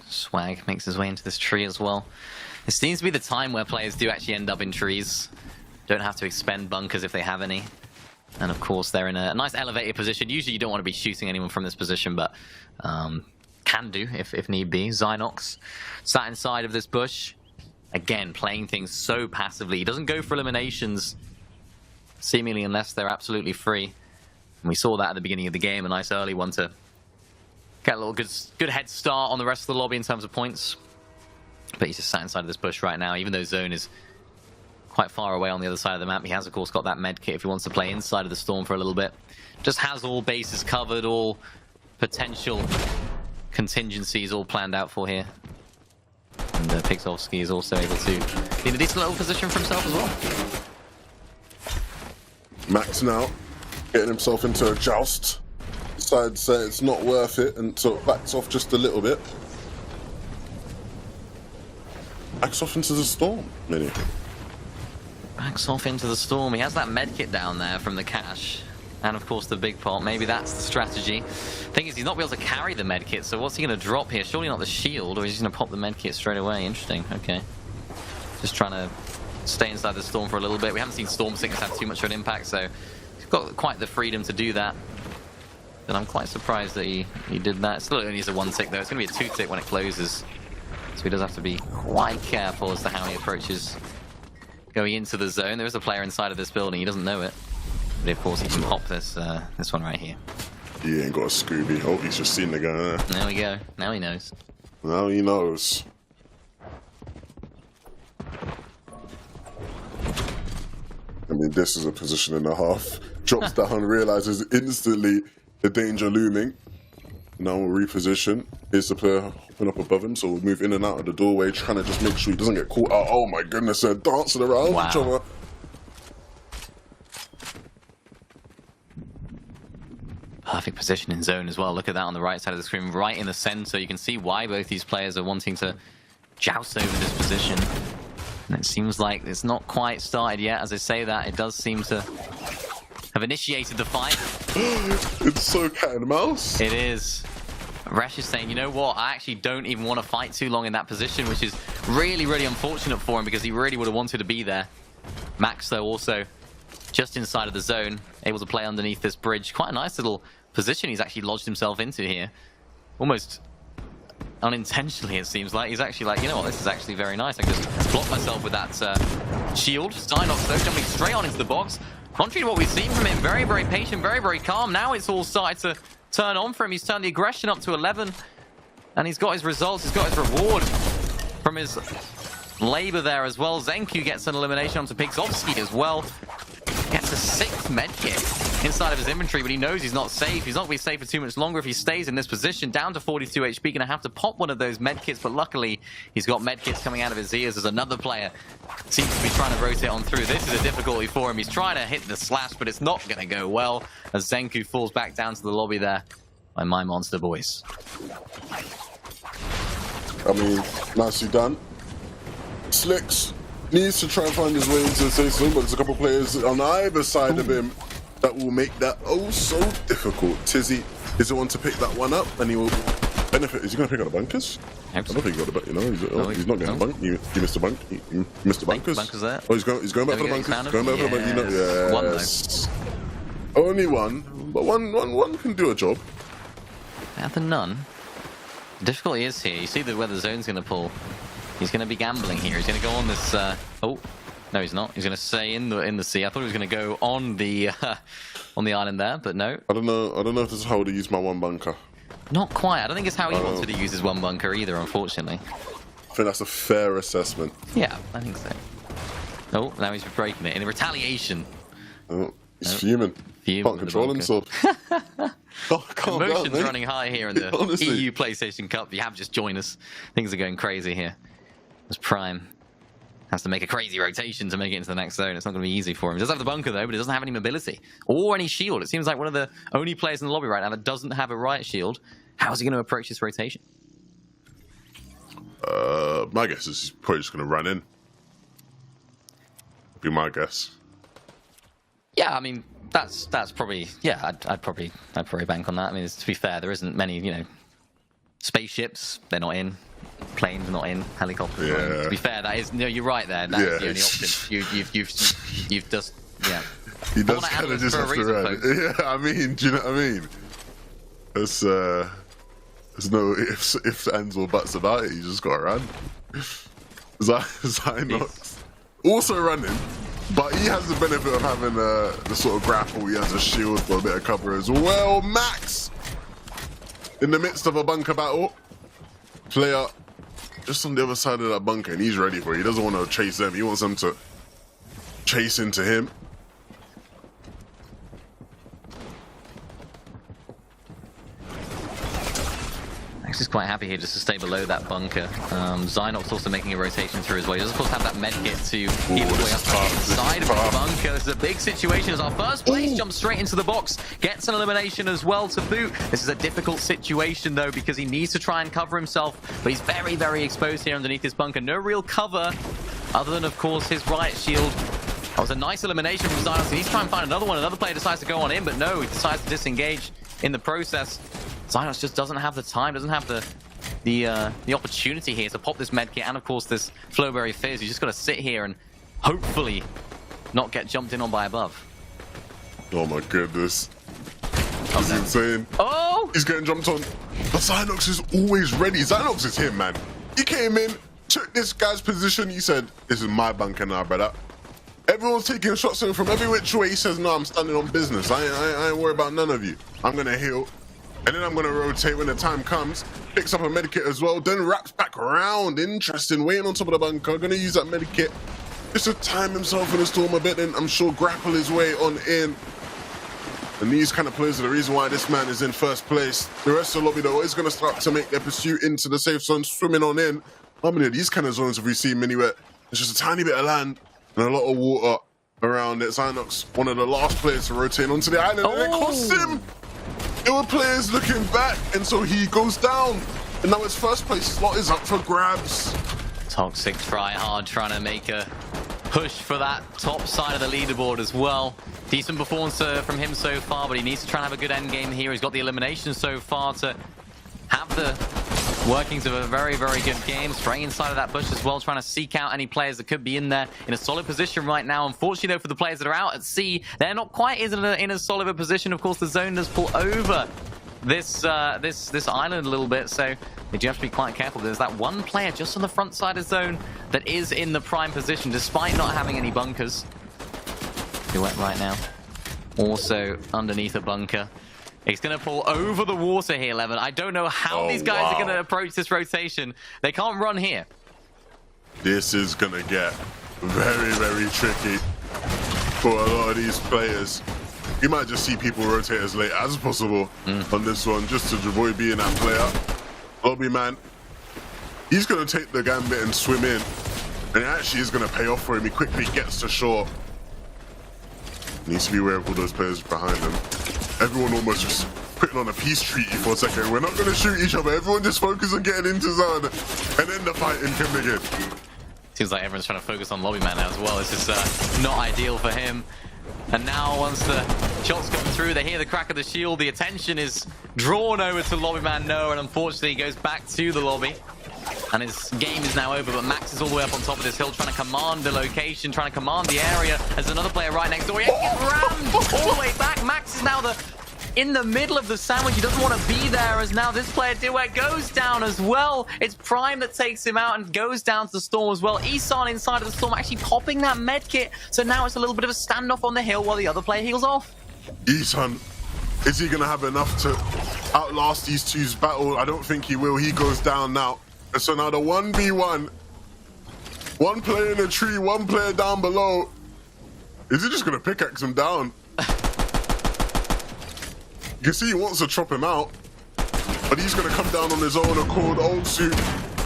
Swag makes his way into this tree as well. It seems to be the time where players do actually end up in trees. Don't have to expend bunkers if they have any. And of course, they're in a nice elevated position. Usually you don't want to be shooting anyone from this position, but can do if need be. Zynox sat inside of this bush. Again, playing things so passively. He doesn't go for eliminations, seemingly unless they're absolutely free. And we saw that at the beginning of the game, a nice early one to get a little good head start on the rest of the lobby in terms of points. But he's just sat inside of this bush right now, even though Zone is quite far away on the other side of the map. He has, of course, got that med kit if he wants to play inside of the storm for a little bit. Just has all bases covered, all potential contingencies all planned out for here. And Pixovsky is also able to be in a decent little position for himself as well. Max now, getting himself into a joust. Decides it's not worth it, and so backs off just a little bit. Backs off into the storm, Mini. Backs off into the storm. He has that medkit down there from the cache. And of course the big pot. Maybe that's the strategy. Thing is, he's not able to carry the medkit, so what's he going to drop here? Surely not the shield, or he's going to pop the medkit straight away. Interesting, okay. Just trying to stay inside the storm for a little bit. We haven't seen Storm Sickness have too much of an impact, so he's got quite the freedom to do that. And I'm quite surprised that he did that. It still only is a 1-tick though. It's going to be a 2-tick when it closes. So he does have to be quite careful as to how he approaches going into the zone. There is a player inside of this building. He doesn't know it. But of course he can pop this one right here. He ain't got a Scooby. Oh, he's just seen the guy there. There we go. Now he knows. Now he knows. I mean, this is a position and a half. Drops down, realizes instantly the danger looming. Now we'll reposition. Here's the player hopping up above him, so we'll move in and out of the doorway, trying to just make sure he doesn't get caught out. Oh my goodness, they're dancing around each other. Perfect position in zone as well. Look at that on the right side of the screen, right in the center. You can see why both these players are wanting to joust over this position. And it seems like it's not quite started yet. As I say that, it does seem to have initiated the fight. It's so cat and mouse. It is. Resh is saying, you know what, I actually don't even want to fight too long in that position, which is really, really unfortunate for him because he really would have wanted to be there. Max, though, also just inside of the zone, able to play underneath this bridge. Quite a nice little position he's actually lodged himself into here. Almost unintentionally, it seems like. He's actually like, you know what, this is actually very nice. I can just block myself with that shield. Stynox, though, jumping straight on into the box. Contrary to what we've seen from him, very, very patient, very, very calm. Now it's all started to turn on for him. He's turned the aggression up to 11, and he's got his results. He's got his reward from his labor there as well. Zenku gets an elimination onto Pixovsky as well. Gets a 6th medkit inside of his inventory, but he knows he's not safe. He's not going to be safe for too much longer if he stays in this position. Down to 42 HP, going to have to pop one of those medkits, but luckily he's got medkits coming out of his ears as another player seems to be trying to rotate on through. This is a difficulty for him. He's trying to hit the slash, but it's not going to go well as Zenku falls back down to the lobby there by my monster boys. I mean, nicely done. Slicks needs to try and find his way into the safe zone, but there's a couple players on either side of him that will make that oh so difficult. Tizzy is the one to pick that one up, and he will benefit. Is he going to pick up the bunkers? I don't think he got the bunker. You know, he's not getting the bunk. He missed the bunk. He missed the bunkers. Bunkers there. Oh, he's going back for the bunkers. He's going back for the bunkers. You know, yes. Only one, but one can do a job. At the none. The difficulty is here. You see where the zone's going to pull. He's going to be gambling here. He's going to go on this. Oh, no, he's not. He's going to stay in the sea. I thought he was going to go on the island there, but no. I don't know if this is how to use my one bunker. Not quite. I don't think it's how he wanted to use his one bunker either, unfortunately. I think that's a fair assessment. Yeah, I think so. Oh, now he's breaking it in retaliation. Oh, he's fuming. Can't control himself. Emotions running high here in the EU PlayStation Cup. You have just joined us. Things are going crazy here. As Prime has to make a crazy rotation to make it into the next zone. It's not going to be easy for him. He does have the bunker, though, but he doesn't have any mobility or any shield. It seems like one of the only players in the lobby right now that doesn't have a riot shield. How is he going to approach this rotation? My guess is he's probably just going to run in. Be my guess. Yeah, I mean, that's probably, yeah, I'd probably bank on that. I mean, to be fair, there isn't many, you know, spaceships, they're not in. Planes not in, helicopters not in. To be fair, that is, no, you're right there. That is the only option. You've just, yeah. He does kind of just have to run. Folks. Yeah, I mean, do you know what I mean? There's no ifs, ands, or buts about it. You just gotta run. Zynox also running, but he has the benefit of having the sort of grapple. He has a shield for a bit of cover as well. Max in the midst of a bunker battle. Player just on the other side of that bunker, and he's ready for it. He doesn't want to chase them. He wants them to chase into him. He's quite happy here just to stay below that bunker. Zynox also making a rotation through as well. He does, of course, have that medkit to keep the way up inside of the bunker. This is a big situation as our first place jumps straight into the box. Gets an elimination as well to boot. This is a difficult situation, though, because he needs to try and cover himself. But he's very, very exposed here underneath this bunker. No real cover other than, of course, his riot shield. That was a nice elimination from Zynox. He needs to try and find another one. Another player decides to go on in, but no, he decides to disengage in the process. Zynox just doesn't have the time, doesn't have the opportunity here to pop this medkit, and of course this Flowberry Fizz. He's just got to sit here and hopefully not get jumped in on by above. Oh my goodness. This is insane. Oh! He's getting jumped on. But Zynox is always ready. Zynox is him, man. He came in, took this guy's position. He said, this is my bunker now, brother. Everyone's taking shots at him from every which way. He says, no, I'm standing on business. I ain't worried about none of you. I'm going to heal. And then I'm going to rotate when the time comes. Picks up a medikit as well. Then wraps back around. Interesting. Waiting on top of the bunker. Going to use that medikit just to time himself in the storm a bit. And I'm sure grapple his way on in. And these kind of players are the reason why this man is in first place. The rest of the lobby, though, is going to start to make their pursuit into the safe zone. Swimming on in. How many of these kind of zones have we seen anywhere? There's just a tiny bit of land and a lot of water around it. Zynox, one of the last players to rotate onto the island. And it costs him. There were players looking back, and so he goes down. And now his first place slot is up for grabs. Toxic try hard, trying to make a push for that top side of the leaderboard as well. Decent performance from him so far, but he needs to try and have a good end game here. He's got the elimination so far to have the workings of a very, very good game. Spraying inside of that bush as well, trying to seek out any players that could be in there in a solid position right now. Unfortunately, though, for the players that are out at sea, they're not quite in as solid a position. Of course, the zone does pull over this island a little bit, so they do have to be quite careful. There's that one player just on the front side of zone that is in the prime position, despite not having any bunkers. Duet right now, also underneath a bunker. He's going to pull over the water here, Levin. I don't know how these guys are going to approach this rotation. They can't run here. This is going to get very, very tricky for a lot of these players. You might just see people rotate as late as possible on this one, just to avoid being that player. Lobby man, he's going to take the gambit and swim in. And it actually is going to pay off for him. He quickly gets to shore. Needs to be aware of all those players behind him. Everyone almost just putting on a peace treaty for a second. We're not going to shoot each other. Everyone just focus on getting into zone, and then the fighting can begin. Seems like everyone's trying to focus on Lobby Man now as well. This is not ideal for him. And now, once the shots come through, they hear the crack of the shield. The attention is drawn over to Lobby Man No, and unfortunately, he goes back to the lobby. And his game is now over, but Max is all the way up on top of this hill, trying to command the location, trying to command the area. There's another player right next door. He gets rammed all the way back. Max is now in the middle of the sandwich. He doesn't want to be there, as now this player Duet goes down as well. It's Prime that takes him out and goes down to the storm as well. Isan inside of the storm actually popping that med kit. So now it's a little bit of a standoff on the hill while the other player heals off. Isan, is he going to have enough to outlast these two's battle? I don't think he will. He goes down now. So now the 1v1, one player in the tree, one player down below. Is he just going to pickaxe him down? You can see he wants to chop him out, but he's going to come down on his own accord. Old Suit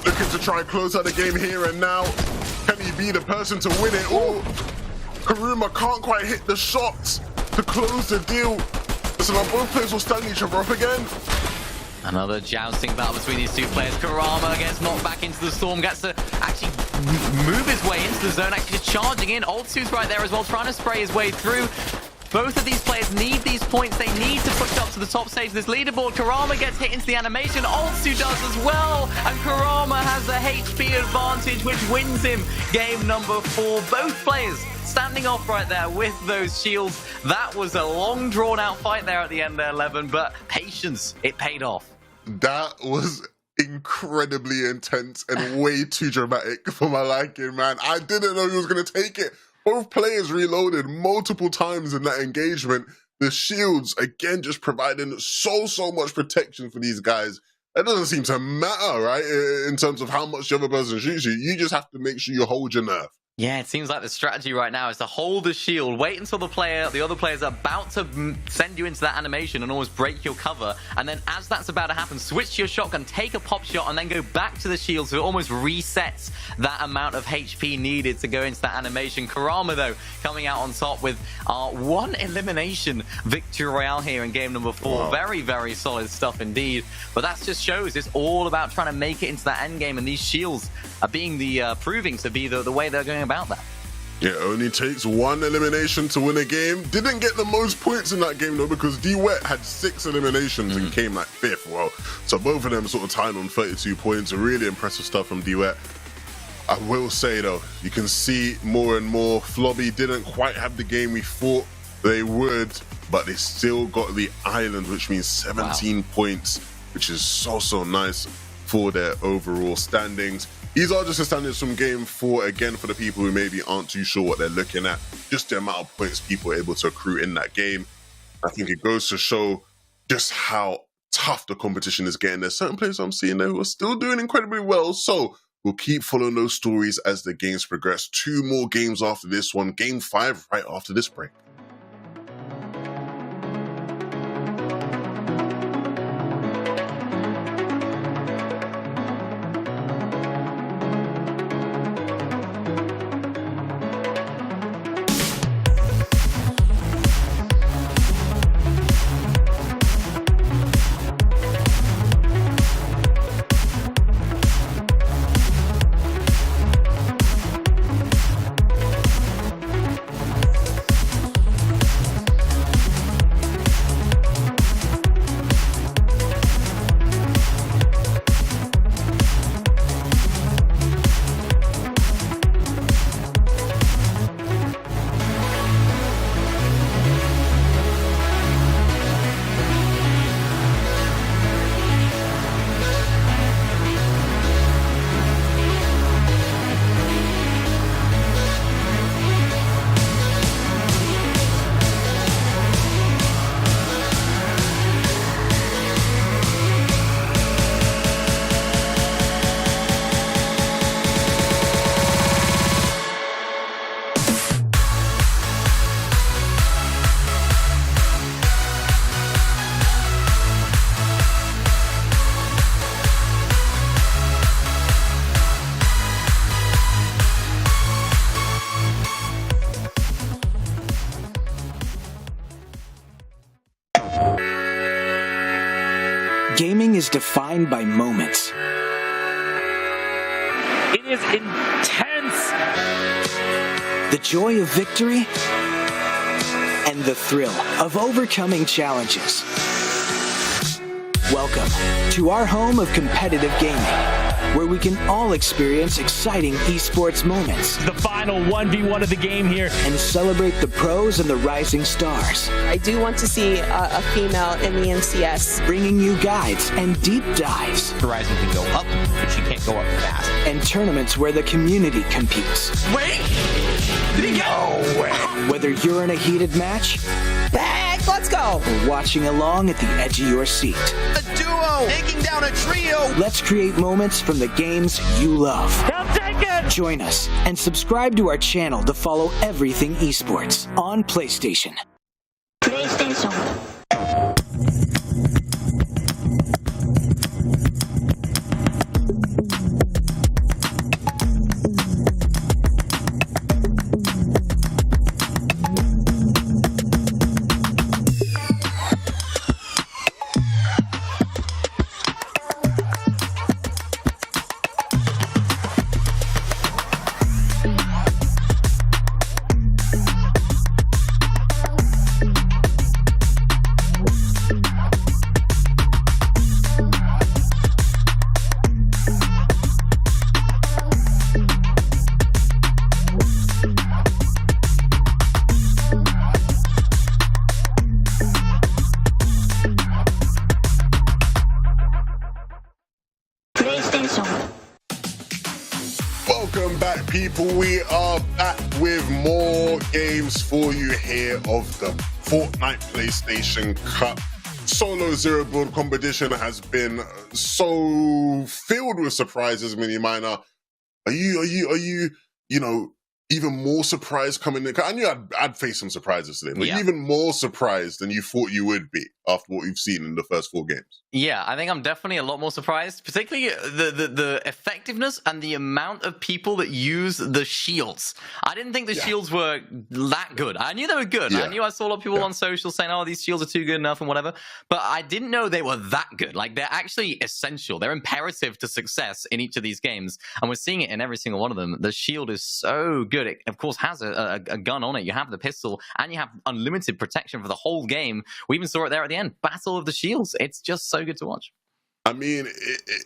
looking to try and close out the game here and now. Can he be the person to win it? Oh, Karuma can't quite hit the shots to close the deal. So now both players will stand each other up again. Another jousting battle between these two players. Karama gets knocked back into the storm, gets to actually move his way into the zone, actually just charging in. Old Suit's right there as well, trying to spray his way through. Both of these players need these points. They need to push up to the top stage of this leaderboard. Karama gets hit into the animation. Old Suit does as well. And Karama has the HP advantage, which wins him game number 4. Both players standing off right there with those shields. That was a long, drawn-out fight there at the end there, Levin, but patience, it paid off. That was incredibly intense and way too dramatic for my liking, man. I didn't know he was going to take it. Both players reloaded multiple times in that engagement. The shields, again, just providing so much protection for these guys. That doesn't seem to matter, right? In terms of how much the other person shoots you. You just have to make sure you hold your nerve. Yeah, it seems like the strategy right now is to hold the shield, wait until the other player's about to send you into that animation and almost break your cover, and then as that's about to happen, switch to your shotgun, take a pop shot, and then go back to the shield, so it almost resets that amount of HP needed to go into that animation. Karama, though, coming out on top with our 1 elimination victory royale here in game number 4. Wow. Very, very solid stuff indeed. But that just shows it's all about trying to make it into that end game, and these shields are being proving to be the way they're going about that. It only takes 1 elimination to win a game. Didn't get the most points in that game though, because D-Wet had 6 eliminations and came like 5th. Well, so both of them sort of tied on 32 points. Really impressive stuff from D-Wet. I will say though, you can see more and more Flobby didn't quite have the game we thought they would, but they still got the island, which means 17 points, which is so nice for their overall standings. These are just the standings from game 4, again, for the people who maybe aren't too sure what they're looking at. Just the amount of points people are able to accrue in that game. I think it goes to show just how tough the competition is getting. There's certain players I'm seeing there who are still doing incredibly well. So we'll keep following those stories as the games progress. 2 more games after this one. Game 5 right after this break. defined by moments. It is intense. The joy of victory and the thrill of overcoming challenges. Welcome to our home of competitive gaming, where we can all experience exciting esports moments The final 1v1 of the game here. and celebrate the pros and the rising stars, I do want to see a female in the NCS. bringing you guides and deep dives Horizon can go up, but she can't go up fast. and tournaments where the community competes. Wait! Did he get? No way! Whether you're in a heated match Back, let's go. or watching along at the edge of your seat, A duo taking down a trio. let's create moments from the games you love. He'll take it. Join us and subscribe to our channel to follow everything esports on PlayStation. PlayStation. PlayStation. Welcome back, people. We are back with more games for you here of the Fortnite PlayStation Cup. Solo zero build competition has been so filled with surprises, Mini Minor. Are you even more surprised coming in? I knew I'd face some surprises today, but Yeah. even more surprised than you thought you would be after what you've seen in the first 4 games. Yeah, I think I'm definitely a lot more surprised, particularly the effectiveness and the amount of people that use the shields. I didn't think the shields were that good. I knew they were good. Yeah. I knew I saw a lot of people on social saying, oh, these shields are too good enough and whatever, but I didn't know they were that good. Like, they're actually essential. They're imperative to success in each of these games, and we're seeing it in every single one of them. The shield is so good. It, of course, has a gun on it. You have the pistol, and you have unlimited protection for the whole game. We even saw it there at the end. Battle of the Shields. It's just so good to watch. I mean,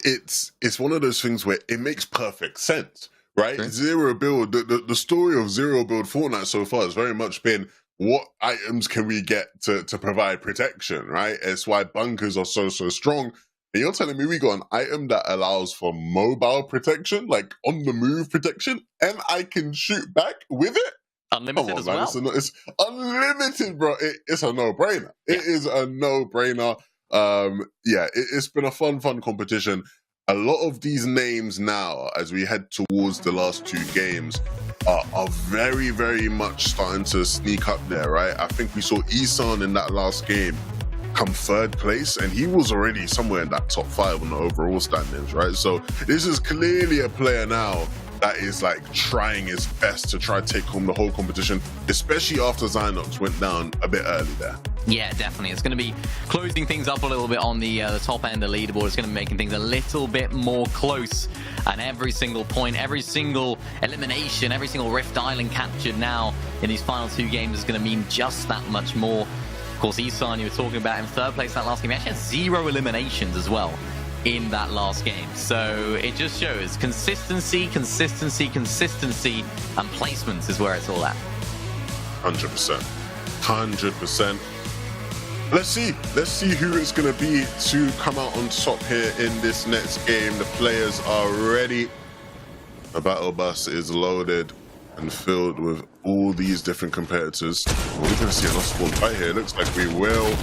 it's one of those things where it makes perfect sense, right? Okay. Zero build, the story of zero build Fortnite so far has very much been what items can we get to provide protection, right? It's why bunkers are so strong. And you're telling me we got an item that allows for mobile protection, like on the move protection, and I can shoot back with it? Unlimited as well. It's unlimited, bro. It's a no-brainer. It is a no-brainer. It's been a fun competition. A lot of these names now, as we head towards the last 2 games, are very, very much starting to sneak up there, right? I think we saw Isan in that last game come 3rd place, and he was already somewhere in that top 5 on the overall standings, right? So this is clearly a player now that is like trying his best to try to take home the whole competition, especially after Zynox went down a bit early there. Yeah, definitely. It's going to be closing things up a little bit on the top end of the leaderboard. It's going to be making things a little bit more close. And every single point, every single elimination, every single Rift Island captured now in these final 2 games is going to mean just that much more. Of course, Isan, you were talking about in 3rd place that last game. He actually had 0 eliminations as well in that last game. So it just shows consistency, and placements is where it's all at. 100%. 100%. Let's see who it's going to be to come out on top here in this next game. The players are ready. The battle bus is loaded and filled with all these different competitors. We're going to see an off-spawn fight here. Looks like we will.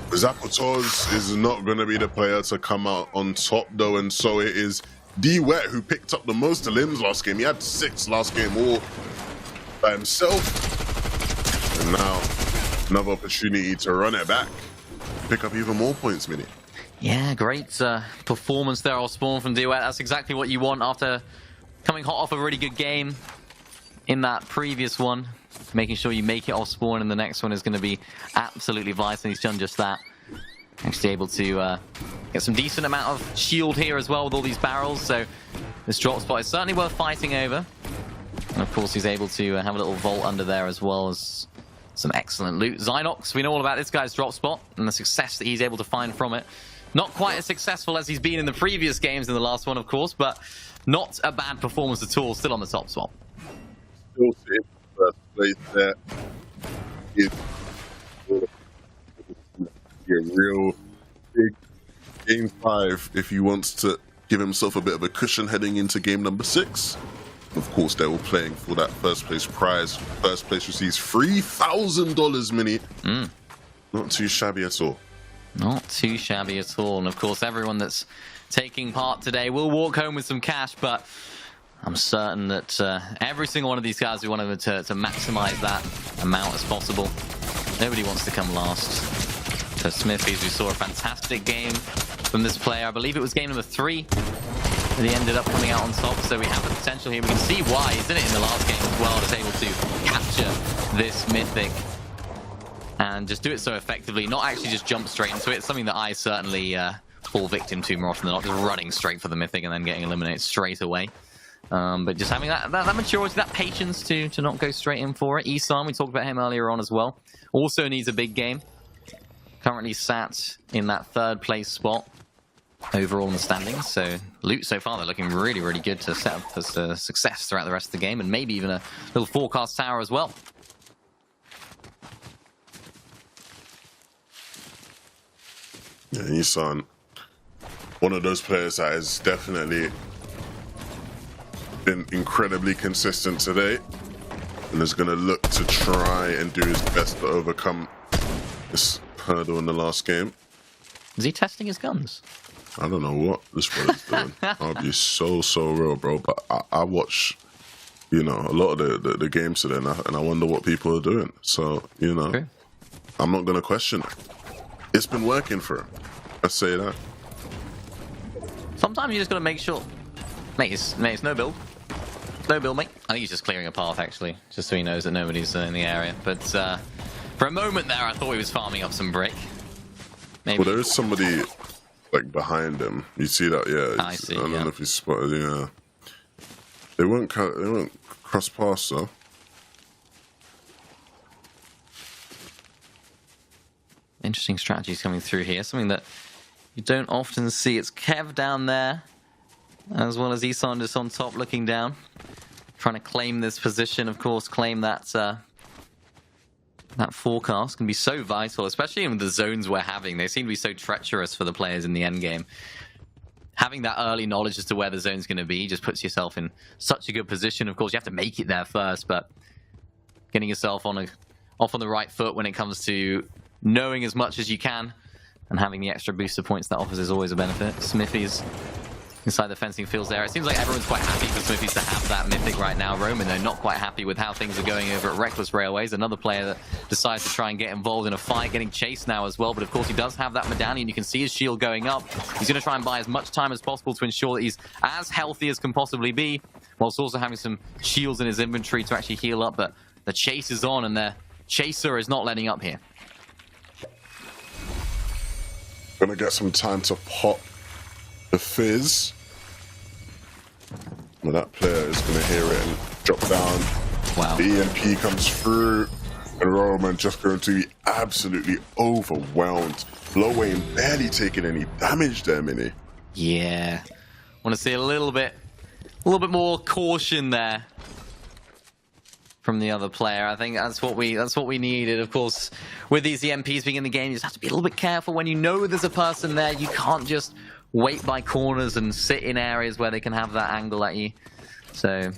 Zapotoz is not going to be the player to come out on top, though, and so it is D-Wet who picked up the most limbs last game. He had 6 last game all by himself. And now, another opportunity to run it back, pick up even more points, Mini. Yeah, great performance there off spawn from D-Wet. That's exactly what you want after coming hot off a really good game in that previous one. Making sure you make it off spawn in the next one is going to be absolutely vital. He's done just that. Actually able to get some decent amount of shield here as well with all these barrels, so this drop spot is certainly worth fighting over. And of course he's able to have a little vault under there as well as some excellent loot. Zynox, we know all about this guy's drop spot and the success that he's able to find from it. Not quite as successful as he's been in the previous games, in the last one of course, but not a bad performance at all, still on the top spot. Still sitting first place there. It's a real big game 5 if he wants to give himself a bit of a cushion heading into game number 6. Of course, they're all playing for that first place prize. First place receives $3,000 mini. Not too shabby at all. Not too shabby at all. And of course, everyone that's taking part today will walk home with some cash, but I'm certain that every single one of these guys, we want them to maximize that amount as possible. Nobody wants to come last. So Smithies, we saw a fantastic game from this player. I believe it was game number 3. And he ended up coming out on top, so we have the potential here. We can see why he's in it in the last game as well, just able to capture this mythic and just do it so effectively, not actually just jump straight into it. It's something that I certainly fall victim to more often than not, just running straight for the mythic and then getting eliminated straight away. But just having that maturity, that patience to not go straight in for it. Isan, we talked about him earlier on as well, also needs a big game. Currently sat in that 3rd place spot overall in the standings, so loot so far they're looking really, really good to set up for success throughout the rest of the game, and maybe even a little forecast tower as well. Yeah, Isan, one of those players that has definitely been incredibly consistent today, and is going to look to try and do his best to overcome this hurdle in the last game. Is he testing his guns? I don't know what this brother's doing. I'll be so real, bro. But I watch, you know, a lot of the games today, and I wonder what people are doing. So, you know, Okay. I'm not going to question it. It's been working for him. Let's say that. Sometimes you just got to make sure. Mate, it's no build. No build, mate. I think he's just clearing a path, actually, just so he knows that nobody's in the area. But for a moment there, I thought he was farming up some brick. Maybe. Well, there is somebody like behind him. You see that? Yeah. I see. I don't know if he's spotted. Yeah. They won't cross paths though. Interesting strategies coming through here. Something that you don't often see. It's Kev down there, as well as Isan just on top looking down. Trying to claim this position, of course, claim that that forecast can be so vital, especially in the zones we're having. They seem to be so treacherous for the players in the end game. Having that early knowledge as to where the zone's going to be just puts yourself in such a good position. Of course, you have to make it there first, but getting yourself off on the right foot when it comes to knowing as much as you can and having the extra booster points that offers is always a benefit. Smithies inside the fencing fields there. It seems like everyone's quite happy for Smithies to have that mythic right now. Roman, though, not quite happy with how things are going over at Reckless Railways. Another player that decides to try and get involved in a fight, getting chased now as well. But of course, he does have that medallion. You can see his shield going up. He's going to try and buy as much time as possible to ensure that he's as healthy as can possibly be, whilst also having some shields in his inventory to actually heal up. But the chase is on, and the chaser is not letting up here. Gonna get some time to pop the fizz. Well, that player is gonna hear it and drop down. Wow. The EMP comes through, and Roman just going to be absolutely overwhelmed. Low-Wayne barely taking any damage there, Mini. Yeah. Want to see a little bit more caution there from the other player. I think that's what we needed. Of course, with these EMPs being in the game, you just have to be a little bit careful. When you know there's a person there, you can't just wait by corners and sit in areas where they can have that angle at you. So,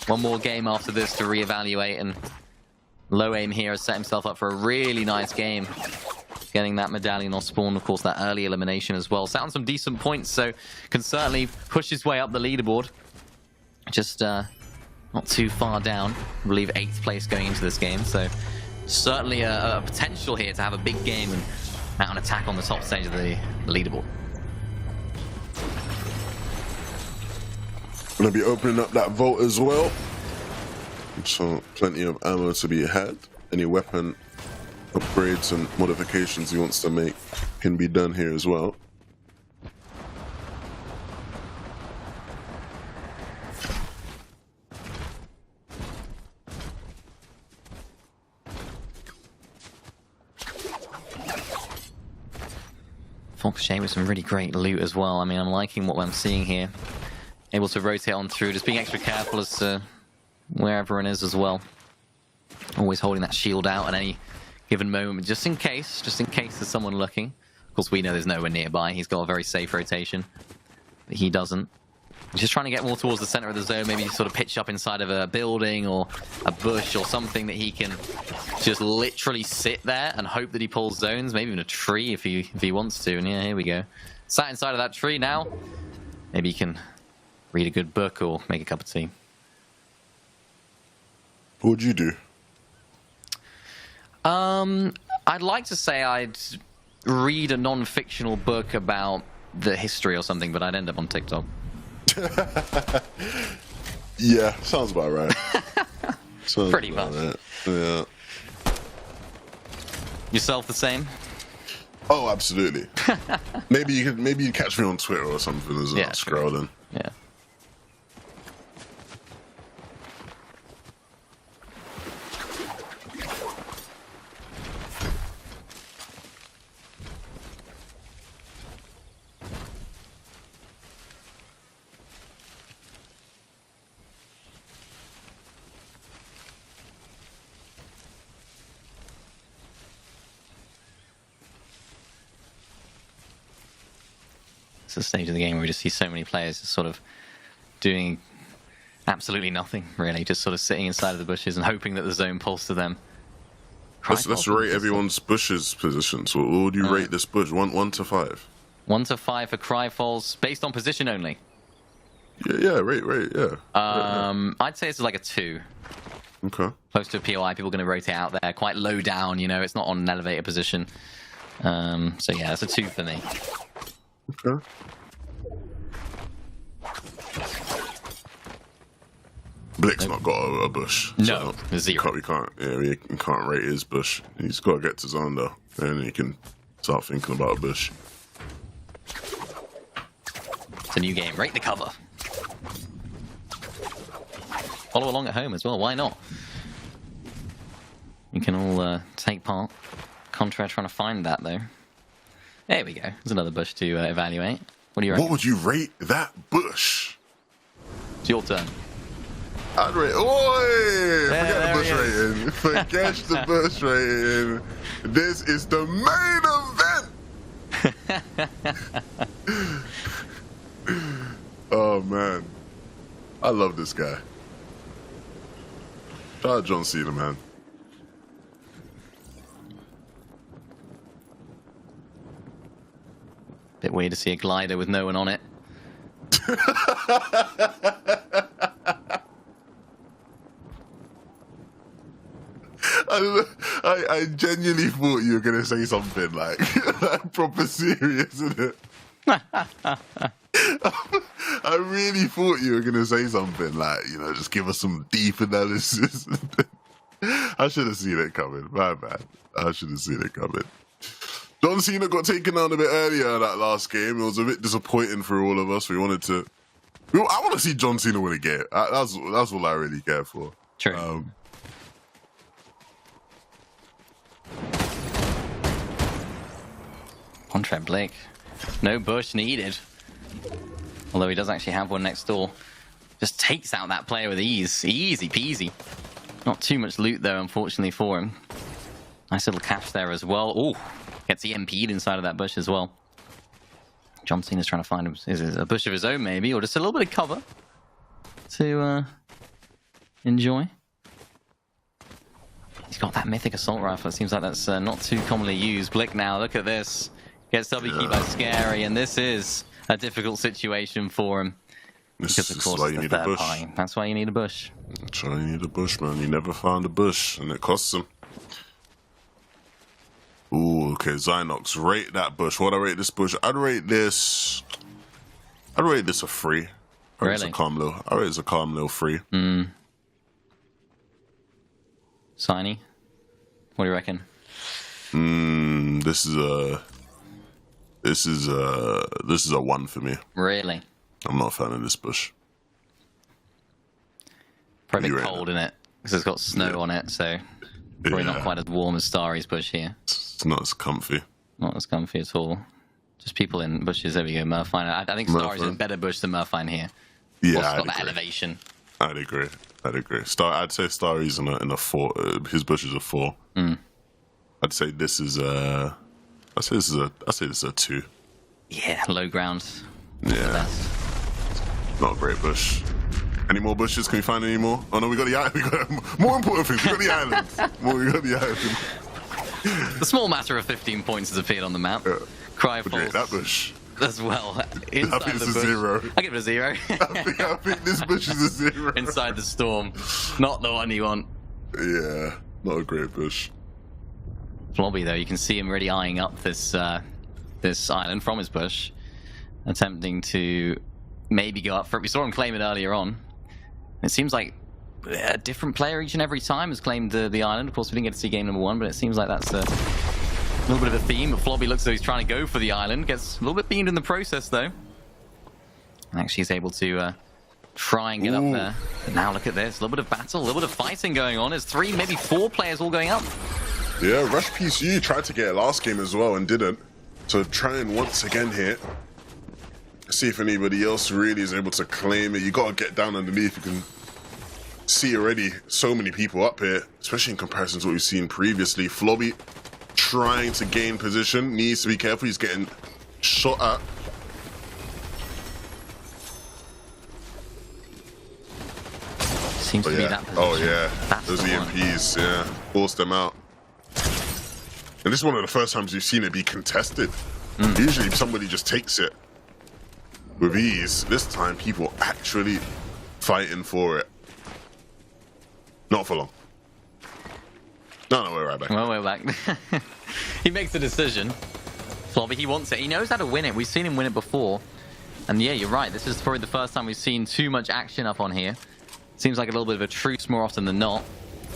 one more game after this to reevaluate, and Low Aim here has set himself up for a really nice game. Getting that medallion off spawn, of course, that early elimination as well. Sounds some decent points, so can certainly push his way up the leaderboard. Just not too far down. I believe 8th place going into this game, so certainly a potential here to have a big game and mount an attack on the top stage of the leaderboard. Gonna be opening up that vault as well. So plenty of ammo to be had. Any weapon upgrades and modifications he wants to make can be done here as well. Fox Shane with some really great loot as well. I mean, I'm liking what I'm seeing here. Able to rotate on through, just being extra careful as to where everyone is as well. Always holding that shield out at any given moment, just in case there's someone looking. Of course, we know there's nowhere nearby. He's got a very safe rotation, but he doesn't. He's just trying to get more towards the center of the zone, maybe sort of pitch up inside of a building or a bush or something that he can just literally sit there and hope that he pulls zones, maybe even a tree if he wants to. And yeah, here we go. Sat inside of that tree now. Maybe he can read a good book or make a cup of tea. What would you do? I'd like to say I'd read a non-fictional book about the history or something, but I'd end up on TikTok. Yeah, sounds about right. Sounds Pretty about much. Right. Yeah. Yourself the same? Oh, absolutely. maybe you catch me on Twitter or something as well, scrolling. Yeah. It's the stage of the game where we just see so many players just sort of doing absolutely nothing, really, just sort of sitting inside of the bushes and hoping that the zone pulls to them. Let's rate everyone's bushes positions. So what would you rate this bush? 1 to 5? 1 to 5 for Cryfalls, based on position only. Yeah, rate, yeah. I'd say this is like a 2. Okay. Close to a POI, people are going to rotate out there, quite low down, you know, it's not on an elevator position. So yeah, it's a 2 for me. Okay. Blick's not got a bush. No, so 0. We can't rate his bush. He's got to get to zone though, and he can start thinking about a bush. It's a new game. Rate the cover. Follow along at home as well. Why not? You can all take part. Contra trying to find that though. There we go. There's another bush to evaluate. What do you reckon? What would you rate that bush? It's your turn. I'd rate. Oi! Forget the bush rating. Forget the bush rating. This is the main event. Oh man, I love this guy. Shout out John Cena, man. Bit weird to see a glider with no one on it. I genuinely thought you were going to say something like proper serious, isn't it? I really thought you were going to say something like, you know, just give us some deep analysis. I should have seen it coming. My bad. I should have seen it coming. John Cena got taken down a bit earlier in that last game. It was a bit disappointing for all of us. I want to see John Cena win a game. That's all I really care for. True. Contra Blake. No bush needed. Although he does actually have one next door. Just takes out that player with ease. Easy peasy. Not too much loot though, unfortunately for him. Nice little cache there as well. Ooh. Gets EMP'd inside of that bush as well. John Cena's trying to find him. Is it a bush of his own, maybe? Or just a little bit of cover to enjoy. He's got that mythic assault rifle. It seems like that's not too commonly used. Blick now, look at this. Gets WQ by Scary, and this is a difficult situation for him. Because, of course, it's the third party. That's why you need a bush. That's why you need a bush, man. You never found a bush, and it costs him. Ooh, okay, Zynox, rate that bush. What do I rate this bush? I'd rate this a 3. Really? It's a calm little 3. Signy, what do you reckon? This is a 1 for me. Really? I'm not a fan of this bush. Probably cold in it because it's got snow on it, so probably not quite as warm as Starry's bush here. It's not as comfy. Not as comfy at all. Just people in bushes. There we go. Murphine. I think Starry's in a better bush than Murphine here. Yeah, it's got that elevation. I'd agree. I'd say Starry's in a 4. His bush is a 4. I'd say this is a. I'd say this is a 2. Yeah, low ground. Yeah. Not a great bush. Any more bushes? Can we find any more? Oh no, we got the island. We got more important things. We got the island. We got the island. The small matter of 15 points has appeared on the map. Cry falls that bush as well. Inside I think it's the a bush. 0. I give it a 0. I think this bush is a 0. Inside the storm, not the one you want. Yeah, not a great bush. Flobby though, you can see him really eyeing up this this island from his bush, attempting to maybe go up for it. We saw him claim it earlier on. It seems like a different player each and every time has claimed the island. Of course, we didn't get to see game number 1, but it seems like that's a little bit of a theme. But Flobby looks as though he's trying to go for the island. Gets a little bit beamed in the process, though. And actually, he's able to try and get up there. But now look at this. A little bit of battle, a little bit of fighting going on. There's 3, maybe 4 players all going up. Yeah, Rush PCU tried to get it last game as well and didn't. So trying once again here. See if anybody else really is able to claim it. You got to get down underneath. You can see already so many people up here, especially in comparison to what we've seen previously. Flobby trying to gain position, needs to be careful. He's getting shot at. Seems to be that position. Oh yeah, that's those the one. EMPs, yeah, forced them out. And this is one of the first times you've seen it be contested. Usually somebody just takes it with ease. This time people actually fighting for it. Not for long. No, we're right back. Well, we're back. He makes the decision. Flobby, he wants it. He knows how to win it. We've seen him win it before. And yeah, you're right. This is probably the first time we've seen too much action up on here. Seems like a little bit of a truce more often than not.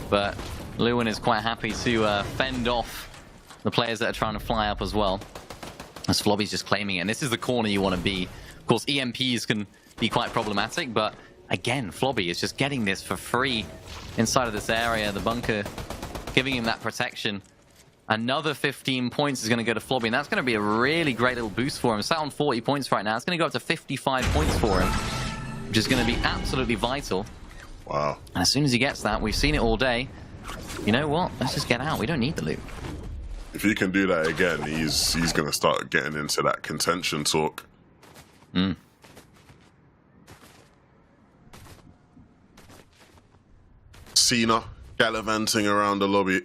But Lewin is quite happy to fend off the players that are trying to fly up as well. As Flobby's just claiming it. And this is the corner you want to be. Of course, EMPs can be quite problematic, but again, Flobby is just getting this for free inside of this area. The bunker giving him that protection. Another 15 points is going to go to Flobby, and that's going to be a really great little boost for him. Sat on 40 points right now. It's going to go up to 55 points for him, which is going to be absolutely vital. Wow. And as soon as he gets that, we've seen it all day. You know what? Let's just get out. We don't need the loot. If he can do that again, he's going to start getting into that contention talk. Cena gallivanting around the lobby.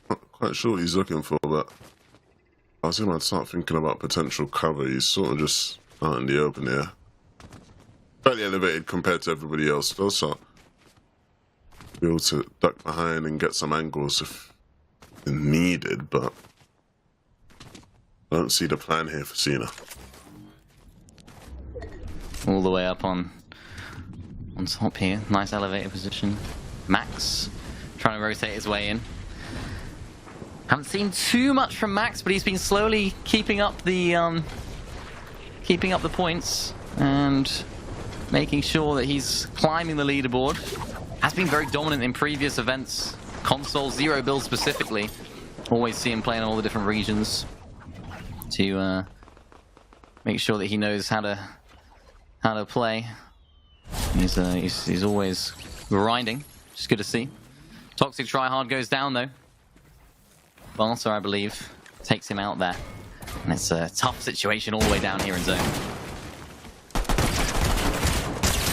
Not quite sure what he's looking for, but I was going to start thinking about potential cover. He's sort of just out in the open here. Fairly elevated compared to everybody else. They'll start be able to duck behind and get some angles if needed, but I don't see the plan here for Cena. All the way up on top here. Nice elevated position. Max trying to rotate his way in. Haven't seen too much from Max, but he's been slowly keeping up the points and making sure that he's climbing the leaderboard. Has been very dominant in previous events. Console, Zero Build specifically. Always see him playing in all the different regions to make sure that he knows how to play. He's always grinding, which is good to see. Toxic Tryhard goes down though. Barter, I believe, takes him out there. And it's a tough situation all the way down here in zone.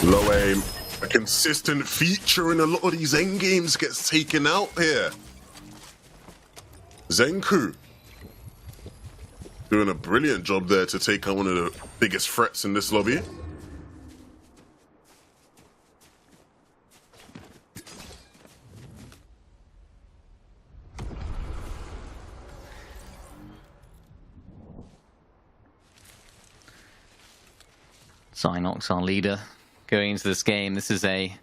Low aim. A consistent feature in a lot of these end games gets taken out here. Zenku doing a brilliant job there to take on one of the biggest threats in this lobby. Zynox, our leader, going into this game. This is a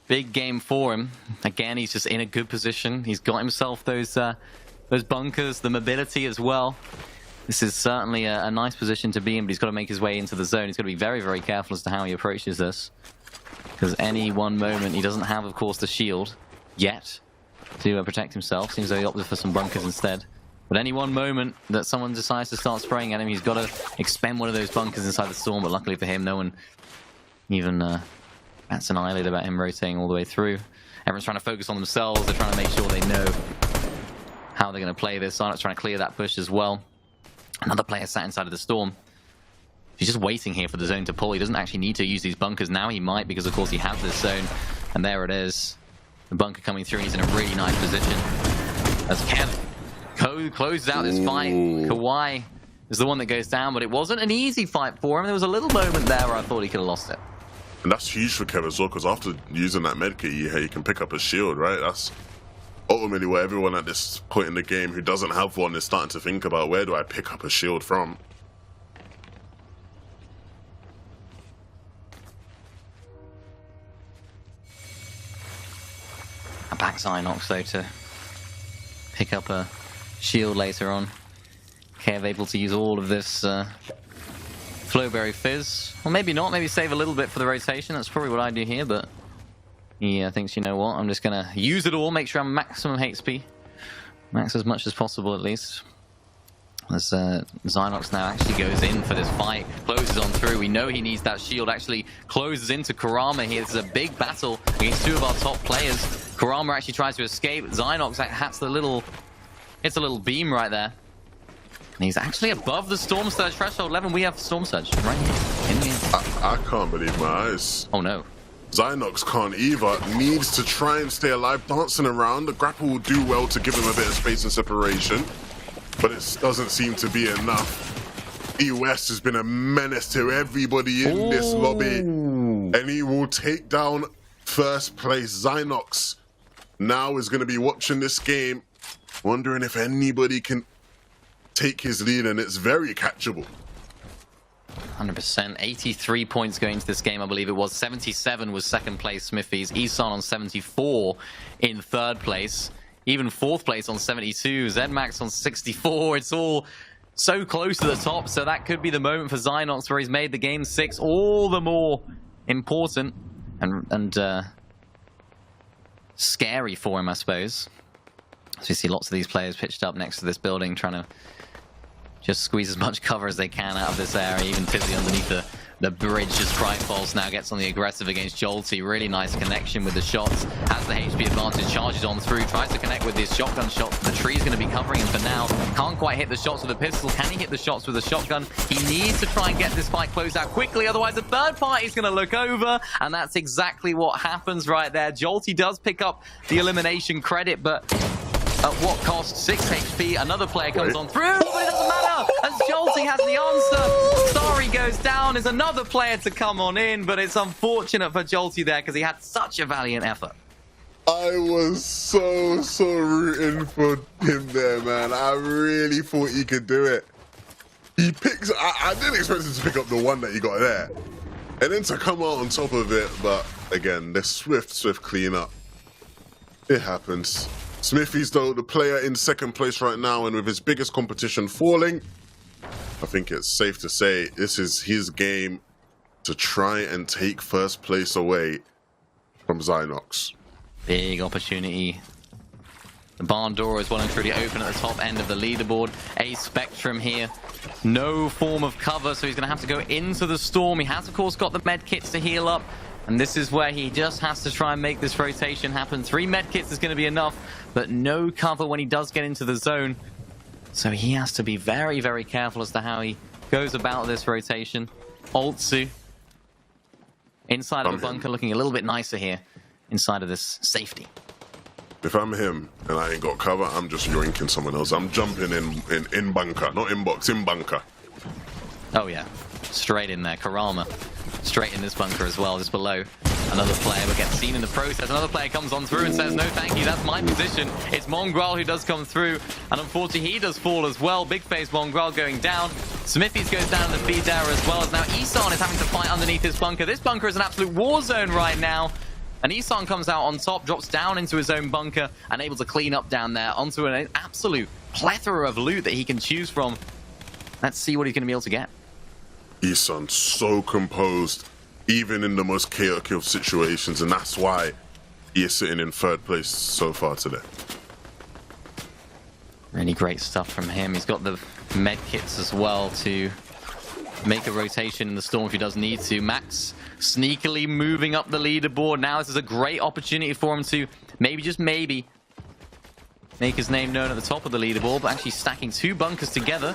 big game for him. Again, he's just in a good position. He's got himself those those bunkers, the mobility as well. This is certainly a nice position to be in, but he's got to make his way into the zone. He's got to be very, very careful as to how he approaches this. Because any one moment, he doesn't have, of course, the shield yet to protect himself. Seems though he opted for some bunkers instead. But any one moment that someone decides to start spraying at him, he's got to expend one of those bunkers inside the storm. But luckily for him, no one even bats an eyelid about him rotating all the way through. Everyone's trying to focus on themselves. They're trying to make sure they know how they're going to play this. Silent's trying to clear that push as well. Another player sat inside of the storm. He's just waiting here for the zone to pull. He doesn't actually need to use these bunkers. Now he might, because of course he has this zone. And there it is. The bunker coming through, and he's in a really nice position. As Kev closes out this fight. Kawhi is the one that goes down, but it wasn't an easy fight for him. There was a little moment there where I thought he could have lost it. And that's huge for Kev as well, because after using that medkit, you can pick up a shield, right? That's ultimately where everyone at this point in the game who doesn't have one is starting to think about, where do I pick up a shield from? I back Zynox though to pick up a shield later on. Kev able to use all of this Flowberry Fizz. Well, maybe not. Maybe save a little bit for the rotation. That's probably what I do here, but he thinks, you know what, I'm just going to use it all, make sure I'm maximum HP. Max as much as possible, at least. As Zynox now actually goes in for this fight, closes on through. We know he needs that shield, actually closes into Kurama here. This is a big battle against two of our top players. Kurama actually tries to escape. Zynox hits a little beam right there. And he's actually above the Storm Surge threshold level. We have Storm Surge right here in the end. I can't believe my eyes. Oh no. Zynox can't either. Needs to try and stay alive, dancing around. The grapple will do well to give him a bit of space and separation, but it doesn't seem to be enough. E-West has been a menace to everybody in this lobby, and he will take down first place. Zynox now is going to be watching this game, wondering if anybody can take his lead, and it's very catchable. 100%. 83 points going into this game, I believe it was. 77 was second place Smithies. Isan on 74 in third place. Even fourth place on 72. Zedmax on 64. It's all so close to the top, so that could be the moment for Zynox where he's made the game 6 all the more important and scary for him, I suppose. So you see lots of these players pitched up next to this building, trying to just squeeze as much cover as they can out of this area. Even Fizzy underneath the bridge as Cryfalls now gets on the aggressive against Jolty. Really nice connection with the shots. Has the HP advantage, charges on through, tries to connect with his shotgun shots. The tree's going to be covering him for now. Can't quite hit the shots with a pistol. Can he hit the shots with a shotgun? He needs to try and get this fight closed out quickly, otherwise the third party is going to look over, and that's exactly what happens right there. Jolty does pick up the elimination credit, but at what cost? 6 HP. Another player comes on through, but it doesn't matter, as Jolty has the answer. Sorry goes down. There's another player to come on in, but it's unfortunate for Jolty there because he had such a valiant effort. I was so rooting for him there, man. I really thought he could do it. He picks... I didn't expect him to pick up the one that he got there. And then to come out on top of it, but again, the swift cleanup. It happens. Smithies, though, the player in second place right now, and with his biggest competition falling, I think it's safe to say this is his game to try and take first place away from Zynox. Big opportunity. The barn door is well and truly open at the top end of the leaderboard. A Spectrum here. No form of cover, so he's going to have to go into the storm. He has, of course, got the med kits to heal up. And this is where he just has to try and make this rotation happen. 3 medkits is going to be enough, but no cover when he does get into the zone. So he has to be very, very careful as to how he goes about this rotation. Altsu inside of the bunker, looking a little bit nicer here inside of this safety. If I'm him and I ain't got cover, I'm just yoinking someone else. I'm jumping in bunker, not in box, in bunker. Oh yeah, straight in there. Karama straight in this bunker as well, just below. Another player will get seen in the process. Another player comes on through and says, no thank you, that's my position. It's Mongrel who does come through, and unfortunately he does fall as well. Big face Mongrel going down. Smithies goes down in the feed there as well, as now Isan is having to fight underneath this bunker. This bunker is an absolute war zone right now. And Isan comes out on top, drops down into his own bunker, and able to clean up down there onto an absolute plethora of loot that he can choose from. Let's see what he's going to be able to get. Isan so composed, even in the most chaotic of situations, and that's why he is sitting in third place so far today. Really great stuff from him. He's got the med kits as well to make a rotation in the storm if he does need to. Max sneakily moving up the leaderboard. Now this is a great opportunity for him to maybe, just maybe, make his name known at the top of the leaderboard, but actually stacking 2 bunkers together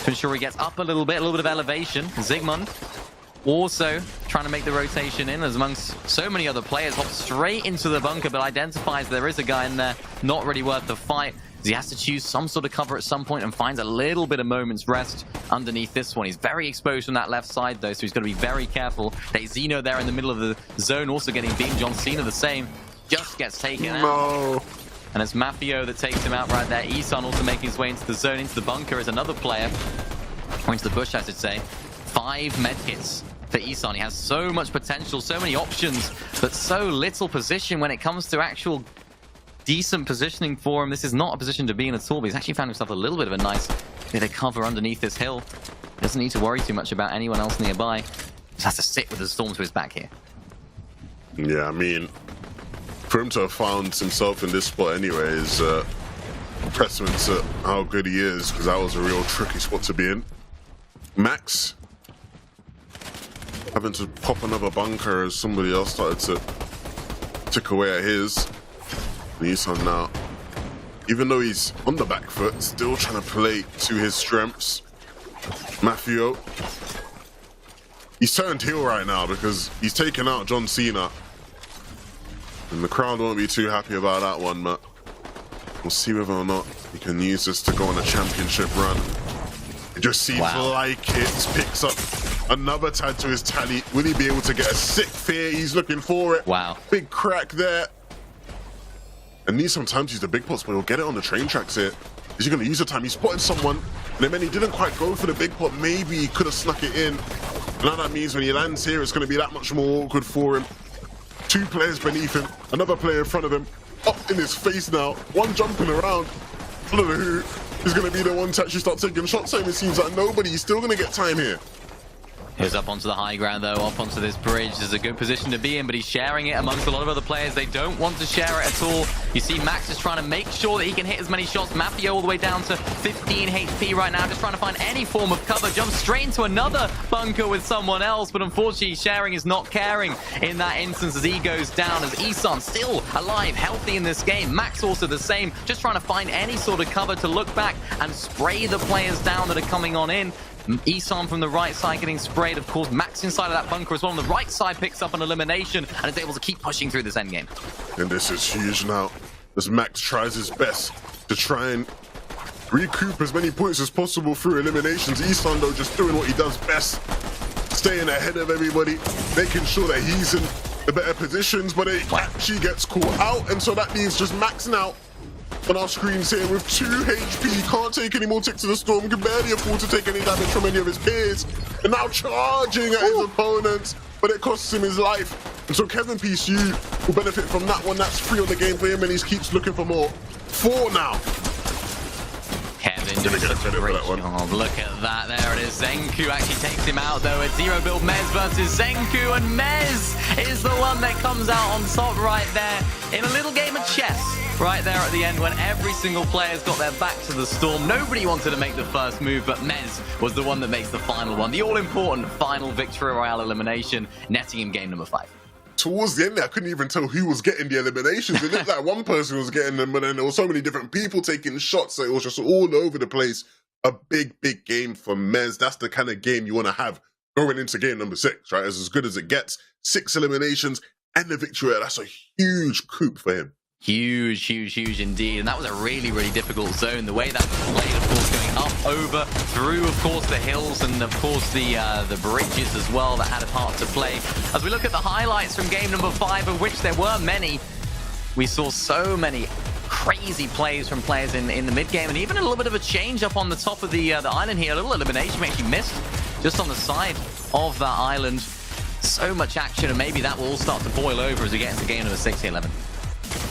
to ensure he gets up a little bit of elevation. Zigmund also trying to make the rotation in, as amongst so many other players, hops straight into the bunker, but identifies there is a guy in there, not really worth the fight. He has to choose some sort of cover at some point and finds a little bit of moment's rest underneath this one. He's very exposed on that left side, though, so he's got to be very careful. Zeno there in the middle of the zone, also getting beamed. John Cena the same, just gets taken out. And it's Mafio that takes him out right there. Isan also making his way into the zone, into the bunker as another player. Or into the bush, I should say. 5 medkits for Isan. He has so much potential, so many options, but so little position when it comes to actual decent positioning for him. This is not a position to be in at all, but he's actually found himself a little bit of a nice bit of cover underneath this hill. Doesn't need to worry too much about anyone else nearby. Just has to sit with the storm to his back here. Yeah, I mean, for him to have found himself in this spot anyway is testament to how good he is, because that was a real tricky spot to be in. Max having to pop another bunker as somebody else started to tick away at his. Isan now, even though he's on the back foot, still trying to play to his strengths. Mafio, he's turned heel right now because he's taken out John Cena. And the crowd won't be too happy about that one, but we'll see whether or not he can use this to go on a championship run. It just seems like it picks up another tag to his tally. Will he be able to get a sick fear? He's looking for it. Wow. Big crack there. And needs sometimes use the big pots, but he'll get it on the train tracks here. Is he going to use the time? He spotted someone, and then he didn't quite go for the big pot. Maybe he could have snuck it in. Now that means when he lands here, it's going to be that much more awkward for him. 2 players beneath him, another player in front of him, up in his face now. One jumping around. I don't know who is going to be the one to actually start taking shots. It seems like nobody's still going to get time here. He's up onto the high ground, though, up onto this bridge. There's a good position to be in, but he's sharing it amongst a lot of other players. They don't want to share it at all. You see Max is trying to make sure that he can hit as many shots. Mafio all the way down to 15 HP right now, just trying to find any form of cover. Jumps straight into another bunker with someone else, but unfortunately sharing is not caring in that instance as he goes down, as Isan still alive, healthy in this game. Max also the same, just trying to find any sort of cover to look back and spray the players down that are coming on in. Isan from the right side getting sprayed. Of course, Max inside of that bunker as well. On the right side picks up an elimination and is able to keep pushing through this endgame. And this is huge now, as Max tries his best to try and recoup as many points as possible through eliminations. Isan, though, just doing what he does best, staying ahead of everybody, making sure that he's in the better positions, but it actually gets caught out, and so that leaves just Max now on our screens here with 2 HP. Can't take any more ticks to the storm, can barely afford to take any damage from any of his peers, and now charging at his opponents, but it costs him his life. And so Kevin PCU will benefit from that one. That's 3 on the game for him, and he keeps looking for more. 4 now. Kevin doing such a great job. Look at that. There it is. Zenku actually takes him out, though. It's Zero Build Mez versus Zenku, and Mez is the one that comes out on top right there in a little game of chess. Right there at the end, when every single player's got their back to the storm. Nobody wanted to make the first move, but Mez was the one that makes the final one. The all-important final victory royale elimination, netting him game number 5. Towards the end there, I couldn't even tell who was getting the eliminations. It looked like one person was getting them, but then there were so many different people taking shots, so it was just all over the place. A big, big game for Mez. That's the kind of game you want to have going into game number 6, right? As good as it gets. 6 eliminations and the victory. That's a huge coup for him. Huge, huge, huge indeed. And that was a really, really difficult zone. The way that was played, of course, going up, over, through, of course, the hills and, of course, the bridges as well that had a part to play. As we look at the highlights from game number 5, of which there were many, we saw so many crazy plays from players in the mid-game, and even a little bit of a change up on the top of the island here. A little elimination we actually missed just on the side of that island. So much action, and maybe that will all start to boil over as we get into game number 6 here, 11.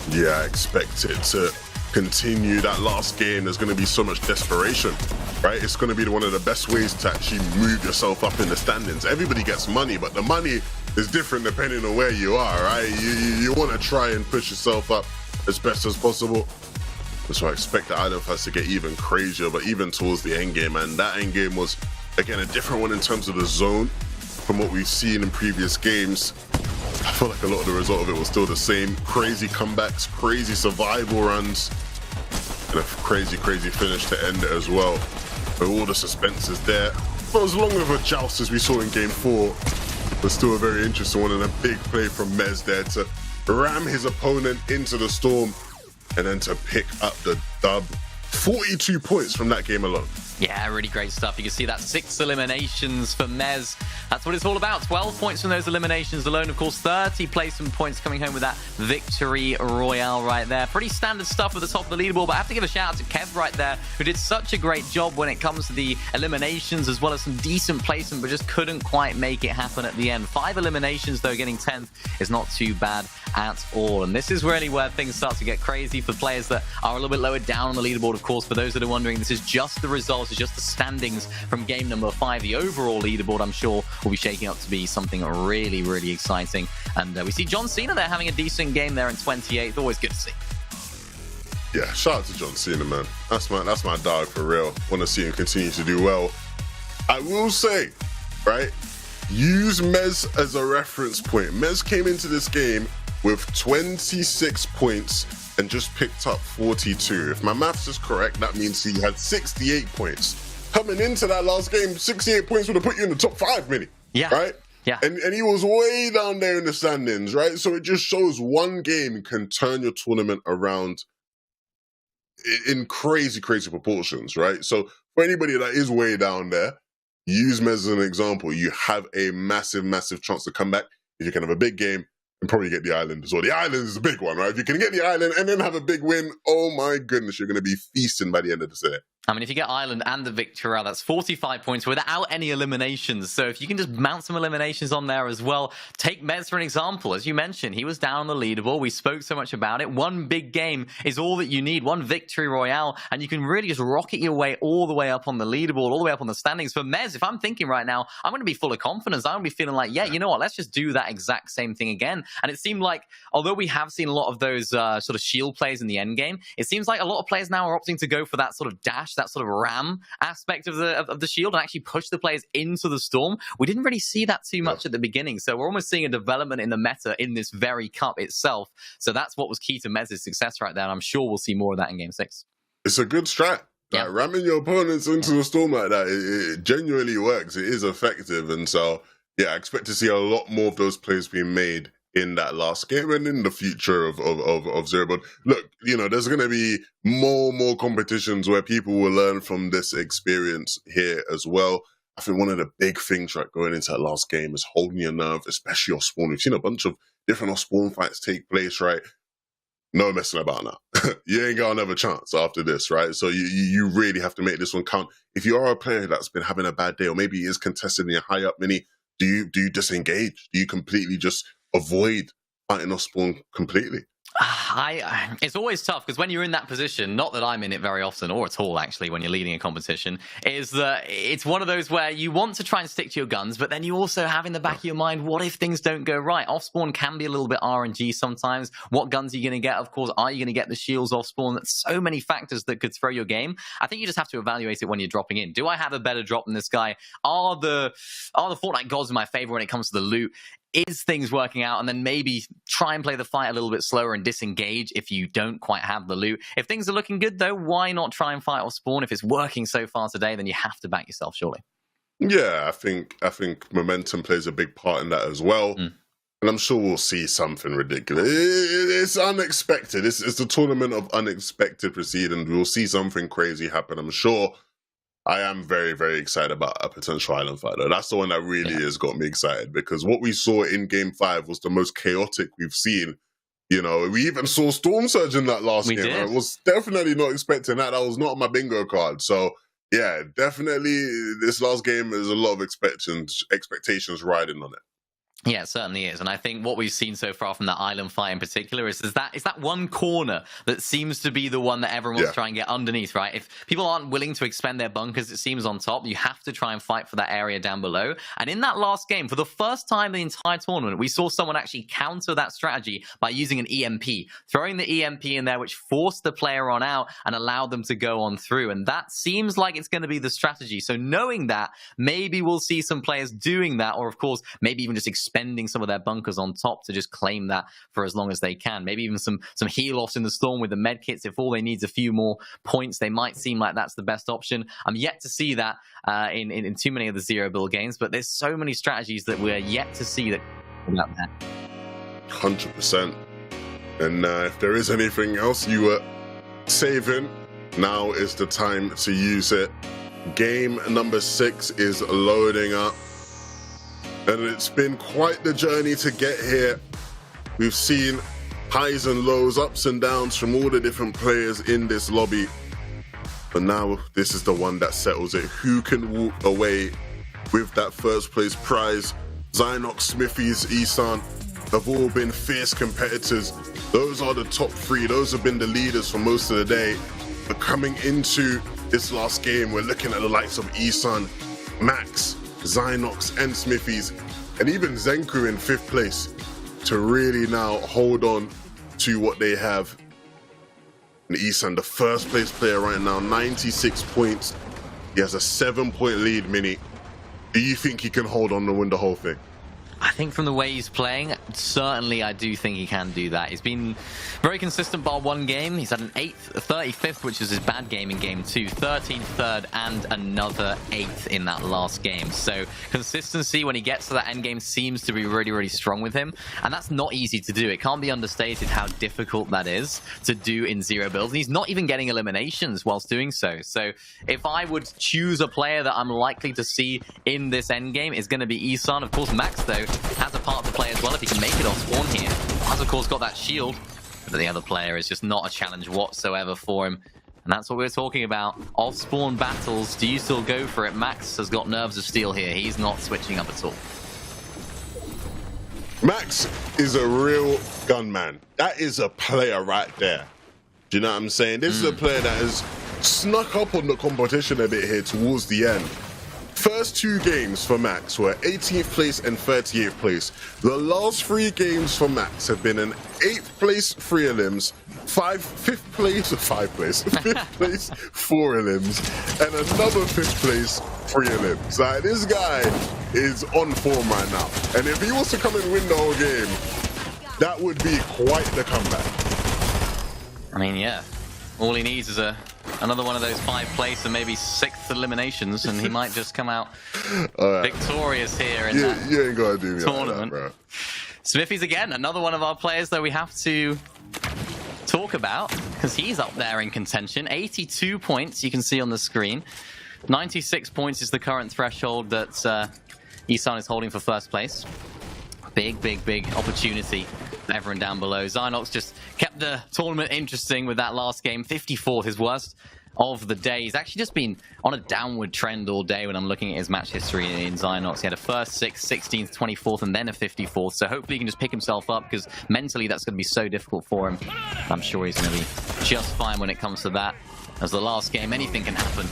Yeah, I expect it to continue that last game, there's going to be so much desperation, right? It's going to be one of the best ways to actually move yourself up in the standings. Everybody gets money, but the money is different depending on where you are, right? You want to try and push yourself up as best as possible. So I expect the island fights to get even crazier, but even towards the end game, and that end game was, again, a different one in terms of the zone from what we've seen in previous games. I feel like a lot of the result of it was still the same. Crazy comebacks, crazy survival runs, and a crazy finish to end it as well. But all the suspense is there. Not as long of a joust as we saw in game 4, but still a very interesting one, and a big play from Mez there to ram his opponent into the storm and then to pick up the dub. 42 points from that game alone. Yeah, really great stuff. You can see that 6 eliminations for Mez. That's what it's all about. 12 points from those eliminations alone. Of course, 30 placement points coming home with that victory royale right there. Pretty standard stuff at the top of the leaderboard, but I have to give a shout out to Kev right there, who did such a great job when it comes to the eliminations, as well as some decent placement, but just couldn't quite make it happen at the end. 5 eliminations, though, getting 10th is not too bad at all. And this is really where things start to get crazy for players that are a little bit lower down on the leaderboard, of course. For those that are wondering, this is just the results, it's just the standings from game number 5. The overall leaderboard, I'm sure, will be shaking up to be something really exciting. And we see John Cena there having a decent game there in 28th. Always good to see. Yeah, shout out to John Cena, man. That's my dog for real. Want to see him continue to do well. I will say, right, use Mez as a reference point. Mez came into this game with 26 points and just picked up 42. If my maths is correct, that means he had 68 points. Coming into that last game, 68 points would have put you in the top 5, Minnie. Yeah. Right? Yeah. And he was way down there in the standings, right? So it just shows one game can turn your tournament around in crazy proportions, right? So for anybody that is way down there, use Mez as an example. You have a massive chance to come back. If you can have a big game and probably get the island as well. The island is a big one, right? If you can get the island and then have a big win, oh my goodness, you're going to be feasting by the end of the set. I mean, if you get Ireland and the victory, that's 45 points without any eliminations. So if you can just mount some eliminations on there as well. Take Mez for an example. As you mentioned, he was down on the leaderboard. We spoke so much about it. One big game is all that you need. One victory royale, and you can really just rocket your way all the way up on the leaderboard, all the way up on the standings. For Mez, if I'm thinking right now, I'm going to be full of confidence. I'm going to be feeling like, yeah, you know what? Let's just do that exact same thing again. And it seemed like, although we have seen a lot of those sort of shield plays in the end game, it seems like a lot of players now are opting to go for that sort of dash, that sort of ram aspect of the shield, and actually push the players into the storm. We didn't really see that too much at the beginning, so we're almost seeing a development in the meta in this very cup itself. So that's what was key to Mez's success right there, and I'm sure we'll see more of that in game 6. It's a good strat. Yeah. Like, ramming your opponents into the storm like that, it genuinely works. It is effective, and so yeah, I expect to see a lot more of those plays being made in that last game and in the future of Zero. But look, you know, there's going to be more competitions where people will learn from this experience here as well. I think one of the big things, right, going into that last game is holding your nerve, especially off spawn. We've seen a bunch of different off spawn fights take place, right? No messing about now. You ain't got another chance after this, right? So you really have to make this one count. If you are a player that's been having a bad day, or maybe is contested in your high up mini, do you disengage? Do you completely just avoid fighting off spawn completely? It's always tough, because when you're in that position, not that I'm in it very often or at all actually when you're leading a competition, is that it's one of those where you want to try and stick to your guns, but then you also have in the back of your mind, what if things don't go right? Off spawn can be a little bit RNG sometimes. What guns are you going to get? Of course, are you going to get the shields off spawn? That's so many factors that could throw your game. I think you just have to evaluate it when you're dropping in. Do I have a better drop than this guy? Are the Fortnite gods in my favor when it comes to the loot? Is things working out? And then maybe try and play the fight a little bit slower and disengage if you don't quite have the loot. If things are looking good, though, why not try and fight off spawn? If it's working so far today, then you have to back yourself, surely. Yeah, I think momentum plays a big part in that as well. And I'm sure we'll see something ridiculous. It's unexpected. It's the tournament of unexpected proceedings. We'll see something crazy happen, I'm sure. I am very excited about a potential island fight, though. That's the one that really has got me excited, because what we saw in Game 5 was the most chaotic we've seen. You know, we even saw Storm Surge in that last game. I was definitely not expecting that. That was not on my bingo card. So, yeah, definitely this last game is a lot of expectations riding on it. Yeah, it certainly is. And I think what we've seen so far from that island fight in particular is that one corner that seems to be the one that everyone wants to try and get underneath, right? If people aren't willing to expend their bunkers, it seems, on top, you have to try and fight for that area down below. And in that last game, for the first time in the entire tournament, we saw someone actually counter that strategy by using an EMP, throwing the EMP in there, which forced the player on out and allowed them to go on through. And that seems like it's going to be the strategy. So knowing that, maybe we'll see some players doing that, or of course, maybe even just spending some of their bunkers on top to just claim that for as long as they can. Maybe even some heal offs in the storm with the med kits. If all they need is a few more points, they might seem like that's the best option. I'm yet to see that in too many of the zero build games, but there's so many strategies that we're yet to see that about that. 100%. And if there is anything else you were saving, now is the time to use it. Game number 6 is loading up. And it's been quite the journey to get here. We've seen highs and lows, ups and downs from all the different players in this lobby. But now this is the one that settles it. Who can walk away with that first place prize? Zynox, Smithies, Isan have all been fierce competitors. Those are the top 3. Those have been the leaders for most of the day. But coming into this last game, we're looking at the likes of Isan, Max, Zynox and Smithies, and even Zenku in 5th place to really now hold on to what they have. And Isan, the first place player right now, 96 points. He has a 7-point lead, Mini. Do you think he can hold on and win the whole thing? I think from the way he's playing, certainly I do think he can do that. He's been very consistent bar one game. He's had an 8th, a 35th, which was his bad game in game 2, 13th, 3rd, and another 8th in that last game. So consistency when he gets to that end game seems to be really, really strong with him. And that's not easy to do. It can't be understated how difficult that is to do in zero builds. And he's not even getting eliminations whilst doing so. So if I would choose a player that I'm likely to see in this end game, it's going to be Isan. Of course, Max, though, has a part to play as well if he can make it off spawn here. Has, of course, got that shield, but the other player is just not a challenge whatsoever for him. And that's what we're talking about. Off-spawn battles. Do you still go for it? Max has got nerves of steel here. He's not switching up at all. Max is a real gunman. That is a player right there. Do you know what I'm saying? This is a player that has snuck up on the competition a bit here towards the end. First 2 games for Max were 18th place and 38th place. The last 3 games for Max have been an 8th place 3 elims, 5th place 5th place 4 elims, and another 5th place 3 elims. Like, this guy is on form right now. And if he was to come and win the whole game, that would be quite the comeback. I mean, yeah. All he needs is another one of those 5th place and maybe 6th eliminations, and he might just come out victorious here in that you ain't gotta do me tournament. like that, bro. Smithies again, another one of our players that we have to talk about because he's up there in contention. 82 points you can see on the screen. 96 points is the current threshold that Isan is holding for first place. Big opportunity for everyone down below. Zynox just kept the tournament interesting with that last game. 54th, his worst of the day. He's actually just been on a downward trend all day when I'm looking at his match history in Zynox. He had a 1st, 6th, 16th, 24th, and then a 54th. So hopefully he can just pick himself up because mentally that's going to be so difficult for him. I'm sure he's going to be just fine when it comes to that. As the last game, anything can happen.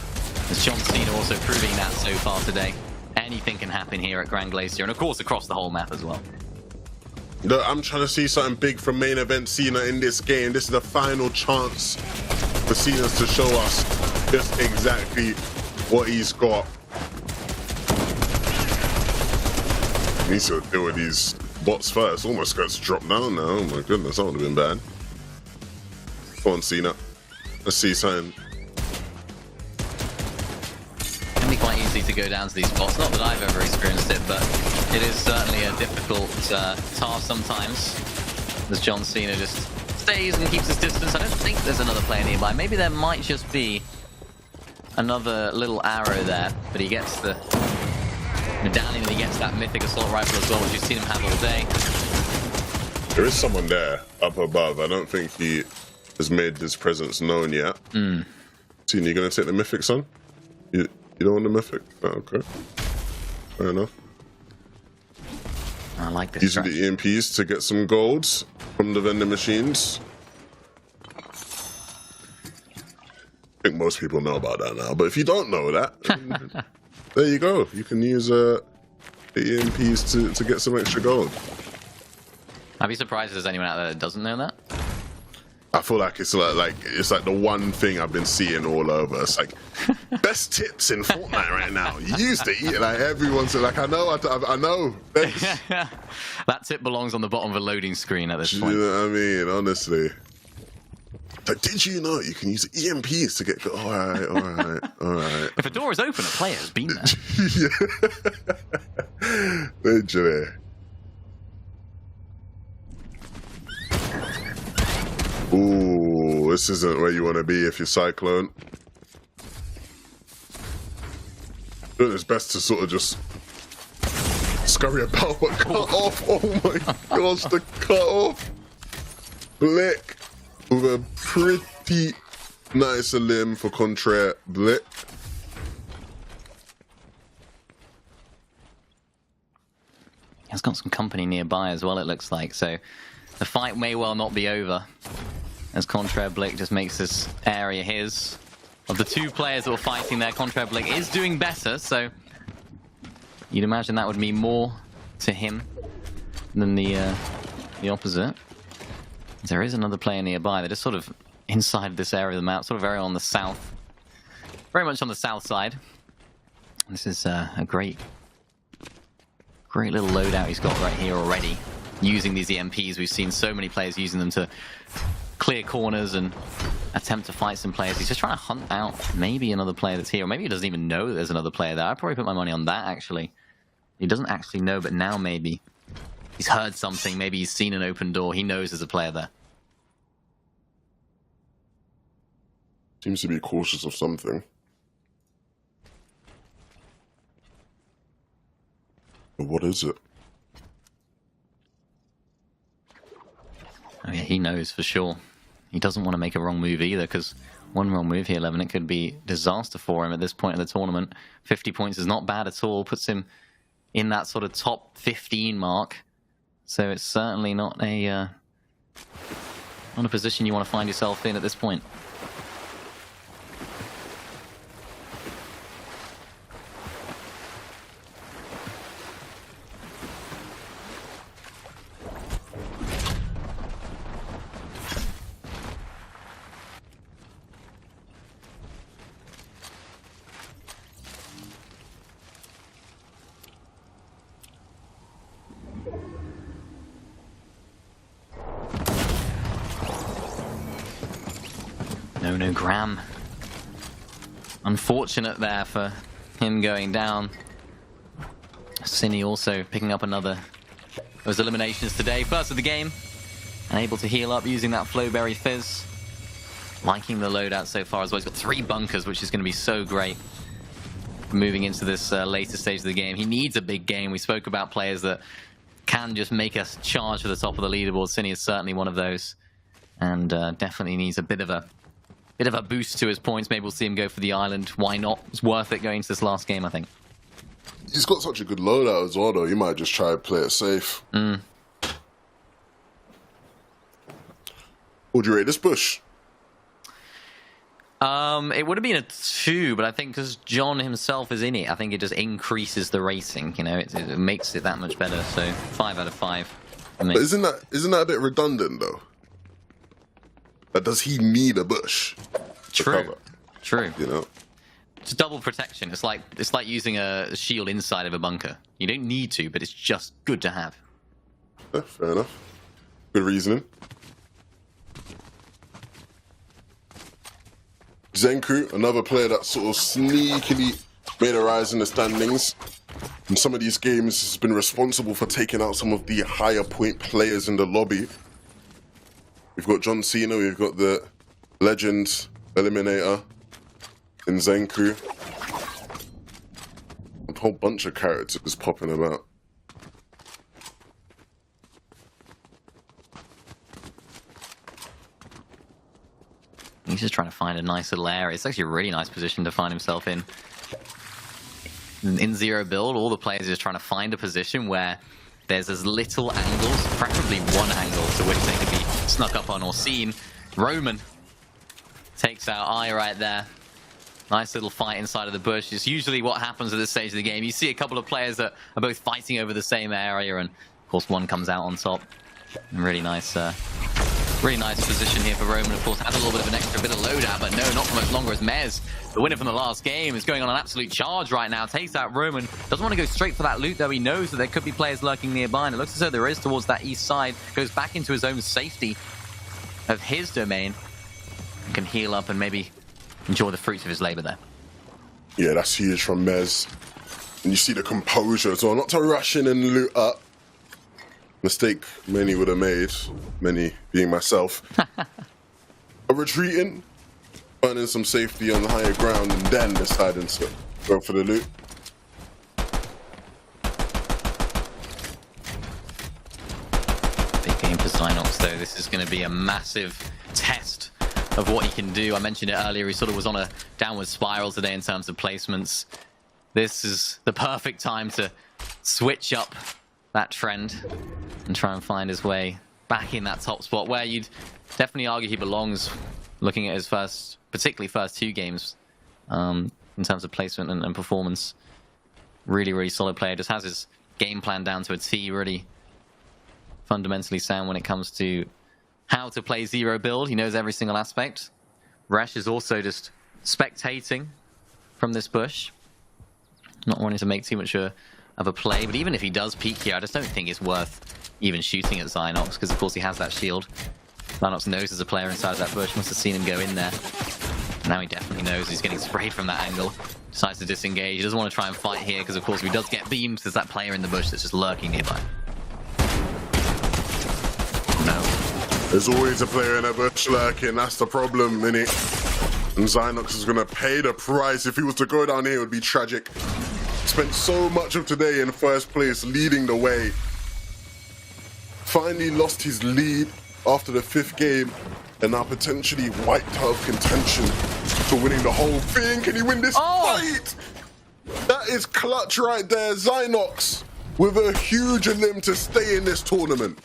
As John Cena also proving that so far today. Anything can happen here at Grand Glacier, and of course across the whole map as well. Look, I'm trying to see something big from main event Cena in this game. This is the final chance for Cena to show us just exactly what he's got. He needs to deal with these bots first. Almost gets dropped down now. Oh my goodness, that would have been bad. Come on, Cena. Let's see something. It can be quite easy to go down to these spots. Not that I've ever experienced it, but it is certainly a difficult task sometimes. As John Cena just stays and keeps his distance. I don't think there's another player nearby. Maybe there might just be another little arrow there, but he gets the medallion and he gets that mythic assault rifle as well, which you've seen him have all day. There is someone there up above. I don't think he has made his presence known yet. Cena, you gonna take the mythic, son? You don't want the mythic? Oh, okay. Fair enough. I like this. Using the EMPs to get some golds from the vending machines. I think most people know about that now, but if you don't know that, there you go. You can use the EMPs to get some extra gold. I'd be surprised if there's anyone out there that doesn't know that. I feel like it's like the one thing I've been seeing all over. It's like best tips in Fortnite right now. Use the like everyone's like I know. That tip belongs on the bottom of a loading screen at this point. You know what I mean? Honestly. Like, did you know you can use EMPs to get... All right. If a door is open, a player's been there. Yeah. Literally. Ooh, this isn't where you want to be if you're Cyclone. I think it's best to sort of just scurry about but cut off. Oh my gosh, the cut off. Blick. With a pretty nice limb for Contraire Blick. He's got some company nearby as well, it looks like. So the fight may well not be over as Contraire Blick just makes this area his. Of the two players that were fighting there, Contraire Blick is doing better, so you'd imagine that would mean more to him than the opposite. There is another player nearby. They're just sort of inside this area of the map, sort of very on the south, very much on the south side. This is a great little loadout he's got right here already. Using these EMPs, we've seen so many players using them to clear corners and attempt to fight some players. He's just trying to hunt out maybe another player that's here, or maybe he doesn't even know that there's another player there. I'd probably put my money on that, actually. He doesn't actually know, but now maybe. He's heard something, maybe he's seen an open door, he knows there's a player there. Seems to be cautious of something. But what is it? Oh yeah, he knows for sure. He doesn't want to make a wrong move either, because one wrong move here, 11, it could be disaster for him at this point in the tournament. 50 points is not bad at all, puts him in that sort of top 15 mark. So it's certainly not a position you want to find yourself in at this point. No, Graham. Unfortunate there for him going down. Cine also picking up another those eliminations today. First of the game, and able to heal up using that Flowberry Fizz. Liking the loadout so far as well. He's got 3 bunkers, which is going to be so great moving into this later stage of the game. He needs a big game. We spoke about players that can just make us charge for the top of the leaderboard. Cine is certainly one of those, and definitely needs a bit of a boost to his points. Maybe we'll see him go for the island. Why not? It's worth it going into this last game, I think. He's got such a good loadout as well, though. You might just try to play it safe. Would you rate this push? It would have been a 2, but I think because John himself is in it, I think it just increases the rating. You know, it makes it that much better. So 5 out of 5. But isn't that a bit redundant though? But does he need a bush? True. You know, it's double protection. It's like using a shield inside of a bunker. You don't need to, but it's just good to have. Yeah, fair enough. Good reasoning. Zenku, another player that sort of sneakily made a rise in the standings. In some of these games, has been responsible for taking out some of the higher point players in the lobby. We've got John Cena, we've got the Legend Eliminator in Zenku. A whole bunch of characters popping about. He's just trying to find a nice little area. It's actually a really nice position to find himself in. In zero build, all the players are just trying to find a position where there's as little angles, preferably one angle, to which they could be snuck up on or seen. Roman takes out Eye right there. Nice little fight inside of the bush. It's usually what happens at this stage of the game. You see a couple of players that are both fighting over the same area, and of course one comes out on top. Really nice position here for Roman. Of course, has a little bit of an extra bit of loadout, but no, not for much longer, as Mez, the winner from the last game, is going on an absolute charge right now. Takes out Roman. Doesn't want to go straight for that loot, though. He knows that there could be players lurking nearby, and it looks as though there is towards that east side. Goes back into his own safety of his domain. And can heal up and maybe enjoy the fruits of his labor there. Yeah, that's huge from Mez. And you see the composure as well. Not to rush in and loot up. Mistake many would have made, many being myself. Of retreating, finding some safety on the higher ground, and then deciding to go for the loot. Big game for Synox, though. This is going to be a massive test of what he can do. I mentioned it earlier, he sort of was on a downward spiral today in terms of placements. This is the perfect time to switch up that trend and try and find his way back in that top spot, where you'd definitely argue he belongs, looking at his particularly first two games, in terms of placement and performance. Really solid player. Just has his game plan down to a T. Really fundamentally sound when it comes to how to play zero build. He knows every single aspect. Resh is also just spectating from this bush, not wanting to make too much of a play, but even if he does peek here, I just don't think it's worth even shooting at Synox, because of course he has that shield. Synox knows there's a player inside of that bush, must have seen him go in there. Now he definitely knows he's getting sprayed from that angle. Decides to disengage. He doesn't want to try and fight here, because of course if he does get beamed, there's that player in the bush that's just lurking nearby. No. There's always a player in a bush lurking, that's the problem, innit? And Synox is going to pay the price. If he was to go down here, it would be tragic. Spent so much of today in first place, leading the way. Finally lost his lead after the 5th game, and now potentially wiped out of contention for winning the whole thing. Can he win this fight? That is clutch right there. Synox with a huge elim to stay in this tournament.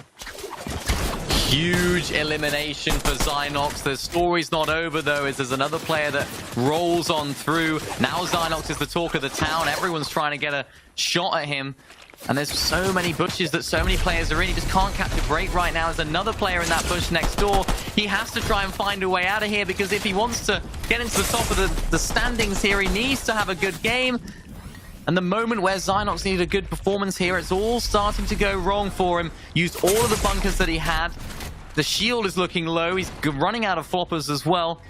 Huge elimination for Synox. The story's not over, though, as there's another player that rolls on through. Now Synox is the talk of the town. Everyone's trying to get a shot at him. And there's so many bushes that so many players are in. He just can't catch a break right now. There's another player in that bush next door. He has to try and find a way out of here, because if he wants to get into the top of the standings here, he needs to have a good game. And the moment where Synox needed a good performance here, it's all starting to go wrong for him. Used all of the bunkers that he had. The shield is looking low. He's running out of floppers as well.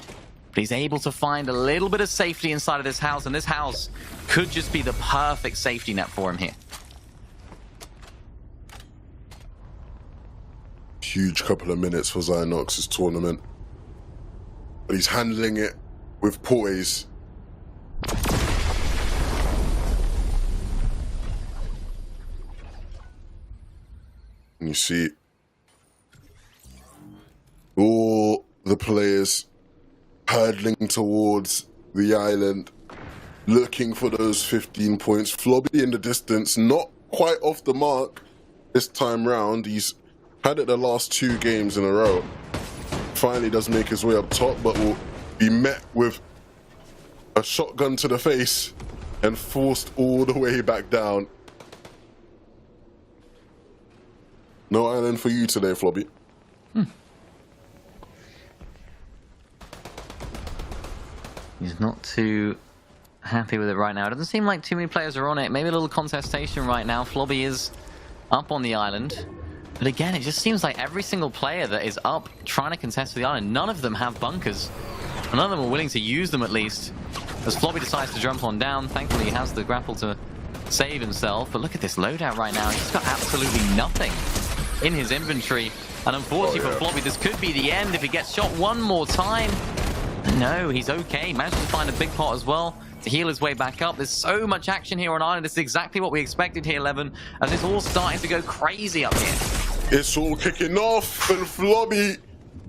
But he's able to find a little bit of safety inside of this house. And this house could just be the perfect safety net for him here. Huge couple of minutes for Synox's tournament. But he's handling it with poise. And you see all the players hurtling towards the island, looking for those 15 points. Flobby in the distance, not quite off the mark this time round. He's had it the last 2 games in a row. Finally does make his way up top, but will be met with a shotgun to the face and forced all the way back down. No island for you today, Flobby. He's not too happy with it right now. It doesn't seem like too many players are on it. Maybe a little contestation right now. Flobby is up on the island. But again, it just seems like every single player that is up trying to contest the island, none of them have bunkers. None of them are willing to use them, at least. As Flobby decides to jump on down, thankfully he has the grapple to save himself. But look at this loadout right now. He's got absolutely nothing in his inventory. And unfortunately for Flobby, this could be the end if he gets shot one more time. No, he's okay. Managed to find a big pot as well to heal his way back up. There's so much action here on island. This is exactly what we expected here, Levin, as it's all starting to go crazy up here. It's all kicking off, and Flobby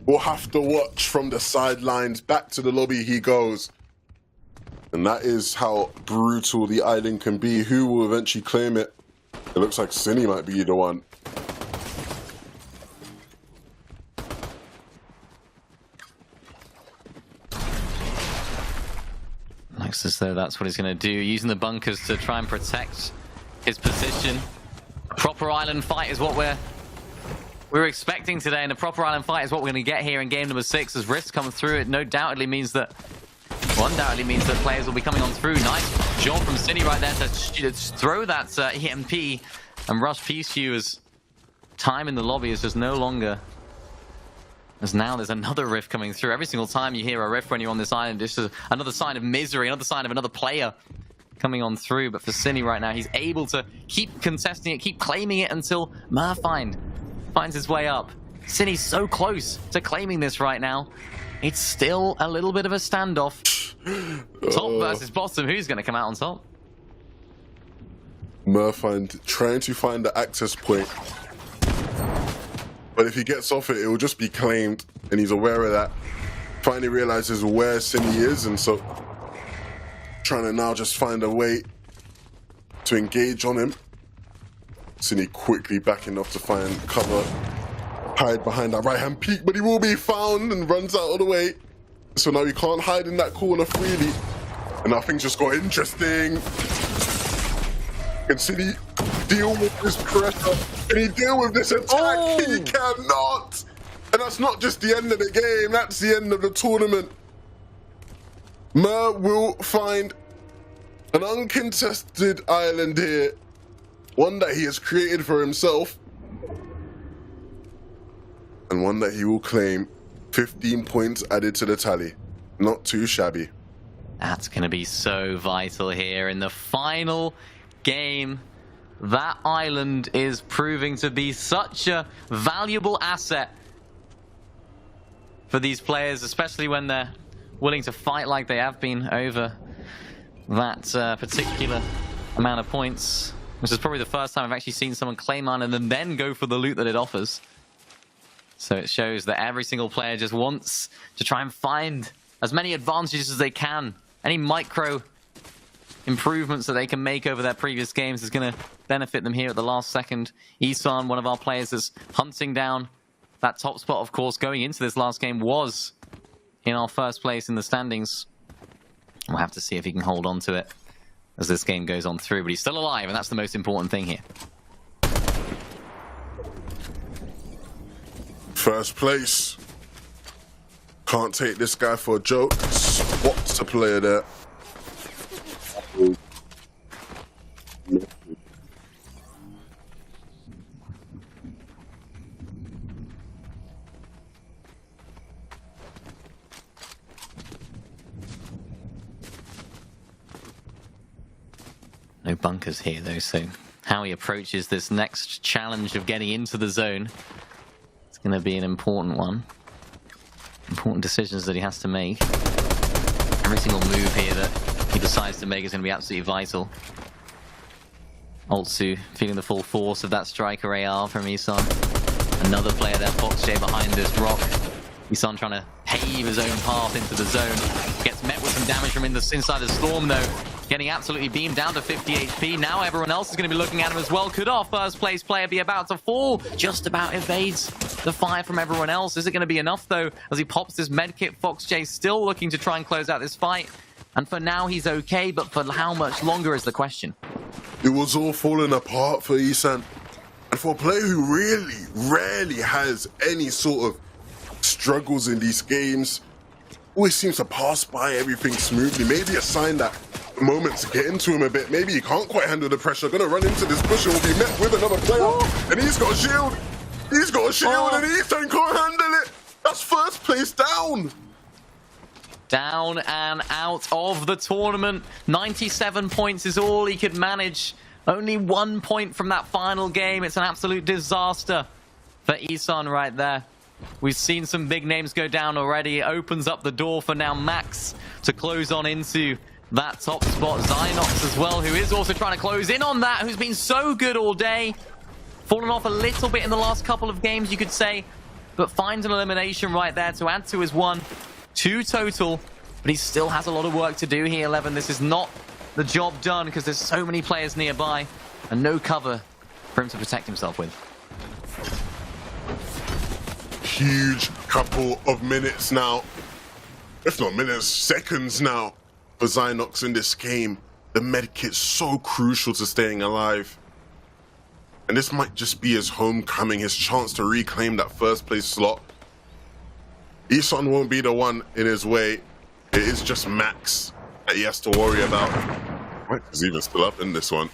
will have to watch from the sidelines. Back to the lobby he goes. And that is how brutal the island can be. Who will eventually claim it? It looks like Cine might be the one. Looks as though that's what he's going to do, using the bunkers to try and protect his position. Proper island fight is what we're expecting today, and a proper island fight is what we're going to get here in game number 6 as Rift comes through. It undoubtedly means that players will be coming on through. Nice job from Cine right there to throw that EMP and rush Pichu as time in the lobby is just no longer. As now there's another rift coming through. Every single time you hear a rift when you're on this island, this is another sign of misery, another sign of another player coming on through. But for Cine right now, he's able to keep contesting it, keep claiming it until Merfind finds his way up. Cine's so close to claiming this right now. It's still a little bit of a standoff. Top versus bottom. Who's going to come out on top? Merfind trying to find the access point. But if he gets off it, it will just be claimed, and he's aware of that. Finally realizes where Cine is, and so trying to now just find a way to engage on him. Cine quickly backing off to find cover, hide behind that right-hand peak, but he will be found and runs out of the way. So now he can't hide in that corner freely. And now things just got interesting. Can Cine deal with this pressure? Can he deal with this attack? Oh. He cannot! And that's not just the end of the game, that's the end of the tournament. Mer will find an uncontested island here. One that he has created for himself. And one that he will claim. 15 points added to the tally. Not too shabby. That's going to be so vital here in the final game. That island is proving to be such a valuable asset for these players, especially when they're willing to fight like they have been over that particular amount of points. Which is probably the first time I've actually seen someone claim island and then go for the loot that it offers. So it shows that every single player just wants to try and find as many advantages as they can. Any micro improvements that they can make over their previous games is going to benefit them here at the last second. Isan, one of our players, is hunting down that top spot, of course, going into this last game was in our first place in the standings. We'll have to see if he can hold on to it as this game goes on through, but he's still alive, and that's the most important thing here. First place. Can't take this guy for a joke. Spots a player there. No bunkers here though, so how he approaches this next challenge of getting into the zone, it's going to be an important one. Important decisions that he has to make. Every single move here that he decides to make is going to be absolutely vital. Altsu feeling the full force of that striker AR from Isan. Another player there, Foxj behind this rock. Isan trying to pave his own path into the zone. Gets met with some damage from inside the storm though. Getting absolutely beamed down to 50 HP. Now everyone else is going to be looking at him as well. Could our first place player be about to fall? Just about evades the fire from everyone else. Is it going to be enough though? As he pops this medkit, Foxj still looking to try and close out this fight. And for now he's okay, but for how much longer is the question. It was all falling apart for Isan. And for a player who really, rarely has any sort of struggles in these games, always seems to pass by everything smoothly. Maybe a sign that moments to get into him a bit. Maybe he can't quite handle the pressure. Gonna run into this bush and will be met with another player. And he's got a shield. He's got a shield and Ethan can't handle it. That's first place down. Down and out of the tournament. 97 points is all he could manage. Only 1 point from that final game. It's an absolute disaster for Isan right there. We've seen some big names go down already. It opens up the door for now Max to close on into that top spot. Zynox as well, who is also trying to close in on that, who's been so good all day. Fallen off a little bit in the last couple of games, you could say, but finds an elimination right there to add to his 1-2 total. But he still has a lot of work to do here, 11. This is not the job done because there's so many players nearby and no cover for him to protect himself with. Huge couple of minutes now, if not minutes, seconds now for Zynox in this game. The medkit's so crucial to staying alive. And this might just be his homecoming, his chance to reclaim that first place slot. Isan won't be the one in his way. It is just Max that he has to worry about. Right, he's even still up in this one.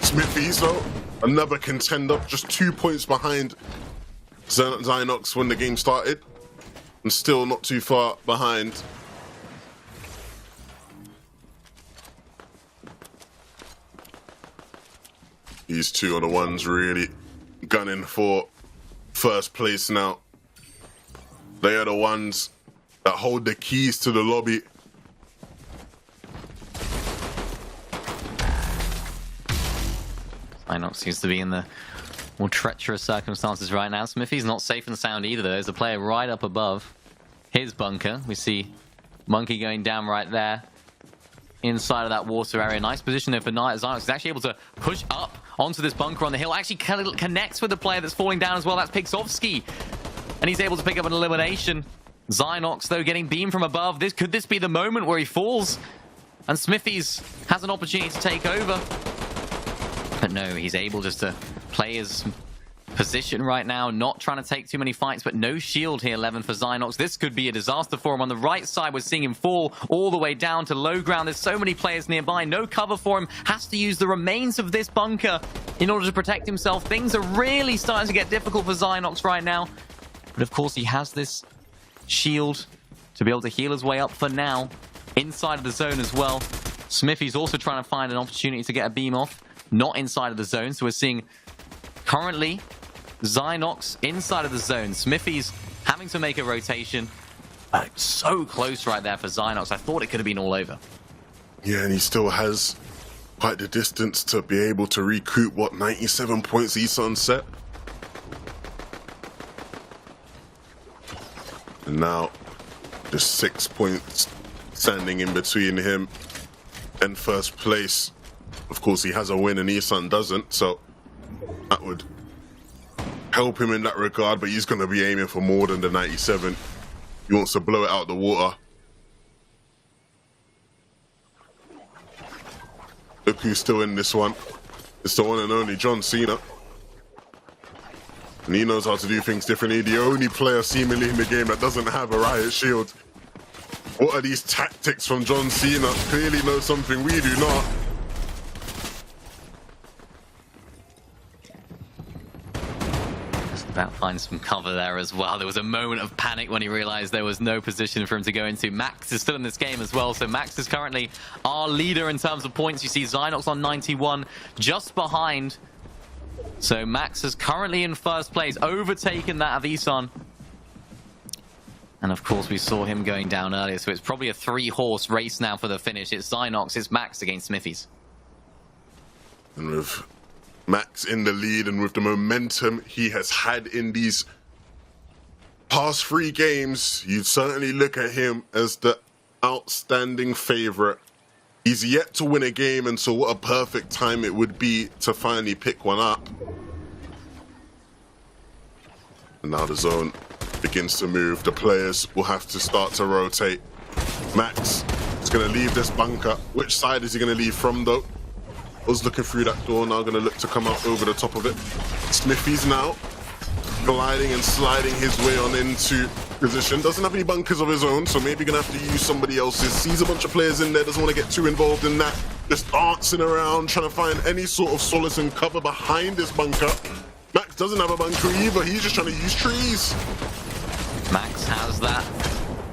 Smithies though, another contender, just 2 points behind Zynox when the game started. And still not too far behind. These two are the ones really gunning for first place now. They are the ones that hold the keys to the lobby. Zynox seems to be in the more treacherous circumstances right now. Smithy's not safe and sound either, though. There's a player right up above his bunker. We see Monkey going down right there inside of that water area. Nice position there for Zynox. He's actually able to push up onto this bunker on the hill. Actually connects with the player that's falling down as well. That's Pixovsky. And he's able to pick up an elimination. Zynox, though, getting beamed from above. Could this be the moment where he falls? And Smithies has an opportunity to take over. But no, he's able just to play his position right now, not trying to take too many fights, but no shield here, 11 for Zynox. This could be a disaster for him. On the right side, we're seeing him fall all the way down to low ground. There's so many players nearby, no cover for him. Has to use the remains of this bunker in order to protect himself. Things are really starting to get difficult for Zynox right now. But of course, he has this shield to be able to heal his way up for now. Inside of the zone as well. Smithy's also trying to find an opportunity to get a beam off. Not inside of the zone, so we're seeing currently Zynox inside of the zone. Smithy's having to make a rotation. So close right there for Zynox. I thought it could have been all over. Yeah, and he still has quite the distance to be able to recoup, what, 97 points Isan set? And now, just 6 points standing in between him and first place. Of course, he has a win and Isan doesn't, so that would help him in that regard, but he's going to be aiming for more than the 97. He wants to blow it out the water. Look who's still in this one. It's the one and only John Cena. And he knows how to do things differently. The only player seemingly in the game that doesn't have a riot shield. What are these tactics from John Cena? Clearly knows something we do not. About find some cover there as well. There was a moment of panic when he realized there was no position for him to go into. Max is still in this game as well, so Max is currently our leader in terms of points. You see Zynox on 91, just behind. So Max is currently in first place, overtaken that of Isan. And of course we saw him going down earlier, so it's probably a 3-horse race now for the finish. It's Zynox, it's Max against Smithies. And with Max in the lead and with the momentum he has had in these past 3 games, you'd certainly look at him as the outstanding favorite. He's yet to win a game, and so what a perfect time it would be to finally pick one up. And now the zone begins to move. The players will have to start to rotate. Max is going to leave this bunker. Which side is he going to leave from, though? Was looking through that door, now going to look to come out over the top of it. Smithy's now gliding and sliding his way on into position. Doesn't have any bunkers of his own, so maybe going to have to use somebody else's. Sees a bunch of players in there, doesn't want to get too involved in that. Just dancing around, trying to find any sort of solace and cover behind this bunker. Max doesn't have a bunker either, he's just trying to use trees. Max has that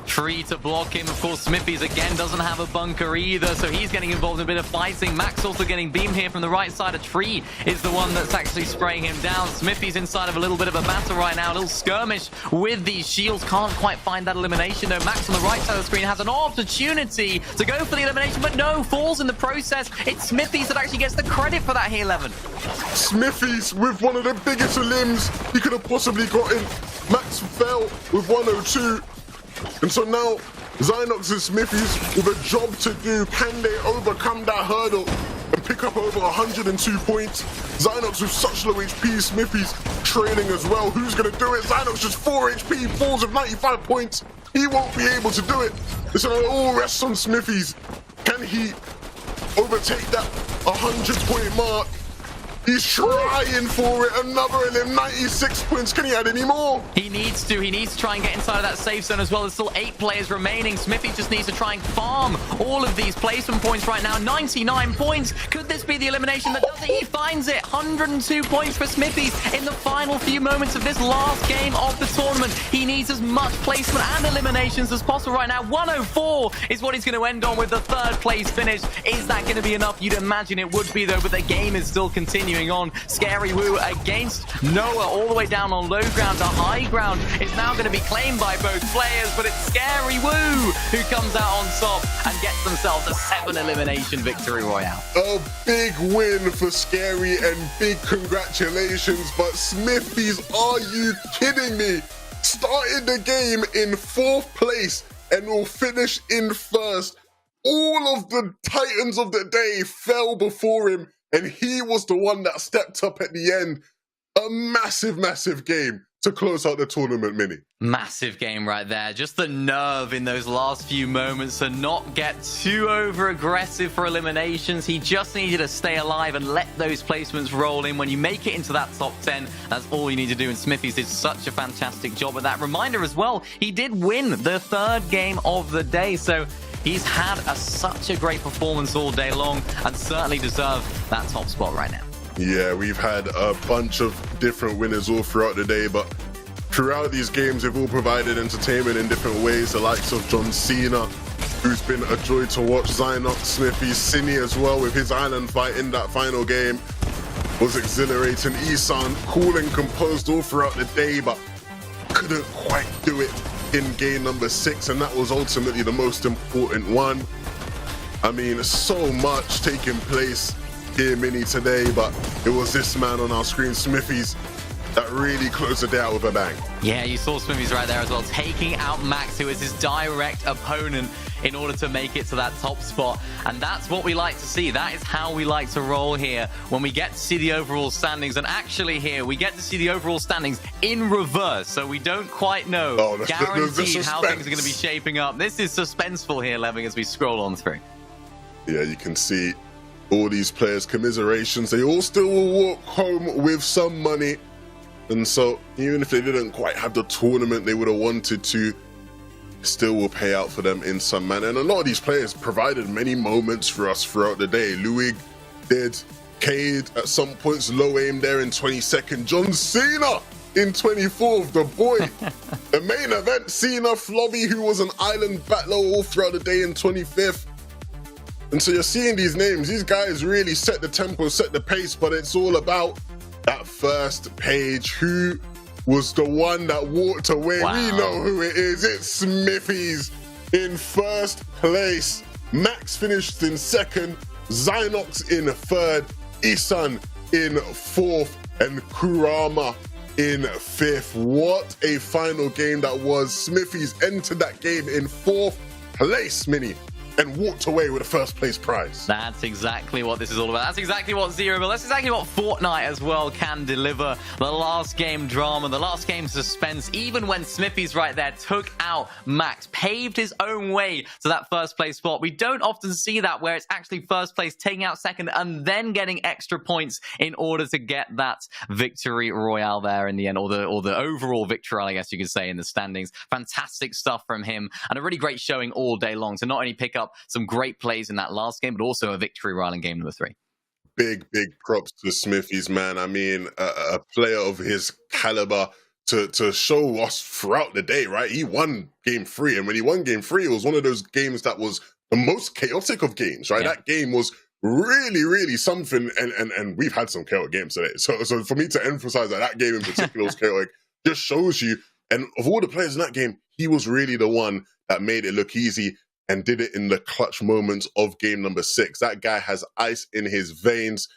tree to block him. Of course, Smithies again doesn't have a bunker either, so he's getting involved in a bit of fighting. Max also getting beamed here from the right side. A tree is the one that's actually spraying him down. Smithies inside of a little bit of a battle right now, a little skirmish with these shields. Can't quite find that elimination though. Max on the right side of the screen has an opportunity to go for the elimination, but no, falls in the process. It's Smithies that actually gets the credit for that here, 11. Smithies with one of the biggest limbs he could have possibly gotten. Max fell with 102. And so now Zynox and Smithies with a job to do. Can they overcome that hurdle and pick up over 102 points. Zynox with such low HP, Smithy's trailing as well. Who's going to do it? Zynox just 4 HP, falls with 95 points. He won't be able to do it. So it all rests on Smithy's. Can he overtake that 100-point mark? He's trying for it. Another elim, 96 points. Can he add any more? He needs to. He needs to try and get inside of that safe zone as well. There's still 8 players remaining. Smithy just needs to try and farm all of these placement points right now. 99 points. Could this be the elimination that does it? He finds it. 102 points for Smithy in the final few moments of this last game of the tournament. He needs as much placement and eliminations as possible right now. 104 is what he's going to end on with the 3rd place finish. Is that going to be enough? You'd imagine it would be, though, but the game is still continuing on. Scary Woo against Noah all the way down on low ground to high ground is now going to be claimed by both players, but it's Scary Woo who comes out on top and gets themselves a 7 elimination victory royale. A big win for Scary and big congratulations, but Smithies, are you kidding me? Started the game in 4th place and will finish in 1st. All of the Titans of the day fell before him, and he was the one that stepped up at the end. A massive, massive game to close out the tournament, Mini. Massive game right there. Just the nerve in those last few moments to not get too over-aggressive for eliminations. He just needed to stay alive and let those placements roll in. When you make it into that top 10, that's all you need to do. And Smithies did such a fantastic job of that. Reminder as well, he did win the 3rd game of the day. So he's had such a great performance all day long and certainly deserves that top spot right now. Yeah, we've had a bunch of different winners all throughout the day, but throughout these games, they've all provided entertainment in different ways. The likes of John Cena, who's been a joy to watch. Zynox, Smithy, Cine as well with his island fight in that final game was exhilarating. Isan, cool and composed all throughout the day, but couldn't quite do it in game number 6, and that was ultimately the most important one. I mean, so much taking place here, Mini, today, but it was this man on our screen, Smithies, that really closed the day out with a bang. Yeah, you saw Smithies right there as well, taking out Max, who is his direct opponent, in order to make it to that top spot. And that's what we like to see. That is how we like to roll here when we get to see the overall standings. And actually here, we get to see the overall standings in reverse. So we don't quite know, guaranteed how things are going to be shaping up. This is suspenseful here, Leving, as we scroll on through. Yeah, you can see all these players, commiserations. They all still will walk home with some money. And so even if they didn't quite have the tournament they would have wanted to, still will pay out for them in some manner. And a lot of these players provided many moments for us throughout the day. Luig did, Cade at some points, low aim there in 22nd. John Cena in 24th, the boy. The main event, Cena, Flobby, who was an island battler all throughout the day in 25th. And so you're seeing these names. These guys really set the tempo, set the pace, but it's all about that first page. Who was the one that walked away? Wow. We know who it is. It's Smithies in 1st place. Max finished in 2nd. Zynox in 3rd. Isan in 4th. And Kurama in 5th. What a final game that was. Smithies entered that game in 4th place, Mini, and walked away with a 1st place prize. That's exactly what this is all about. That's exactly what Zero, but that's exactly what Fortnite as well can deliver. The last game drama, the last game suspense, even when Smithies right there took out Max, paved his own way to that 1st place spot. We don't often see that where it's actually 1st place, taking out 2nd, and then getting extra points in order to get that victory royale there in the end, or the overall victory, I guess you could say, in the standings. Fantastic stuff from him, and a really great showing all day long to not only pick up some great plays in that last game, but also a victory royale in game number 3. Big props to Smithies, man. I mean, a player of his caliber to show us throughout the day, right? He won game 3, and when he won game 3, it was one of those games that was the most chaotic of games, right? Yeah. That game was really something, and we've had some chaotic games today. So for me to emphasize that game in particular was chaotic just shows you, and of all the players in that game, he was really the one that made it look easy and did it in the clutch moments of game number 6. That guy has ice in his veins.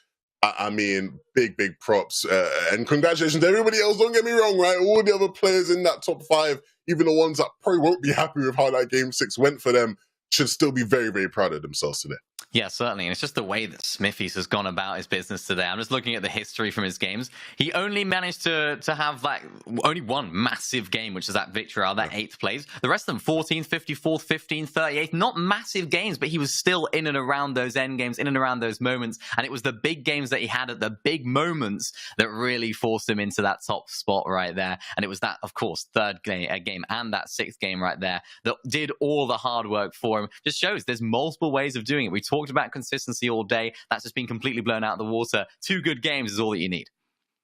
I mean, big props. And congratulations to everybody else. Don't get me wrong, right? All the other players in that top 5, even the ones that probably won't be happy with how that game 6 went for them, should still be very proud of themselves today. Yeah, certainly. And it's just the way that Smithies has gone about his business today. I'm just looking at the history from his games. He only managed to have like only one massive game, which is that Victory, that 8th place. The rest of them, 14th, 54th, 15th, 38th, not massive games, but he was still in and around those end games, in and around those moments. And it was the big games that he had at the big moments that really forced him into that top spot right there. And it was that, of course, third game and that 6th game right there that did all the hard work for him. Just shows there's multiple ways of doing it. We talked about consistency all day. That's just been completely blown out of the water. 2 good games is all that you need.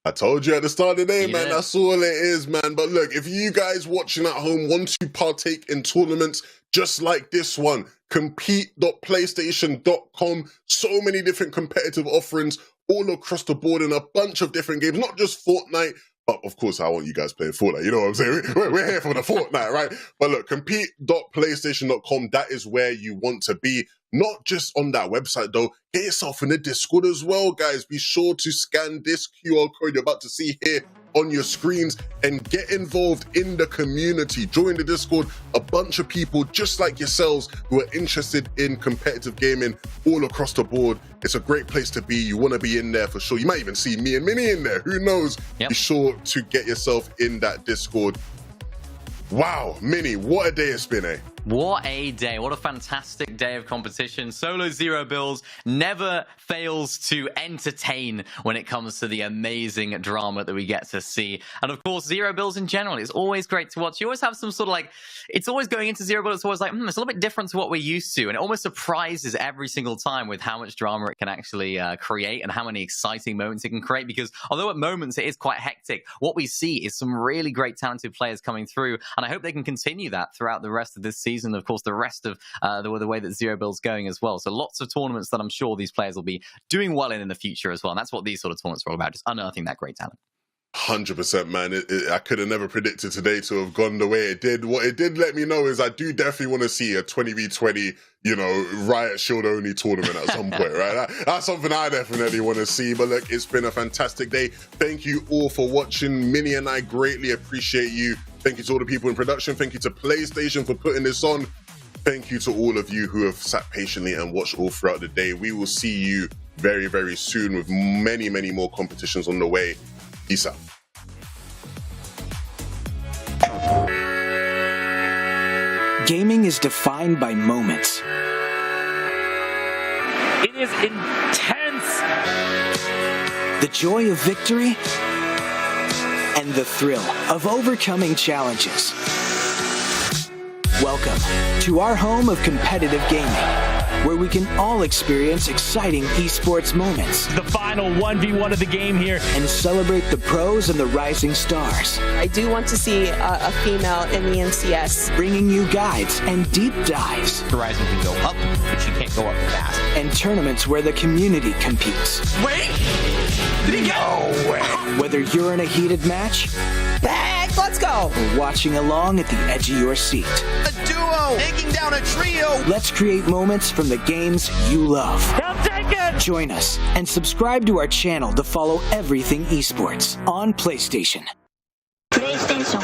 I told you at the start of the day, You man, did. that's all it is, man. But look, if you guys watching at home want to partake in tournaments just like this one, compete.playstation.com, so many different competitive offerings all across the board in a bunch of different games, not just Fortnite. But of course, I want you guys playing Fortnite. You know what I'm saying? We're here for the Fortnite, right? But look, compete.playstation.com, that is where you want to be. Not just on that website, though. Get yourself in the Discord as well, guys. Be sure to scan this QR code you're about to see here on your screens and get involved in the community. Join the Discord. A bunch of people just like yourselves who are interested in competitive gaming all across the board. It's a great place to be. You want to be in there for sure. You might even see me and Minnie in there. Who knows? Yep. Be sure to get yourself in that Discord. Wow, Minnie, what a day it's been, eh? What a day. What a fantastic day of competition. Solo Zero Bills never fails to entertain when it comes to the amazing drama that we get to see. And of course, Zero Bills in general, it's always great to watch. You always have some sort of like, it's always going into Zero Bills, it's always like, it's a little bit different to what we're used to. And it almost surprises every single time with how much drama it can actually create and how many exciting moments it can create. Because although at moments it is quite hectic, what we see is some really great talented players coming through. And I hope they can continue that throughout the rest of this season. Of course, the rest of the way that Zero Bill's going as well. So lots of tournaments that I'm sure these players will be doing well in the future as well. And that's what these sort of tournaments are all about, just unearthing that great talent. 100%, man. I could have never predicted today to have gone the way it did. What it did let me know is I do definitely want to see a 20v20, Riot Shield only tournament at some point, right? That's something I definitely want to see. But look, it's been a fantastic day. Thank you all for watching. Minnie and I greatly appreciate you. Thank you to all the people in production. Thank you to PlayStation for putting this on. Thank you to all of you who have sat patiently and watched all throughout the day. We will see you very, very soon with many, many more competitions on the way. Peace out. Gaming is defined by moments. It is intense. The joy of victory and the thrill of overcoming challenges. Welcome to our home of competitive gaming, where we can all experience exciting esports moments The final 1v1 of the game here. and celebrate the pros and the rising stars, I do want to see a female in the NCS. bringing you guides and deep dives Horizon can go up, but she can't go up fast. and tournaments where the community competes. Wait! Did he get? No way! Whether you're in a heated match Back, let's go. or watching along at the edge of your seat, A duo taking down a trio. let's create moments from the games you love. He'll take it. Join us and subscribe to our channel to follow everything esports on PlayStation. PlayStation.